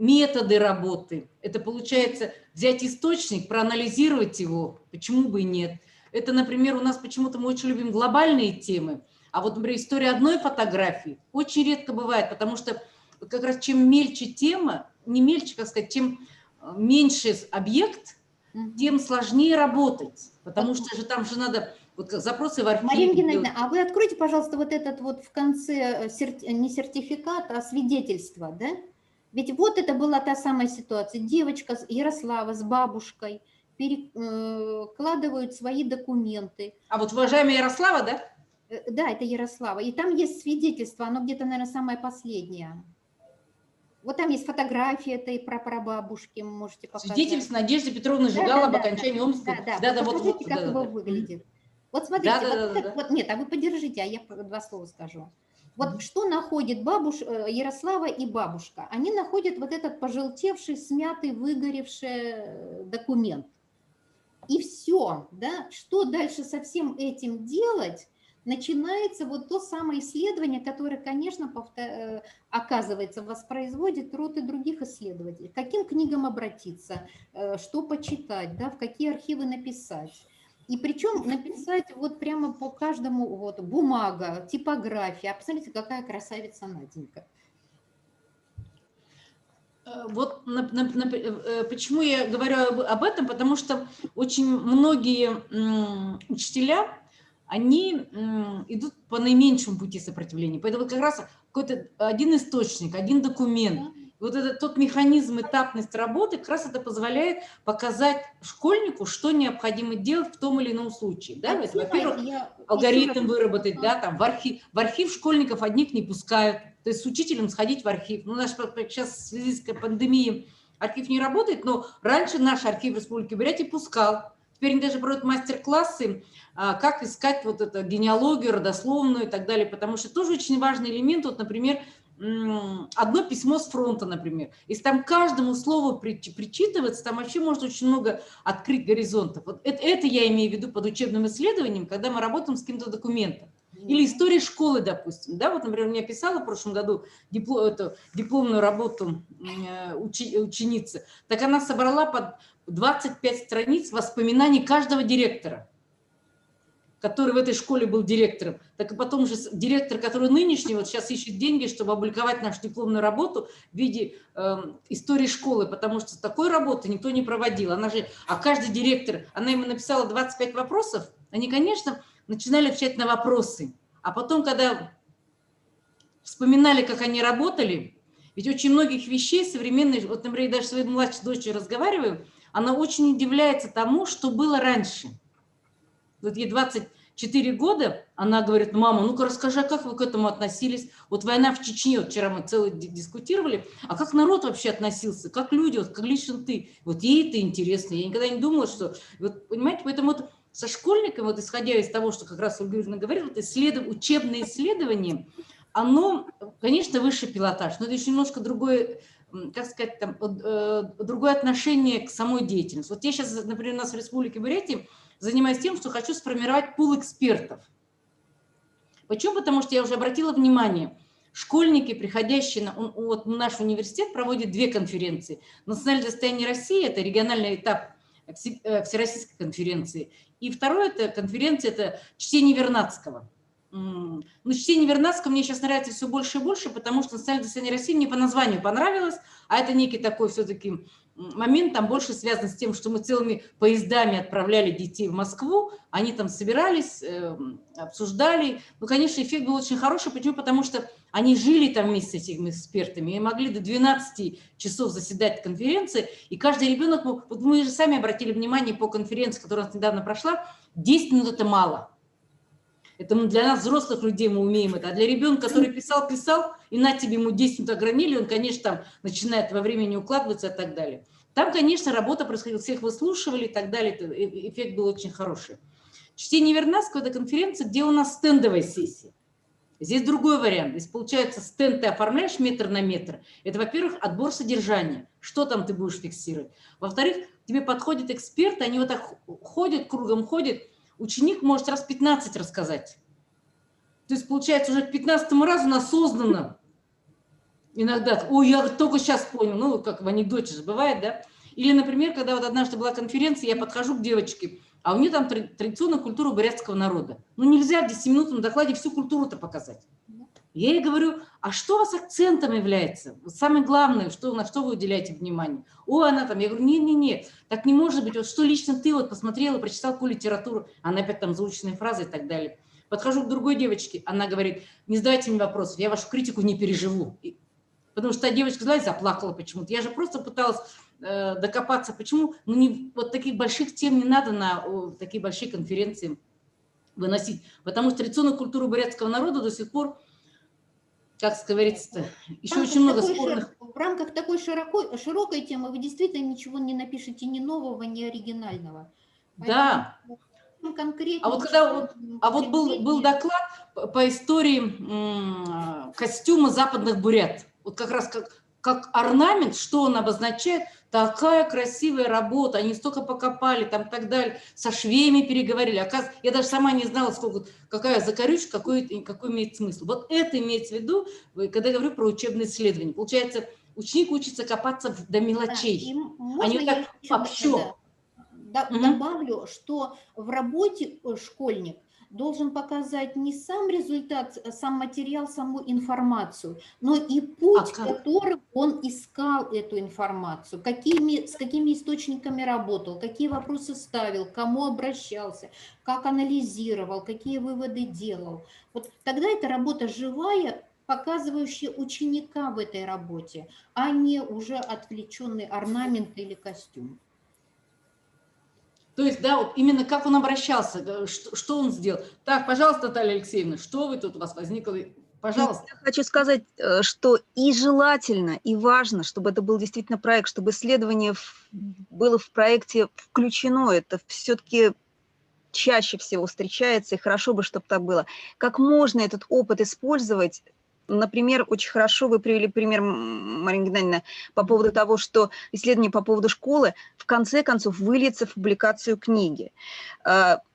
методы работы. Это получается взять источник, проанализировать его, почему бы и нет. Это, например, у нас почему-то мы очень любим глобальные темы, а вот, например, история одной фотографии очень редко бывает, потому что как раз чем мельче тема, не мельче, как сказать, чем меньше объект, тем сложнее работать, потому что же там же надо вот запросы в архив. Марина Геннадьевна, а вы откройте, пожалуйста, вот этот вот в конце, не сертификат, а свидетельство, да? Ведь вот это была та самая ситуация. Девочка Ярослава с бабушкой перекладывают свои документы. А вот уважаемая Ярослава, да? Да, это Ярослава. И там есть свидетельство, оно где-то, наверное, самое последнее. Вот там есть фотография этой прапрабабушки, можете показать. Свидетельство Надежды Петровны Жигало об окончании Омской. Да, покажите, как его выглядит. Вот смотрите, нет, а вы подержите, а я два слова скажу. Вот что находит Ярослава и бабушка? Они находят вот этот пожелтевший, смятый, выгоревший документ. И все, да, что дальше со всем этим делать? Начинается вот то самое исследование, которое, конечно, оказывается, воспроизводит труд и других исследователей. К каким книгам обратиться, что почитать, да, в какие архивы написать. И причем написать вот прямо по каждому, вот, бумага, типография. А посмотрите, какая красавица Наденька. Вот почему я говорю об этом, потому что очень многие учителя, они идут по наименьшему пути сопротивления. Поэтому как раз какой-то один источник, один документ, вот этот тот механизм, этапность работы, как раз это позволяет показать школьнику, что необходимо делать в том или ином случае. Да? Во-первых, алгоритм выработать, да, там, в архив школьников одних не пускают, то есть с учителем сходить в архив. Ну, наш, сейчас в связи с пандемией архив не работает, но раньше наш архив Республики Бурятия пускал. Теперь они даже проводят мастер-классы, как искать вот эту генеалогию, родословную и так далее, потому что тоже очень важный элемент, вот, например, одно письмо с фронта, например. Если там каждому слову причитываться, там вообще можно очень много открыть горизонтов. Вот это я имею в виду под учебным исследованием, когда мы работаем с каким-то документом. Или история школы, допустим. Да, вот, например, я писала в прошлом году дипломную работу ученицы, так она собрала под 25 страниц воспоминаний каждого директора, который в этой школе был директором. Так и потом же директор, который нынешний, вот сейчас ищет деньги, чтобы опубликовать нашу дипломную работу в виде истории школы, потому что такой работы никто не проводил. А каждый директор, она ему написала 25 вопросов, они, конечно, начинали отвечать на вопросы. А потом, когда вспоминали, как они работали, ведь очень многих вещей современных, вот, например, я даже с своей младшей дочерью разговариваю, она очень удивляется тому, что было раньше. Вот ей 24 года, она говорит: мама, ну-ка расскажи, а как вы к этому относились? Вот война в Чечне, вот вчера мы целый дискутировали, а как народ вообще относился, как люди, вот, как лично ты. Вот ей это интересно, я никогда не думала, что... Вот, понимаете, поэтому вот со школьником, вот исходя из того, что как раз Ольга Юрьевна говорила, вот учебное исследование, оно, конечно, высший пилотаж, но это еще немножко другое, как сказать, там, другое отношение к самой деятельности. Вот я сейчас, например, у нас в Республике Бурятия занимаюсь тем, что хочу сформировать пул экспертов. Почему? Потому что я уже обратила внимание, школьники, приходящие в наш университет, проводят две конференции. Национальное достояние России – это региональный этап Всероссийской конференции. И второе – это конференция, это чтение Вернадского. Ну, чтение Вернадского мне сейчас нравится все больше и больше, потому что «Национальное достояние России» мне по названию понравилось, а это некий такой все-таки момент, там больше связан с тем, что мы целыми поездами отправляли детей в Москву, они там собирались, обсуждали. Ну, конечно, эффект был очень хороший. Почему? Потому что они жили там вместе с этими экспертами и могли до 12 часов заседать в конференции, и каждый ребенок, вот мы же сами обратили внимание по конференции, которая у нас недавно прошла, 10 минут – это мало. Это для нас, взрослых людей, мы умеем это. А для ребенка, который писал, и на тебе ему 10 минут огранили, он, конечно, там начинает во времени укладываться и так далее. Там, конечно, работа происходила, всех выслушивали и так далее. Эффект был очень хороший. Чтение Вернадского – это конференция, где у нас стендовая сессия. Здесь другой вариант. Здесь, получается, стенд ты оформляешь метр на метр. Это, во-первых, отбор содержания. Что там ты будешь фиксировать? Во-вторых, тебе подходят эксперты, они вот так ходят, кругом ходят. Ученик может раз 15 рассказать. То есть, получается, уже к 15-му разу он осознанно иногда, ой, я только сейчас понял, ну, как в анекдоте же бывает, да? Или, например, когда вот однажды была конференция, я подхожу к девочке, а у нее там традиционная культура бурятского народа. Ну, нельзя в 10-минутном докладе всю культуру-то показать. Я ей говорю, а что у вас акцентом является? Самое главное, на что вы уделяете внимание? О, она там, я говорю, не, так не может быть, вот что лично ты вот посмотрела, прочитала какую литературу, она опять там заученные фразы и так далее. Подхожу к другой девочке, она говорит, не задавайте мне вопросов, я вашу критику не переживу. Потому что та девочка, знаете, заплакала почему-то. Я же просто пыталась докопаться, почему, вот таких больших тем не надо на такие большие конференции выносить. Потому что традиционную культуру бурятского народа до сих пор, как говорится, еще очень много спорных. В рамках такой широкой темы вы действительно ничего не напишете ни нового, ни оригинального. Да. Конкретно. А вот был доклад по истории костюма западных бурят. Вот как раз как орнамент, что он обозначает, такая красивая работа, они столько покопали, там так далее, со швеями переговорили. Оказывается, я даже сама не знала, какая закорючка, какой имеет смысл. Вот это имеется в виду, когда я говорю про учебное исследование. Получается, ученик учится копаться до мелочей. Да, они так общо. Добавлю, что в работе школьник должен показать не сам результат, сам материал, саму информацию, но и путь, которым он искал эту информацию, с какими источниками работал, какие вопросы ставил, к кому обращался, как анализировал, какие выводы делал. Вот тогда эта работа живая, показывающая ученика в этой работе, а не уже отвлеченный орнамент или костюм. То есть, да, вот именно как он обращался, что он сделал. Так, пожалуйста, Наталья Алексеевна, что вы тут у вас возникло? Пожалуйста. Я хочу сказать, что и желательно, и важно, чтобы это был действительно проект, чтобы исследование было в проекте включено. Это все-таки чаще всего встречается, и хорошо бы, чтобы так было. Как можно этот опыт использовать? Например, очень хорошо вы привели пример, Марина Геннадьевна, по поводу того, что исследование по поводу школы в конце концов выльется в публикацию книги.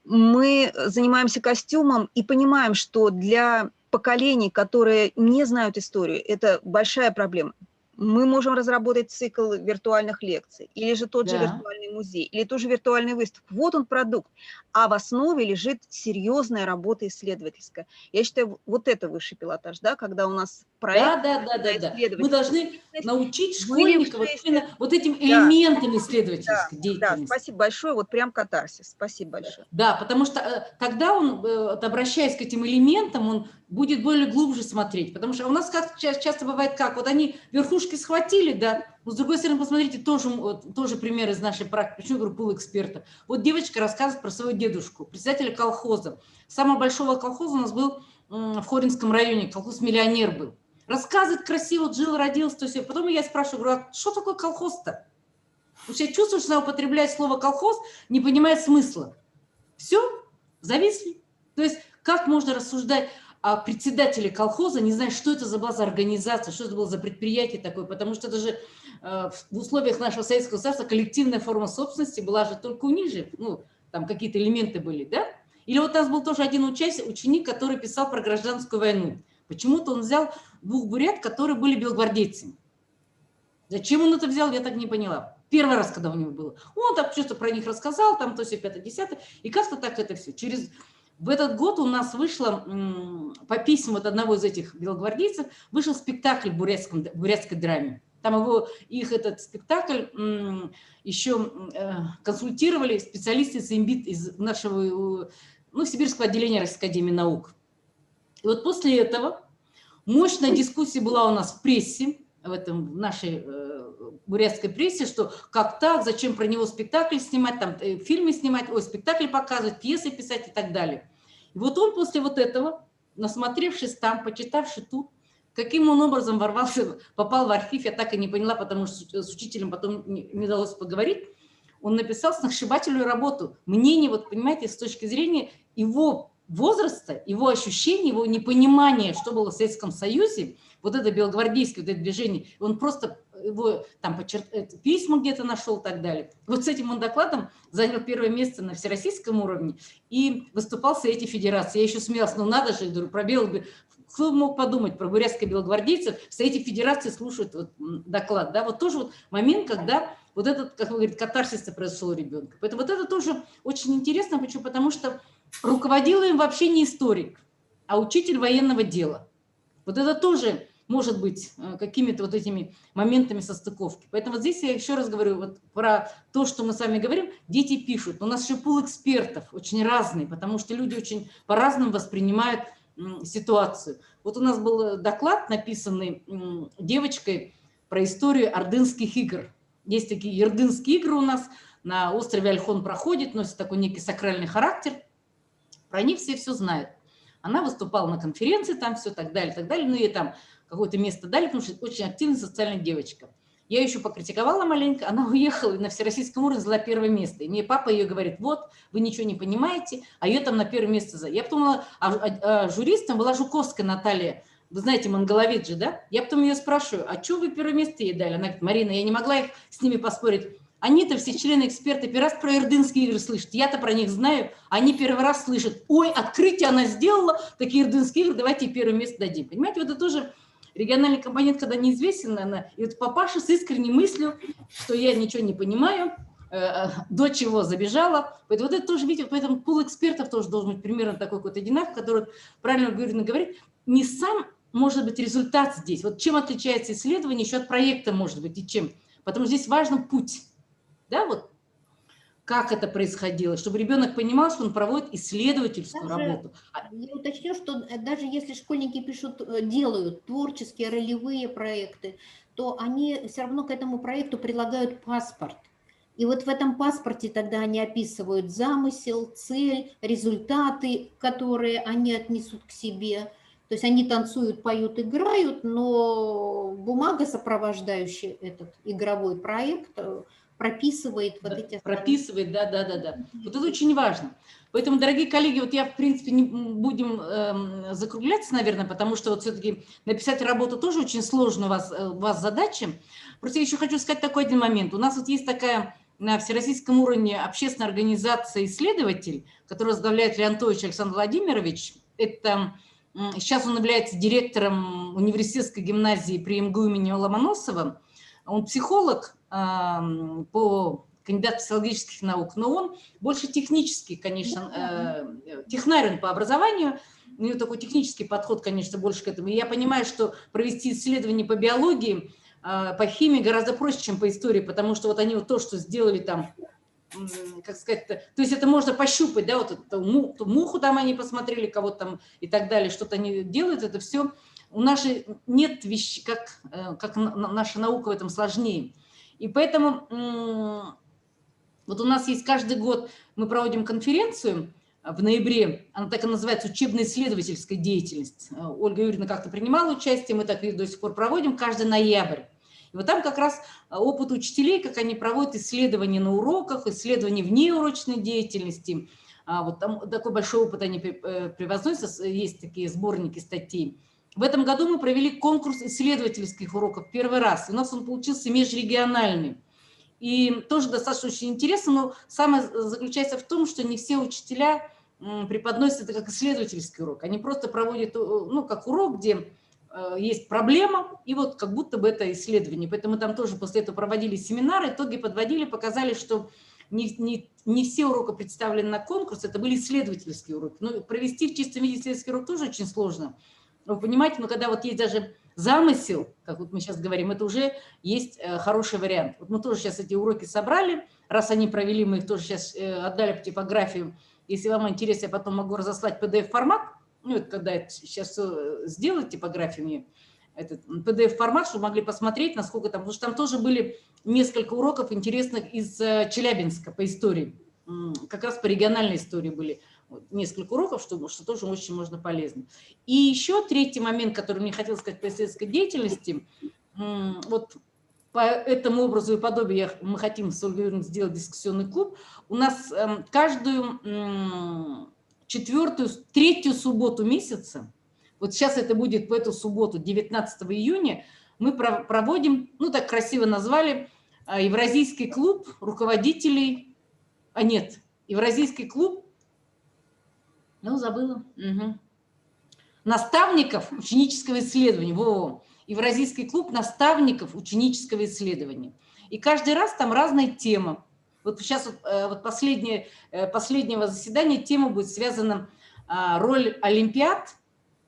Мы занимаемся костюмом и понимаем, что для поколений, которые не знают историю, это большая проблема. Мы можем разработать цикл виртуальных лекций, или же тот же виртуальный музей, или ту же виртуальную выставку. Вот он продукт, а в основе лежит серьезная работа исследовательская. Я считаю, вот это высший пилотаж, да, когда у нас проект... Да. Мы должны научить школьников вот этим элементам исследовательской деятельности. Да, спасибо большое, вот прям катарсис, спасибо большое. Да, потому что тогда он, обращаясь к этим элементам, он будет более глубже смотреть, потому что у нас часто бывает как, вот они верхушки схватили, да, но с другой стороны, посмотрите, тоже пример из нашей практики, почему я говорю, пул эксперта. Вот девочка рассказывает про своего дедушку, председателя колхоза. Самого большого колхоза у нас был в Хоринском районе, колхоз «Миллионер» был. Рассказывает красиво, жил, родился, то есть, потом я спрашиваю, говорю, а что такое колхоз-то? Потому что я чувствую, что она употребляет слово «колхоз», не понимает смысла. Все, зависли. То есть как можно рассуждать о председателе колхоза, не зная, что это была за организация, что это было за предприятие такое, потому что это же в условиях нашего советского государства коллективная форма собственности была же только у них же, там какие-то элементы были, да? Или вот у нас был тоже один ученик, который писал про гражданскую войну. Почему-то он взял 2 бурят, которые были белогвардейцами. Зачем он это взял, я так не поняла. Первый раз, когда у него было. Он так что-то про них рассказал, там то все 5-10, и как-то так это все. Через В этот год у нас вышло, по письмам от одного из этих белогвардейцев, вышел спектакль в бурятской драме. Там их этот спектакль еще консультировали специалисты из нашего Сибирского отделения Российской академии наук. И вот после этого мощная дискуссия была у нас в прессе, в нашей бурятской прессе, что как так, зачем про него спектакль снимать, там фильмы снимать, спектакли показывать, пьесы писать и так далее. И вот он после вот этого, насмотревшись там, почитавший тут, каким он образом попал в архив, я так и не поняла, потому что с учителем потом не удалось поговорить. Он написал сногсшибательную работу. Мнение, вот понимаете, с точки зрения его возраста, его ощущений, его непонимания, что было в Советском Союзе, вот это белогвардейское вот это движение, он просто его там письма где-то нашел и так далее. Вот с этим он докладом занял первое место на всероссийском уровне и выступал в Совете Федерации. Я еще смеялась, надо же, говорю, про кто мог подумать про бурятских белогвардейцев, в Совете Федерации слушают доклад, да, вот тоже вот момент, когда вот этот, как вы говорите, катарсис произошел у ребенка. Поэтому вот это тоже очень интересно, почему? Потому что руководил им вообще не историк, а учитель военного дела. Вот это тоже может быть какими-то вот этими моментами состыковки. Поэтому вот здесь я еще раз говорю вот про то, что мы с вами говорим, дети пишут. Но у нас еще пул экспертов очень разный, потому что люди очень по-разному воспринимают ситуацию. Вот у нас был доклад, написанный девочкой про историю Ордынских игр. Есть такие Ордынские игры у нас, на острове Ольхон проходит, носит такой некий сакральный характер. Про них все знают. Она выступала на конференции, там все так далее, но ей там какое-то место дали, потому что очень активная социальная девочка. Я еще покритиковала маленько, она уехала и на всероссийском уровне заняла первое место. И мне папа ее говорит, вот, вы ничего не понимаете, а ее там на первое место заняла. Я потом думала, жюристом была Жуковская Наталья, вы знаете, монголовед же, да? Я потом ее спрашиваю, а что вы первое место ей дали? Она говорит, Марина, я не могла их с ними поспорить. Они-то все члены, эксперты, первый раз про Ордынские игры слышат. Я-то про них знаю, они первый раз слышат. Ой, открытие она сделала, такие Ордынские игры, давайте ей первое место дадим. Понимаете, вот это тоже региональный компонент, когда неизвестен, наверное. И вот папаша с искренней мыслью, что я ничего не понимаю, до чего забежала. Поэтому вот это тоже, видите, поэтому пул экспертов тоже должен быть примерно такой какой-то одинаковый, который, правильно говорит, не сам может быть результат здесь. Вот чем отличается исследование еще от проекта, может быть, и чем. Потому что здесь важен путь. Да, вот как это происходило, чтобы ребенок понимал, что он проводит исследовательскую работу. Я уточню, что даже если школьники делают творческие, ролевые проекты, то они все равно к этому проекту прилагают паспорт. И вот в этом паспорте тогда они описывают замысел, цель, результаты, которые они отнесут к себе. То есть они танцуют, поют, играют, но бумага, сопровождающая этот игровой проект, прописывает вот эти... Прописывает, да. Вот это очень важно. Поэтому, дорогие коллеги, вот я, в принципе, не будем закругляться, наверное, потому что вот все-таки написать работу тоже очень сложно у вас задача. Просто я еще хочу сказать такой один момент. У нас вот есть такая на всероссийском уровне общественная организация «Исследователь», которую возглавляет Леонтович Александр Владимирович. Сейчас он является директором университетской гимназии при МГУ имени Ломоносова. Он психолог, по кандидат филологических наук, но он больше технический, конечно, технарь он по образованию, у него такой технический подход, конечно, больше к этому. И я понимаю, что провести исследование по биологии, по химии гораздо проще, чем по истории, потому что вот они вот то, что сделали там, как сказать, то есть это можно пощупать, да, вот эту муху там они посмотрели, кого-то там и так далее, что-то они делают, это все. У нашей нет вещи, как наша наука в этом сложнее. И поэтому вот у нас есть каждый год, мы проводим конференцию в ноябре, она так и называется «Учебно-исследовательская деятельность». Ольга Юрьевна как-то принимала участие, мы так и до сих пор проводим каждый ноябрь. И вот там как раз опыт учителей, как они проводят исследования на уроках, исследования внеурочной деятельности. Вот там такой большой опыт они превозносят, есть такие сборники статей. В этом году мы провели конкурс исследовательских уроков первый раз. У нас он получился межрегиональный. И тоже достаточно очень интересно, но самое заключается в том, что не все учителя преподносят это как исследовательский урок. Они просто проводят, как урок, где есть проблема, и вот как будто бы это исследование. Поэтому мы там тоже после этого проводили семинары, итоги подводили, показали, что не все уроки представлены на конкурс, это были исследовательские уроки. Но провести в чистом виде исследовательский урок тоже очень сложно. Вы понимаете, но когда вот есть даже замысел, как вот мы сейчас говорим, это уже есть хороший вариант. Вот мы тоже сейчас эти уроки собрали, раз они провели, мы их тоже сейчас отдали по типографию. Если вам интересно, я потом могу разослать PDF-формат, ну, это когда это сейчас все сделать, типографиями, этот PDF-формат, чтобы могли посмотреть, насколько там, потому что там тоже были несколько уроков интересных из Челябинска по истории, как раз по региональной истории были несколько уроков, что тоже очень можно полезно. И еще третий момент, который мне хотелось сказать по исследовательской деятельности, вот по этому образу и подобию мы хотим с Ольгой Юрьевной сделать дискуссионный клуб. У нас каждую третью субботу месяца, вот сейчас это будет в эту субботу, 19 июня, мы проводим, ну так красиво назвали, Евразийский клуб руководителей, Евразийский клуб, забыла, наставников ученического исследования, Евразийский клуб наставников ученического исследования. И каждый раз там разная тема. Вот сейчас вот последнего заседания тема будет связана роль олимпиад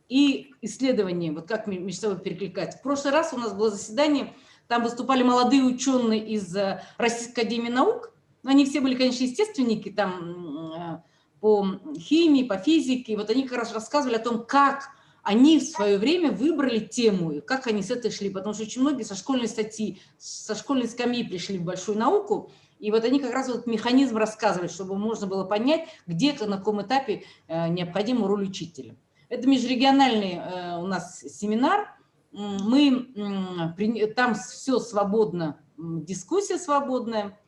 и исследований, вот как между собой перекликать. В прошлый раз у нас было заседание, там выступали молодые ученые из Российской академии наук, но они все были, конечно, естественники, там по химии, по физике, и вот они как раз рассказывали о том, как они в свое время выбрали тему, и как они с этой шли, потому что очень многие со школьной статьи, со школьной скамьи пришли в большую науку, и вот они как раз вот механизм рассказывали, чтобы можно было понять, где, на каком этапе необходима роль учителя. Это межрегиональный у нас семинар, там все свободно, дискуссия свободная,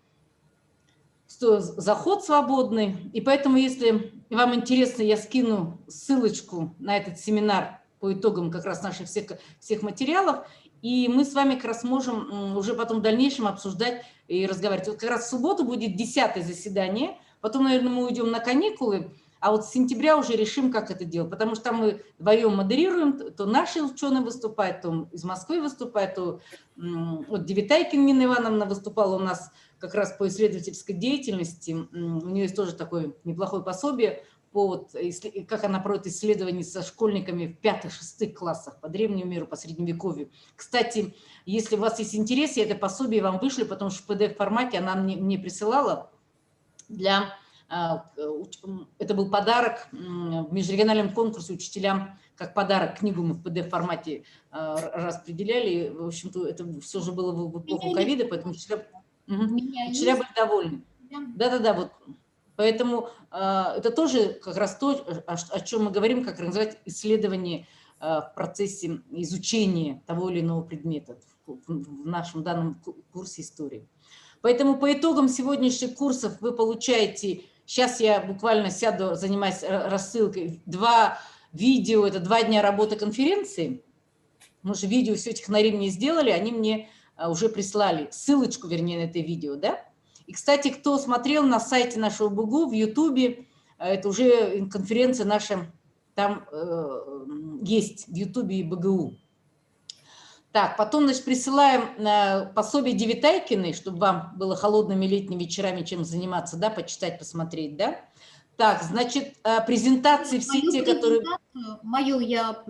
заход свободный, и поэтому, если вам интересно, я скину ссылочку на этот семинар по итогам как раз наших всех материалов, и мы с вами как раз можем уже потом в дальнейшем обсуждать и разговаривать. Вот как раз в субботу будет 10-е заседание, потом, наверное, мы уйдем на каникулы, а вот с сентября уже решим, как это делать, потому что там мы вдвоем модерируем, то наши ученые выступают, то из Москвы выступают, то вот Девитайкина Нина Ивановна выступала у нас как раз по исследовательской деятельности, у нее есть тоже такое неплохое пособие, как она проводит исследования со школьниками в 5-6 классах по древнему миру, по средневековью. Кстати, если у вас есть интерес, я это пособие вам вышлю, потому что в PDF-формате она мне присылала это был подарок в межрегиональном конкурсе учителям, как подарок книгу мы в PDF-формате распределяли. В общем-то, это все же было в эпоху ковида, поэтому учителя были довольны. Да, вот. Поэтому это тоже как раз то, о чем мы говорим, как организовать исследование в процессе изучения того или иного предмета в нашем данном курсе истории. Поэтому по итогам сегодняшних курсов вы получаете, сейчас я буквально сяду, занимаюсь рассылкой, 2 видео, это 2 дня работы конференции. Мы же видео все технари мне сделали, они мне уже прислали ссылочку, вернее, на это видео, да? И, кстати, кто смотрел на сайте нашего БУГУ, в Ютубе, это уже конференция наша, там есть в Ютубе и БГУ. Так, потом, значит, присылаем пособие Девитайкиной, чтобы вам было холодными летними вечерами чем заниматься, да, почитать, посмотреть, да. Так, значит, презентации все те, которые... Мою я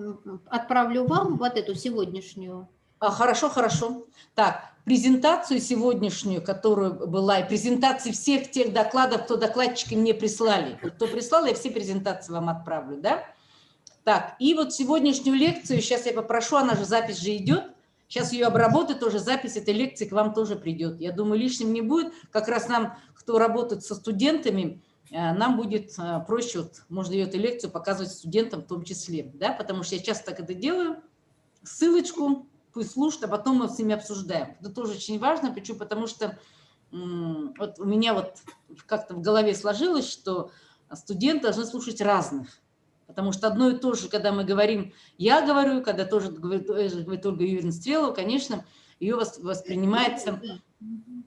отправлю вам, вот эту сегодняшнюю. Хорошо. Так, презентацию сегодняшнюю, которую была, и презентации всех тех докладов, кто докладчики мне прислали. Кто прислал, я все презентации вам отправлю, да? Так, и вот сегодняшнюю лекцию, сейчас я попрошу, она же, запись же идет, сейчас ее обработаю, тоже запись этой лекции к вам тоже придет. Я думаю, лишним не будет, как раз нам, кто работает со студентами, нам будет проще, вот, можно ее эту лекцию показывать студентам в том числе, да, потому что я часто так это делаю, ссылочку, пусть слушают, а потом мы с ними обсуждаем. Это тоже очень важно, почему? Потому что вот у меня вот как-то в голове сложилось, что студенты должны слушать разных. Потому что одно и то же, когда мы говорим, я говорю, когда тоже говорит Ольга Юрьевна Стрелова, конечно, ее воспринимается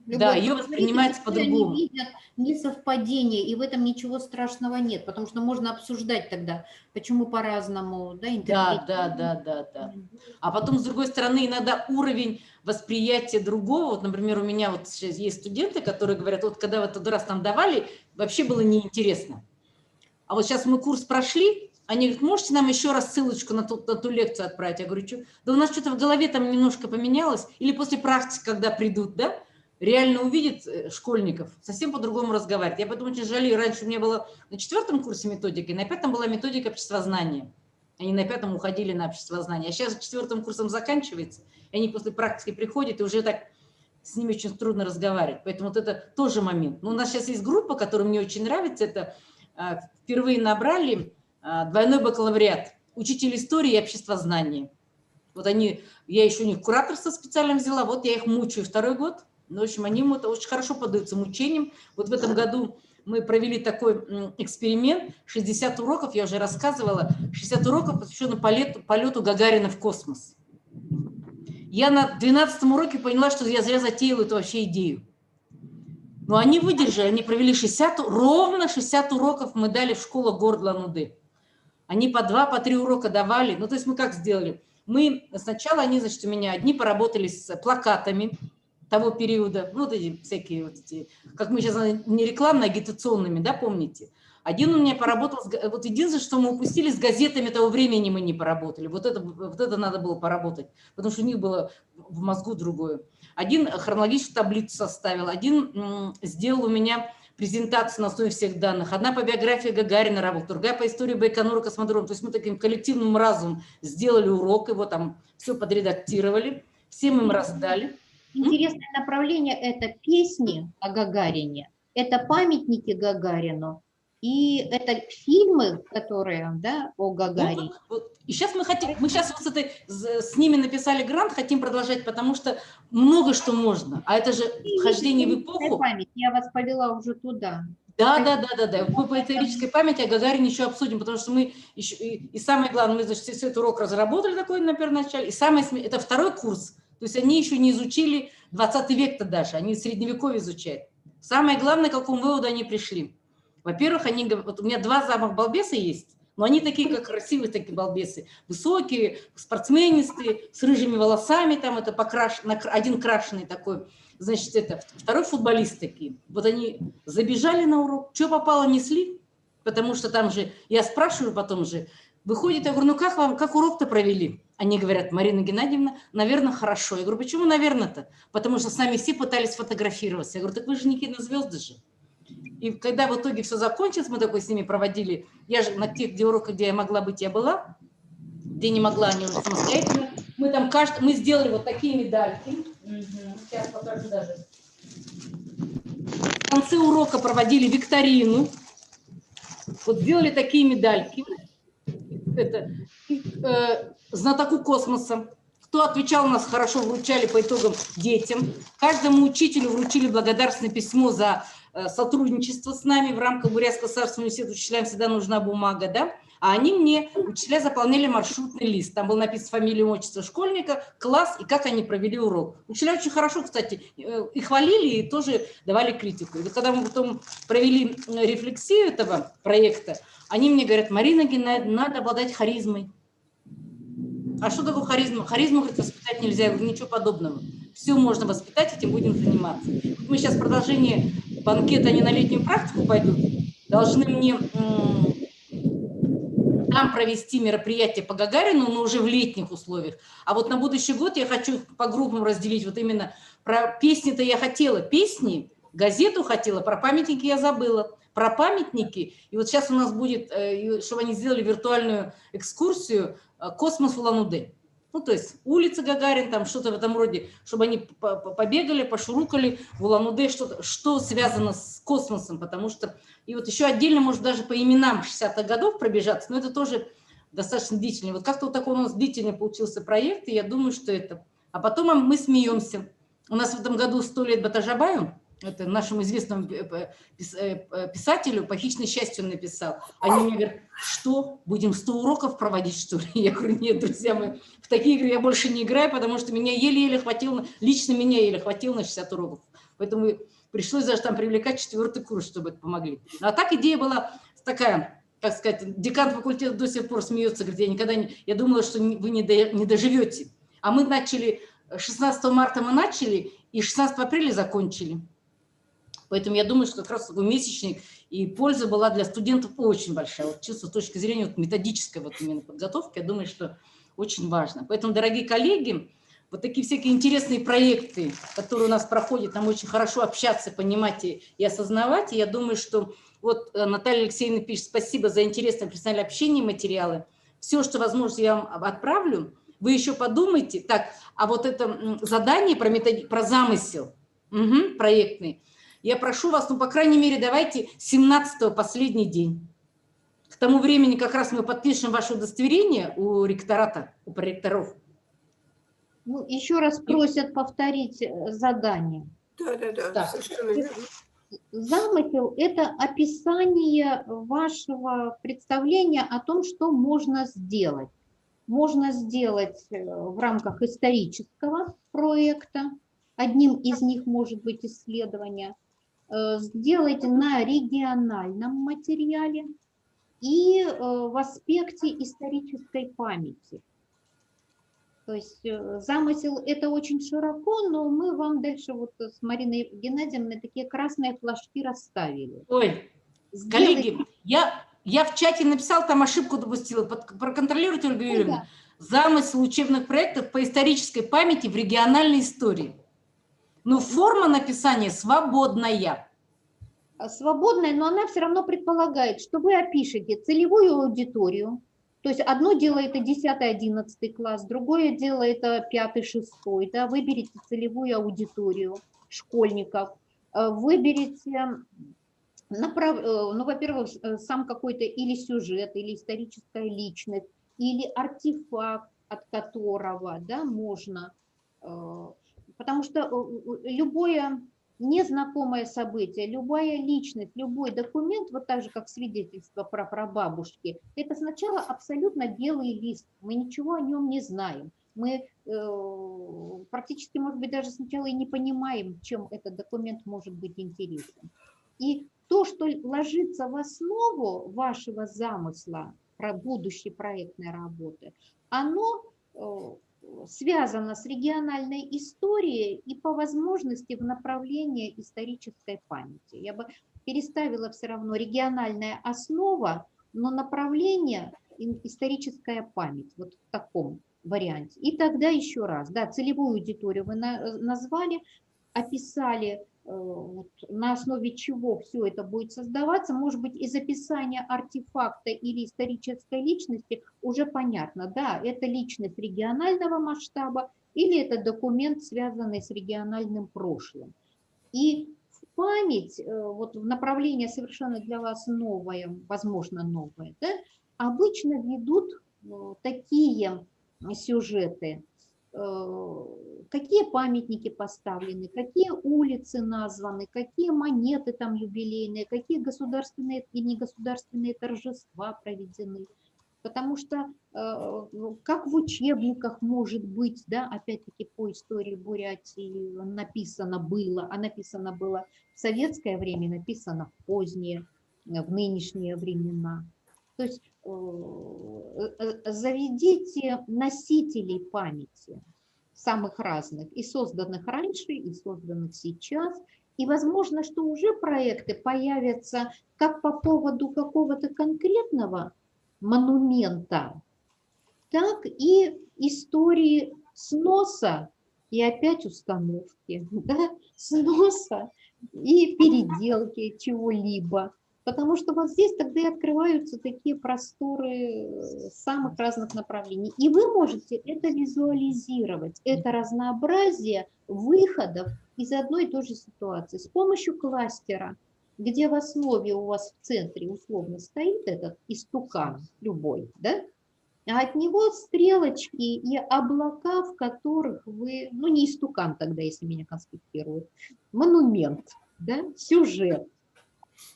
Да, ее Посмотрите, воспринимается какие они по-другому. видят несовпадение, и в этом ничего страшного нет, потому что можно обсуждать тогда, почему по-разному, да, Да, интерпретировать. да, да, да, да. А потом, с другой стороны, иногда уровень восприятия другого, вот, например, у меня вот сейчас есть студенты, которые говорят, вот когда в этот раз нам давали, вообще было неинтересно. А вот сейчас мы курс прошли, они говорят, можете нам еще раз ссылочку на ту лекцию отправить? Я говорю, что? Да у нас что-то в голове там немножко поменялось, или после практики, когда придут, да, реально увидят школьников, совсем по-другому разговаривать. Я поэтому очень жалею, раньше у меня было на 4 курсе методика, и на 5 была методика обществознания. Они на 5 уходили на обществознание. А сейчас 4 курсом заканчивается, и они после практики приходят, и уже так с ними очень трудно разговаривать. Поэтому вот это тоже момент. Но у нас сейчас есть группа, которая мне очень нравится, это впервые набрали двойной бакалавриат, учитель истории и обществознания. Вот они, я еще у них кураторство специально взяла, вот я их мучаю 2-й год. Ну, в общем, они очень хорошо поддаются мучениям. Вот в этом году мы провели такой эксперимент, 60 уроков, я уже рассказывала, 60 уроков посвященных полету Гагарина в космос. Я на 12-м уроке поняла, что я зря затеяла эту вообще идею. Но они выдержали, они провели ровно 60 уроков мы дали в школу города Улан-Удэ. Они по 2, по 3 урока давали. Ну, то есть мы как сделали? Мы сначала, они, значит, у меня одни поработали с плакатами того периода, ну, вот эти всякие, вот эти, как мы сейчас, не рекламно, агитационными, да, помните? Один у меня поработал, вот единственное, что мы упустили, с газетами того времени мы не поработали. Вот это надо было поработать, потому что у них было в мозгу другое. Один хронологическую таблицу составил, один сделал у меня презентацию на основе всех данных. Одна по биографии Гагарина работала, другая по истории Байконура, космодрома. То есть мы таким коллективным разумом сделали урок, его там все подредактировали, всем им раздали. Интересное направление – это песни о Гагарине, это памятники Гагарину, и это фильмы, которые, да, о Гагарине. И сейчас мы сейчас вот с ними написали грант, хотим продолжать, потому что много что можно. А это же вхождение в эпоху. Память. Я вас повела уже туда. Да. Мы по исторической памяти о Гагарине еще обсудим, потому что мы еще, и самое главное, мы, значит, этот урок разработали такой на первоначале, и это 2-й курс. То есть они еще не изучили 20 век-то даже, они средневековье изучают. Самое главное, к какому выводу они пришли. Во-первых, они говорят, вот у меня 2 самых балбеса есть, но они такие, как красивые такие балбесы. Высокие, спортсменистые, с рыжими волосами, там это один крашеный такой, значит, это 2-й футболист такие. Вот они забежали на урок, что попало, несли, потому что там же, я спрашиваю потом же, выходит, я говорю, ну как вам, как урок-то провели? Они говорят, Марина Геннадьевна, наверное, хорошо. Я говорю, почему наверное-то? Потому что с нами все пытались фотографироваться. Я говорю, так вы же не кинозвезды же. И когда в итоге все закончилось, мы такой с ними проводили, я же на тех уроках, где я могла быть, я была, где не могла, они уже самостоятельно. Мы там мы сделали вот такие медальки. Сейчас покажу даже. В конце урока проводили викторину. Вот сделали такие медальки. Это знатоку космоса. Кто отвечал, у нас хорошо вручали по итогам детям. Каждому учителю вручили благодарственное письмо за сотрудничество с нами в рамках Бурятского государственного университета. Учителям всегда нужна бумага, да? А они мне, учителя, заполняли маршрутный лист. Там было написано фамилия, отчество школьника, класс и как они провели урок. Учителя очень хорошо, кстати, и хвалили, и тоже давали критику. И вот когда мы потом провели рефлексию этого проекта, они мне говорят, Марина Геннадьевна, надо обладать харизмой. А что такое харизма? Харизму, говорит, воспитать нельзя. Я говорю, ничего подобного. Все можно воспитать, этим будем заниматься. Мы сейчас продолжение банкета, они на летнюю практику пойдут, должны мне там провести мероприятие по Гагарину, но уже в летних условиях. А вот на будущий год я хочу по группам разделить. Вот именно про песни-то я хотела. Песни, газету хотела, про памятники я забыла. Про памятники. И вот сейчас у нас будет, чтобы они сделали виртуальную экскурсию «Космос в Улан-Удэ». Ну, то есть улица Гагарин, там что-то в этом роде, чтобы они побегали, пошурукали в Улан-Удэ, что связано с космосом, потому что... И вот еще отдельно, может, даже по именам 60-х годов пробежаться, но это тоже достаточно длительный. Вот как-то вот такой у нас длительный получился проект, и я думаю, что это... А потом мы смеемся. У нас в этом году 100 лет Батажабаю, это нашему известному писателю, «По хищной счастью» он написал. Они мне говорят, что, будем 100 уроков проводить, что ли? Я говорю, нет, друзья мои, в такие игры я больше не играю, потому что меня еле-еле хватило, лично меня еле хватило на 60 уроков. Поэтому пришлось даже там привлекать 4-й курс, чтобы это помогли. А так идея была такая, как сказать, декан факультета до сих пор смеется, говорит, я никогда не... Я думала, что вы не доживете. А мы начали, 16 марта мы начали, и 16 апреля закончили. Поэтому я думаю, что как раз такой месячник, и польза была для студентов очень большая. Вот чисто с точки зрения вот методической вот именно подготовки, я думаю, что очень важно. Поэтому, дорогие коллеги, вот такие всякие интересные проекты, которые у нас проходят, нам очень хорошо общаться, понимать и осознавать. И я думаю, что вот Наталья Алексеевна пишет, спасибо за интересное профессиональное общение, материалы. Все, что возможно, я вам отправлю. Вы еще подумайте. Так, а вот это задание про замысел проектный, я прошу вас, ну, по крайней мере, давайте 17-го последний день. К тому времени как раз мы подпишем ваше удостоверение у ректората, у проректоров. Ну, еще раз просят повторить задание. Да, совершенно верно. Замысел – это описание вашего представления о том, что можно сделать. Можно сделать в рамках исторического проекта, одним из них может быть исследование, сделать на региональном материале и в аспекте исторической памяти. То есть замысел – это очень широко, но мы вам дальше вот с Мариной Геннадьевной такие красные флажки расставили. Ой, коллеги, я в чате написала, там ошибку допустила. Проконтролируйте, Ольга Юрьевна. Замысел учебных проектов по исторической памяти в региональной истории. Но форма написания свободная. Свободная, но она все равно предполагает, что вы опишете целевую аудиторию. То есть одно дело это 10-11 класс, другое дело это 5-6. Да? Выберите целевую аудиторию школьников, выберите, ну, во-первых, сам какой-то или сюжет, или историческая личность, или артефакт, от которого, да, можно, потому что любое незнакомое событие, любая личность, любой документ, вот так же, как свидетельство про прабабушки, это сначала абсолютно белый лист, мы ничего о нем не знаем. Мы практически, может быть, даже сначала и не понимаем, чем этот документ может быть интересен. И то, что ложится в основу вашего замысла про будущей проектной работы, оно связано с региональной историей и по возможности в направлении исторической памяти. Я бы переставила все равно региональная основа, но направление историческая память, вот в таком варианте. И тогда еще раз, да, целевую аудиторию вы назвали, описали, вот, на основе чего все это будет создаваться, может быть, из описания артефакта или исторической личности уже понятно, да, это личность регионального масштаба или это документ, связанный с региональным прошлым. И в память, вот в направление совершенно для вас новое, возможно, новое, да, обычно ведут такие сюжеты, какие памятники поставлены, какие улицы названы, какие монеты там юбилейные, какие государственные и негосударственные торжества проведены. Потому что как в учебниках может быть, да, опять-таки по истории Бурятии написано было, а написано было в советское время, написано в поздние, в нынешние времена. То есть заведите носителей памяти, самых разных, и созданных раньше, и созданных сейчас. И возможно, что уже проекты появятся как по поводу какого-то конкретного монумента, так и истории сноса и опять установки, да? Сноса и переделки чего-либо. Потому что вот здесь тогда и открываются такие просторы самых разных направлений. И вы можете это визуализировать, это разнообразие выходов из одной и той же ситуации с помощью кластера, где в основе у вас в центре условно стоит этот истукан любой, да? А от него стрелочки и облака, в которых вы, ну не истукан тогда, если меня конспектируют, монумент, да? Сюжет.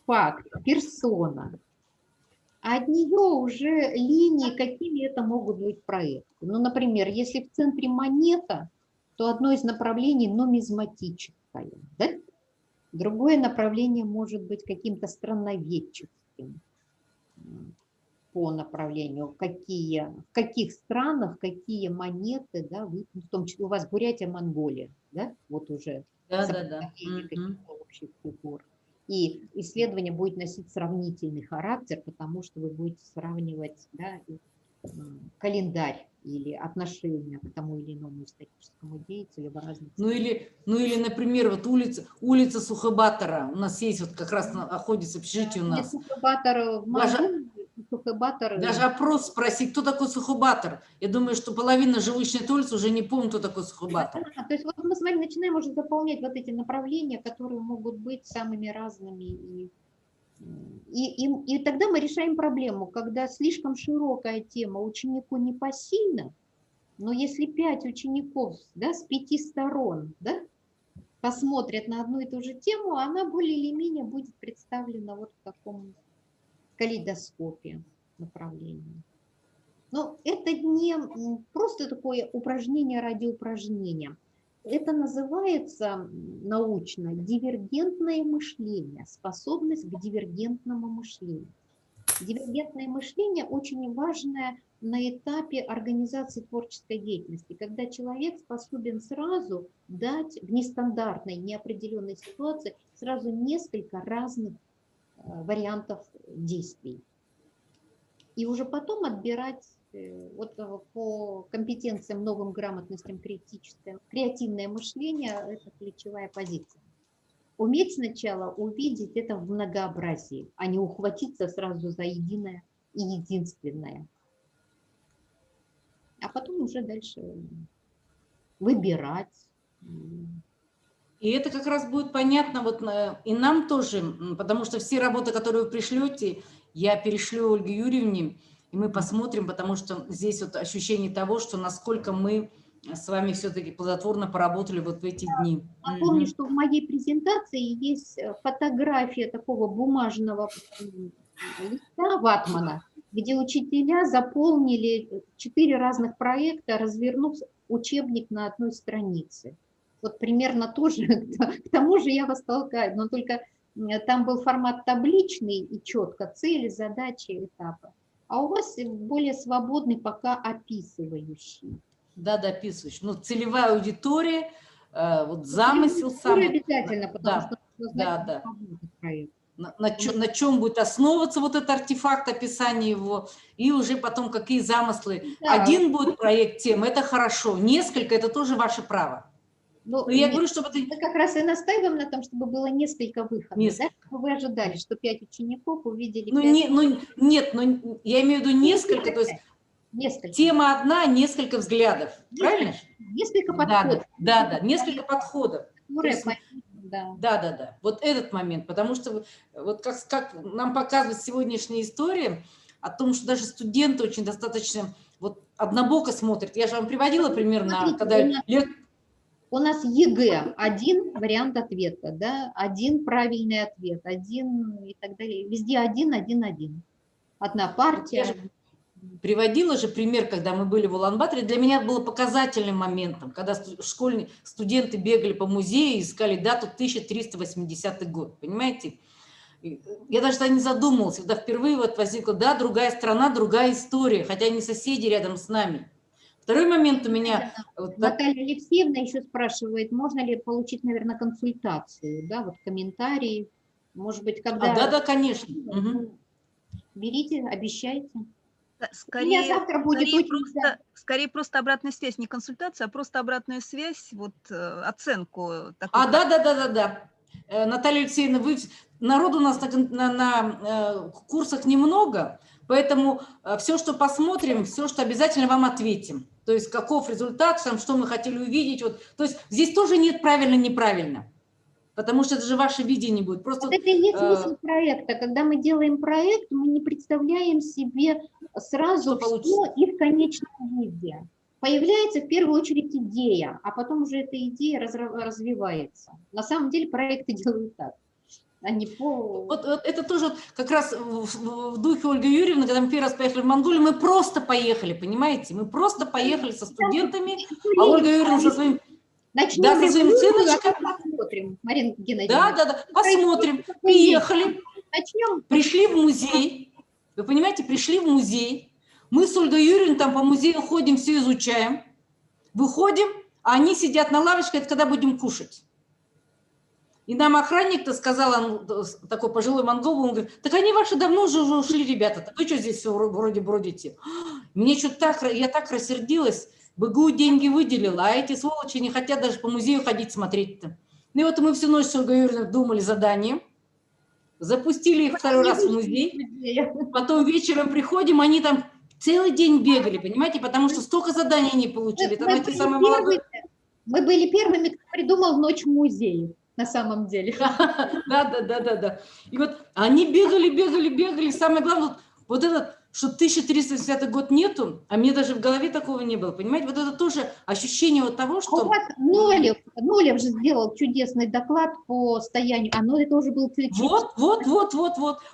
Факт, персона. А от нее уже линии, какими это могут быть проекты. Ну, например, если в центре монета, то одно из направлений нумизматическое. Да? Другое направление может быть каким-то страноведческим по направлению, в каких странах, какие монеты, да, вы, в том числе у вас Бурятия, Монголия, да, вот уже сопоставление каких-то общих фигур. И исследование будет носить сравнительный характер, потому что вы будете сравнивать, да, календарь или отношение к тому или иному историческому деятелю в разных странах. Ну или, например, вот улица Сухобатора. У нас есть вот как раз находится общежитие у нас. Сухобатор в Монголии, Сухобатор... Даже опрос спросить, кто такой Сухобатор. Я думаю, что половина живущих на этой улице уже не помнит, кто такой Сухобатор. То есть вот мы с вами начинаем уже заполнять вот эти направления, которые могут быть самыми разными. И тогда мы решаем проблему, когда слишком широкая тема ученику непосильна, но если 5 учеников, да, с 5 сторон, да, посмотрят на одну и ту же тему, она более или менее будет представлена вот в таком калейдоскопе направлений. Но это не просто такое упражнение ради упражнения. Это называется научно дивергентное мышление, способность к дивергентному мышлению. Дивергентное мышление очень важное на этапе организации творческой деятельности, когда человек способен сразу дать в нестандартной, неопределенной ситуации сразу несколько разных вариантов действий. И уже потом отбирать вот по компетенциям, новым грамотностям, креативное мышление – это ключевая позиция. Уметь сначала увидеть это в многообразии, а не ухватиться сразу за единое и единственное. А потом уже дальше выбирать. И это как раз будет понятно вот и нам тоже, потому что все работы, которые вы пришлете, я перешлю Ольге Юрьевне, и мы посмотрим, потому что здесь вот ощущение того, что насколько мы с вами все-таки плодотворно поработали вот в эти дни. Напомню, что в моей презентации есть фотография такого бумажного листа ватмана, где учителя заполнили 4 разных проекта, развернув учебник на одной странице. Вот примерно тоже, к тому же я вас толкаю, но только там был формат табличный и четко цели, задачи, этапы. А у вас более свободный, пока описывающий. Да, описывающий. Ну, целевая аудитория, вот замысел сам. Обязательно, потому что да. На чем будет основываться вот этот артефакт, описание его, и уже потом какие замыслы. Да. Один будет проект тем, это хорошо, несколько, это тоже ваше право. Но я говорю, чтобы мы как раз и настаиваем на том, чтобы было несколько выходов. Да? Вы ожидали, что 5 учеников увидели. Нет, я имею в виду несколько, то есть тема одна, несколько взглядов. Правильно? Несколько подходов. Да, несколько подходов. Да. Вот этот момент, потому что вот как нам показывает сегодняшняя история о том, что даже студенты очень достаточно вот однобоко смотрят. Я же вам приводила пример на когда у нас ЕГЭ, один вариант ответа, да, один правильный ответ, один и так далее. Везде один. Одна партия. Я приводила же пример, когда мы были в Улан-Баторе. Для меня было показательным моментом, когда студенты бегали по музею и искали дату 1380 год. Понимаете? Я даже тогда не задумывалась, когда впервые вот возникла, да, другая страна, другая история, хотя они соседи рядом с нами. Второй момент у меня... Наталья Алексеевна еще спрашивает, можно ли получить, наверное, консультацию, да, вот комментарии, может быть, когда... Да, конечно. Берите, обещайте. Скорее просто обратная связь, не консультация, а просто обратная связь, вот оценку. Да. Наталья Алексеевна, народу у нас на курсах немного, поэтому все, что посмотрим, все, что обязательно вам ответим. То есть каков результат, что мы хотели увидеть. Вот. То есть здесь тоже нет правильно-неправильно, потому что это же ваше видение будет. Просто, вот это и есть смысл проекта. Когда мы делаем проект, мы не представляем себе сразу все и в конечном виде. Появляется в первую очередь идея, а потом уже эта идея развивается. На самом деле проекты делают так. Вот это тоже как раз в духе Ольги Юрьевны, когда мы первый раз поехали в Монголию, мы просто поехали, понимаете? Мы просто поехали со студентами, а Ольга Юрьевна со своим... Начнем Да, со своим революцию, а сыночком. потом посмотрим, Марина Геннадьевна. Да, посмотрим. Приехали, Начнем. пришли в музей. Вы понимаете, пришли в музей. Мы с Ольгой Юрьевной там по музею ходим, все изучаем. Выходим, а они сидят на лавочке, это когда будем кушать. И нам охранник-то сказал, такой пожилой монгол, он говорит, так они ваши давно уже ушли, ребята, так вы что здесь все вроде бродите? Мне что-то так, я так рассердилась, БГУ деньги выделила, а эти сволочи не хотят даже по музею ходить смотреть-то. Ну и вот мы всю ночь с Ольгой Юрьевной думали задание, запустили их второй раз в музей, потом вечером приходим, они там целый день бегали, понимаете, потому что столько заданий они получили. Там эти самые молодые... Мы были первыми, кто придумал ночь в музее, на самом деле. Да. И вот они бегали. Самое главное, вот этот, что 1310 год нету, а мне даже в голове такого не было, понимаете? Вот это тоже ощущение вот того, что... У вас Нолев же сделал чудесный доклад по состоянию, а Нолев тоже был... Вот.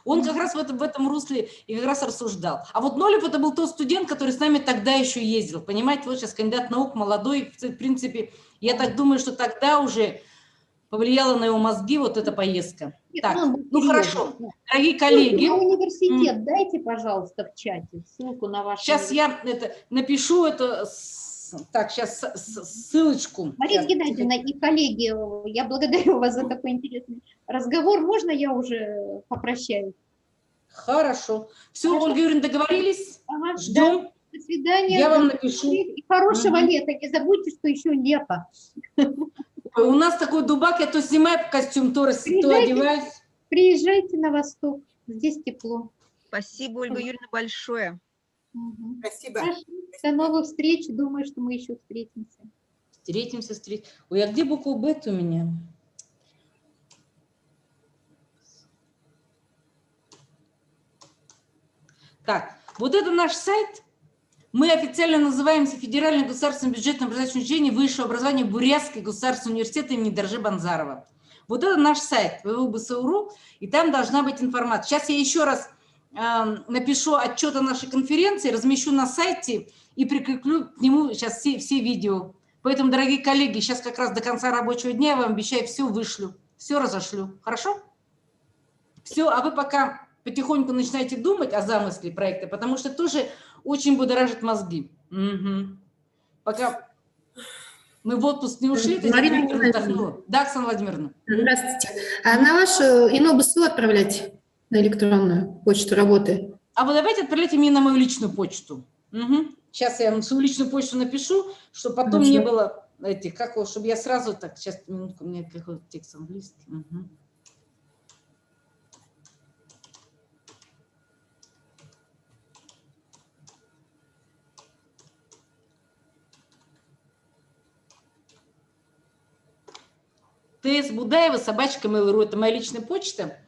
Он как раз в этом русле и как раз рассуждал. А вот Нолев это был тот студент, который с нами тогда еще ездил, понимаете? Вот сейчас кандидат наук, молодой, в принципе, я так думаю, что тогда уже повлияла на его мозги вот эта поездка. Нет, так, ну хорошо, дорогие коллеги. На университет дайте, пожалуйста, в чате ссылку на ваш Сейчас я напишу это, так, сейчас ссылочку. Марина Геннадьевна и коллеги, я благодарю вас за такой интересный разговор. Можно я уже попрощаюсь? Хорошо. Все, Ольга Юрьевна, договорились? Ага, ждем. Да. До свидания. Я вам напишу. И хорошего лета. Не забудьте, что еще лето. У нас такой дубак, я то снимаю костюм, то одеваюсь. Приезжайте на восток, здесь тепло. Спасибо, Ольга Юрьевна, большое. Угу. Спасибо. До новых встреч, думаю, что мы еще встретимся. Встретимся. Ой, а где буква Б у меня? Так, вот это наш сайт. Мы официально называемся Федеральным государственным бюджетным образовательным учреждением высшего образования Бурятский государственный университет имени Доржи Банзарова. Вот это наш сайт www.bsu.ru, и там должна быть информация. Сейчас я еще раз напишу отчет о нашей конференции, размещу на сайте и прикреплю к нему сейчас все видео. Поэтому, дорогие коллеги, сейчас как раз до конца рабочего дня я вам обещаю, все вышлю, все разошлю. Хорошо? Все, а вы пока потихоньку начинаете думать о замысле проекта, потому что тоже очень будоражит мозги. Угу. Пока мы в отпуск не ушли, то да, Оксана Владимировна. Здравствуйте. А на вашу ИНО-БСУ отправлять на электронную почту работы? А вы давайте отправляйте мне на мою личную почту. Угу. Сейчас я свою личную почту напишу, чтобы потом не было этих, чтобы я сразу так, сейчас, минутку, у меня какой-то текст английский. Угу. ТС Будаева, @mail.ru, это моя личная почта.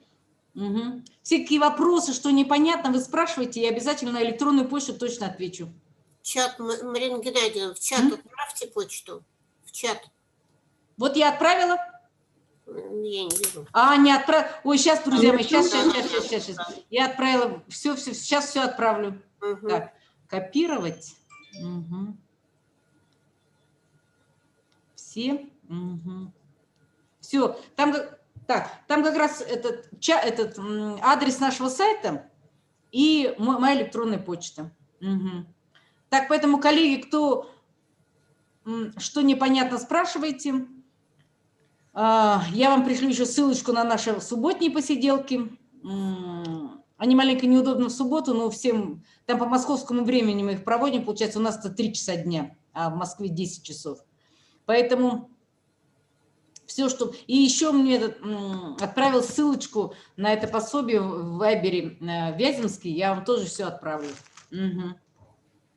Угу. Все какие вопросы, что непонятно, вы спрашиваете, я обязательно на электронную почту точно отвечу. Чат, Марина Геннадьевна, в чат отправьте почту. В чат. Вот я отправила. Я не вижу. Не отправила. Ой, сейчас, друзья мои, сейчас. Я отправила. Все, сейчас все отправлю. Угу. Так, копировать. Угу. Все. Угу. Все, там как раз этот адрес нашего сайта и моя электронная почта. Угу. Так, поэтому, коллеги, кто что непонятно, спрашивайте. Я вам пришлю еще ссылочку на наши субботние посиделки. Они маленько неудобны в субботу, но всем, там по московскому времени мы их проводим, получается, у нас это 3 часа дня, а в Москве 10 часов. Поэтому... Все, что... И еще мне отправил ссылочку на это пособие в Вайбере Вяземский, я вам тоже все отправлю. Угу.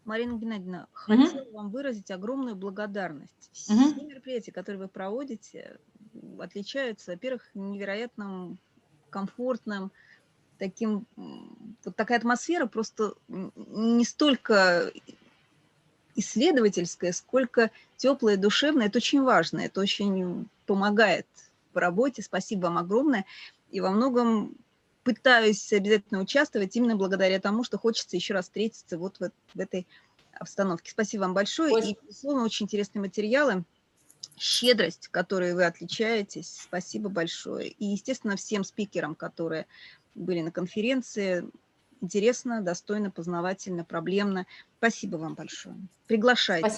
Марина Геннадьевна, хотела вам выразить огромную благодарность. Все мероприятия, которые вы проводите, отличаются, во-первых, невероятным, комфортным, таким... Вот такая атмосфера просто не столько... исследовательская, сколько теплая, душевная. Это очень важно, это очень помогает по работе. Спасибо вам огромное. И во многом пытаюсь обязательно участвовать именно благодаря тому, что хочется еще раз встретиться вот в этой обстановке. Спасибо вам большое. И, безусловно, очень интересные материалы. щедрость, которой вы отличаетесь. Спасибо большое. И, естественно, всем спикерам, которые были на конференции. Интересно, достойно, познавательно, проблемно. Спасибо вам большое. Приглашайте.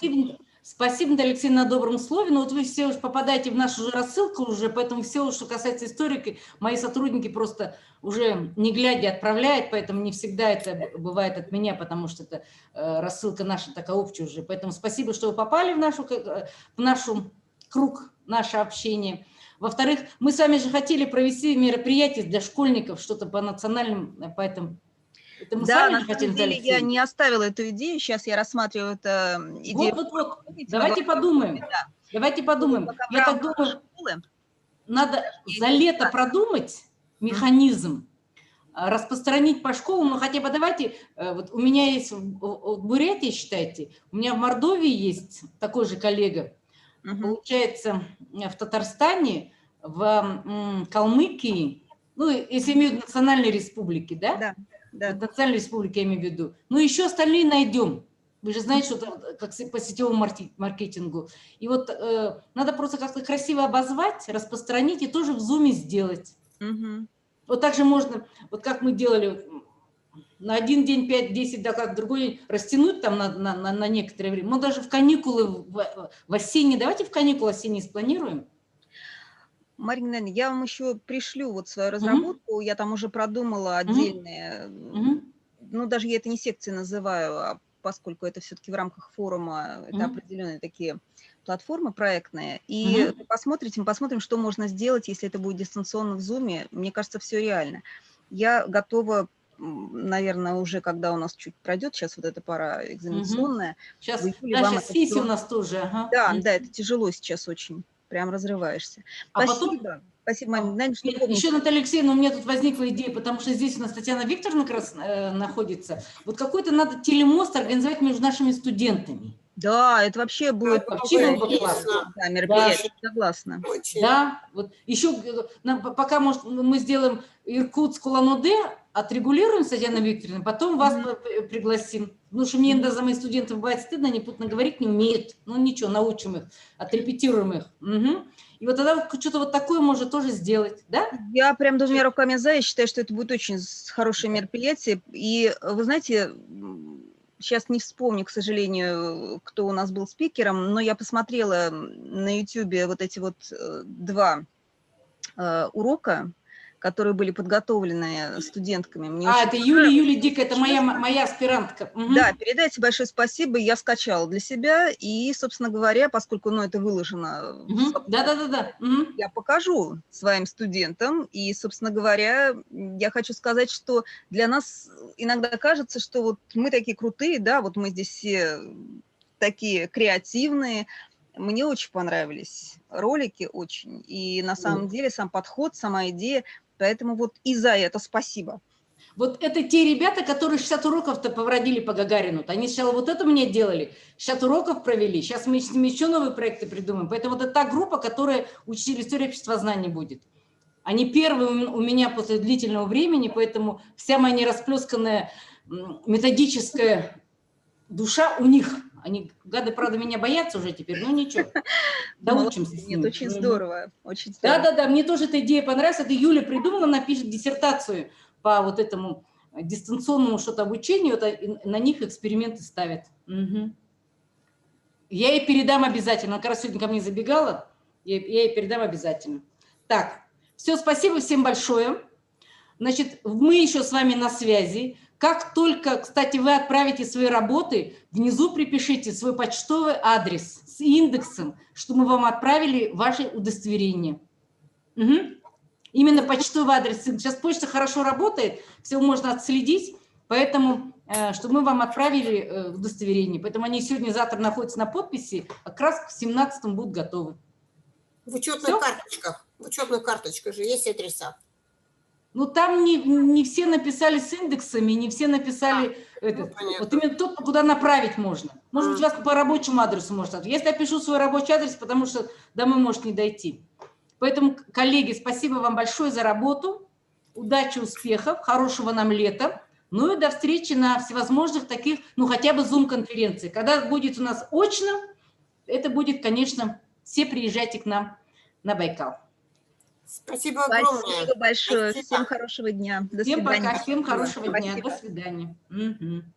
Спасибо, Наталья Алексеевна, на добром слове. Но вот вы все уже попадаете в нашу же рассылку уже, поэтому все, что касается историки, мои сотрудники просто уже не глядя отправляют, поэтому не всегда это бывает от меня, потому что это рассылка наша такая общая уже. Поэтому спасибо, что вы попали в нашу круг, наше общение. Во-вторых, мы с вами же хотели провести мероприятие для школьников, что-то по национальным, поэтому... Это мы Да, сами на самом деле я не оставила эту идею, сейчас я рассматриваю эту идею. Вот. Давайте подумаем. Да. Давайте подумаем. Я так думаю, надо за лето продумать механизм, распространить по школам, но хотя бы давайте, вот у меня есть в Бурятии, считайте, у меня в Мордовии есть такой же коллега, получается, в Татарстане, в Калмыкии, ну, если имеют национальные республики, да? Да. Да. Национальной республики я имею в виду. Ну, еще остальные найдем. Вы же знаете, что это как по сетевому маркетингу. И вот надо просто как-то красиво обозвать, распространить и тоже в зуме сделать. Вот так же можно, вот как мы делали на один день 5-10 докладов, другой день растянуть там на некоторое время. Мы даже в каникулы, в осенние, давайте в каникулы осенние спланируем. Марина Геннадьевна, я вам еще пришлю вот свою разработку, я там уже продумала отдельные, ну даже я это не секции называю, а поскольку это все-таки в рамках форума, это определенные такие платформы проектные, и посмотрим, что можно сделать, если это будет дистанционно в Zoom. Мне кажется, все реально. Я готова, наверное, уже когда у нас чуть пройдет сейчас вот эта пора экзаменационная. Сейчас сессия у нас тоже. Да, это тяжело сейчас очень. Прям разрываешься. Спасибо. Спасибо, Марина. Еще, Наталья Алексеевна, у меня тут возникла идея, потому что здесь у нас Татьяна Викторовна как раз находится. Вот какой-то надо телемост организовать между нашими студентами. Да, это вообще будет классно. Да, мероприятие, согласна. Да, вот еще пока, может, мы сделаем Иркутск, Улан-Удэ, отрегулируем с Татьяной Викторовной, потом вас пригласим. Потому что мне иногда за моих студентов бывает стыдно, они путно говорить не умеют. Ну ничего, научим их, отрепетируем их. И вот тогда что-то вот такое может тоже сделать, да? Я прям двумя руками за, я считаю, что это будет очень хорошее мероприятие. И вы знаете, сейчас не вспомню, к сожалению, кто у нас был спикером, но я посмотрела на YouTube вот эти вот 2 урока, которые были подготовлены студентками. Это Юлия Дика, это моя аспирантка. Да, передайте большое спасибо, я скачала для себя, и, собственно говоря, поскольку это выложено, я покажу своим студентам, и, собственно говоря, я хочу сказать, что для нас иногда кажется, что вот мы такие крутые, да, вот мы здесь все такие креативные. Мне очень понравились ролики, очень, и на самом деле сам подход, сама идея. Поэтому вот и за это спасибо. Вот это те ребята, которые 60 уроков-то повродили по Гагарину. Они сначала вот это мне делали, 60 уроков провели, сейчас мы с ними еще новые проекты придумаем. Поэтому вот это та группа, которая учитель истории обществознания будет. Они первые у меня после длительного времени, поэтому вся моя нерасплесканная методическая душа у них. Они, гады, правда, меня боятся уже теперь, но ничего, доучимся с ними. Нет, очень здорово, очень здорово. Да, мне тоже эта идея понравилась. Это Юля придумала, она пишет диссертацию по вот этому дистанционному что-то обучению, на них эксперименты ставят. Я ей передам обязательно, она как раз сегодня ко мне забегала, я ей передам обязательно. Так, все, спасибо всем большое. Значит, мы еще с вами на связи. Как только, кстати, вы отправите свои работы, внизу припишите свой почтовый адрес с индексом, что мы вам отправили ваше удостоверение. Именно почтовый адрес. Сейчас почта хорошо работает, все можно отследить, поэтому, чтобы мы вам отправили удостоверение. Поэтому они сегодня-завтра находятся на подписи, а как раз к 17-му будут готовы. В учетных карточках. В учетных карточках же есть адреса. Ну, там не все написали с индексами, не все написали вот именно тот, куда направить можно. Может быть, вас по рабочему адресу может отправить. Если я пишу свой рабочий адрес, потому что домой может не дойти. Поэтому, коллеги, спасибо вам большое за работу. Удачи, успехов, хорошего нам лета. Ну и до встречи на всевозможных таких, ну хотя бы Zoom-конференции. Когда будет у нас очно, это будет, конечно, все приезжайте к нам на Байкал. Спасибо огромное. Спасибо большое. Спасибо. Всем хорошего дня. До Всем свидания. пока, всем хорошего дня. Спасибо. До свидания. Мгм.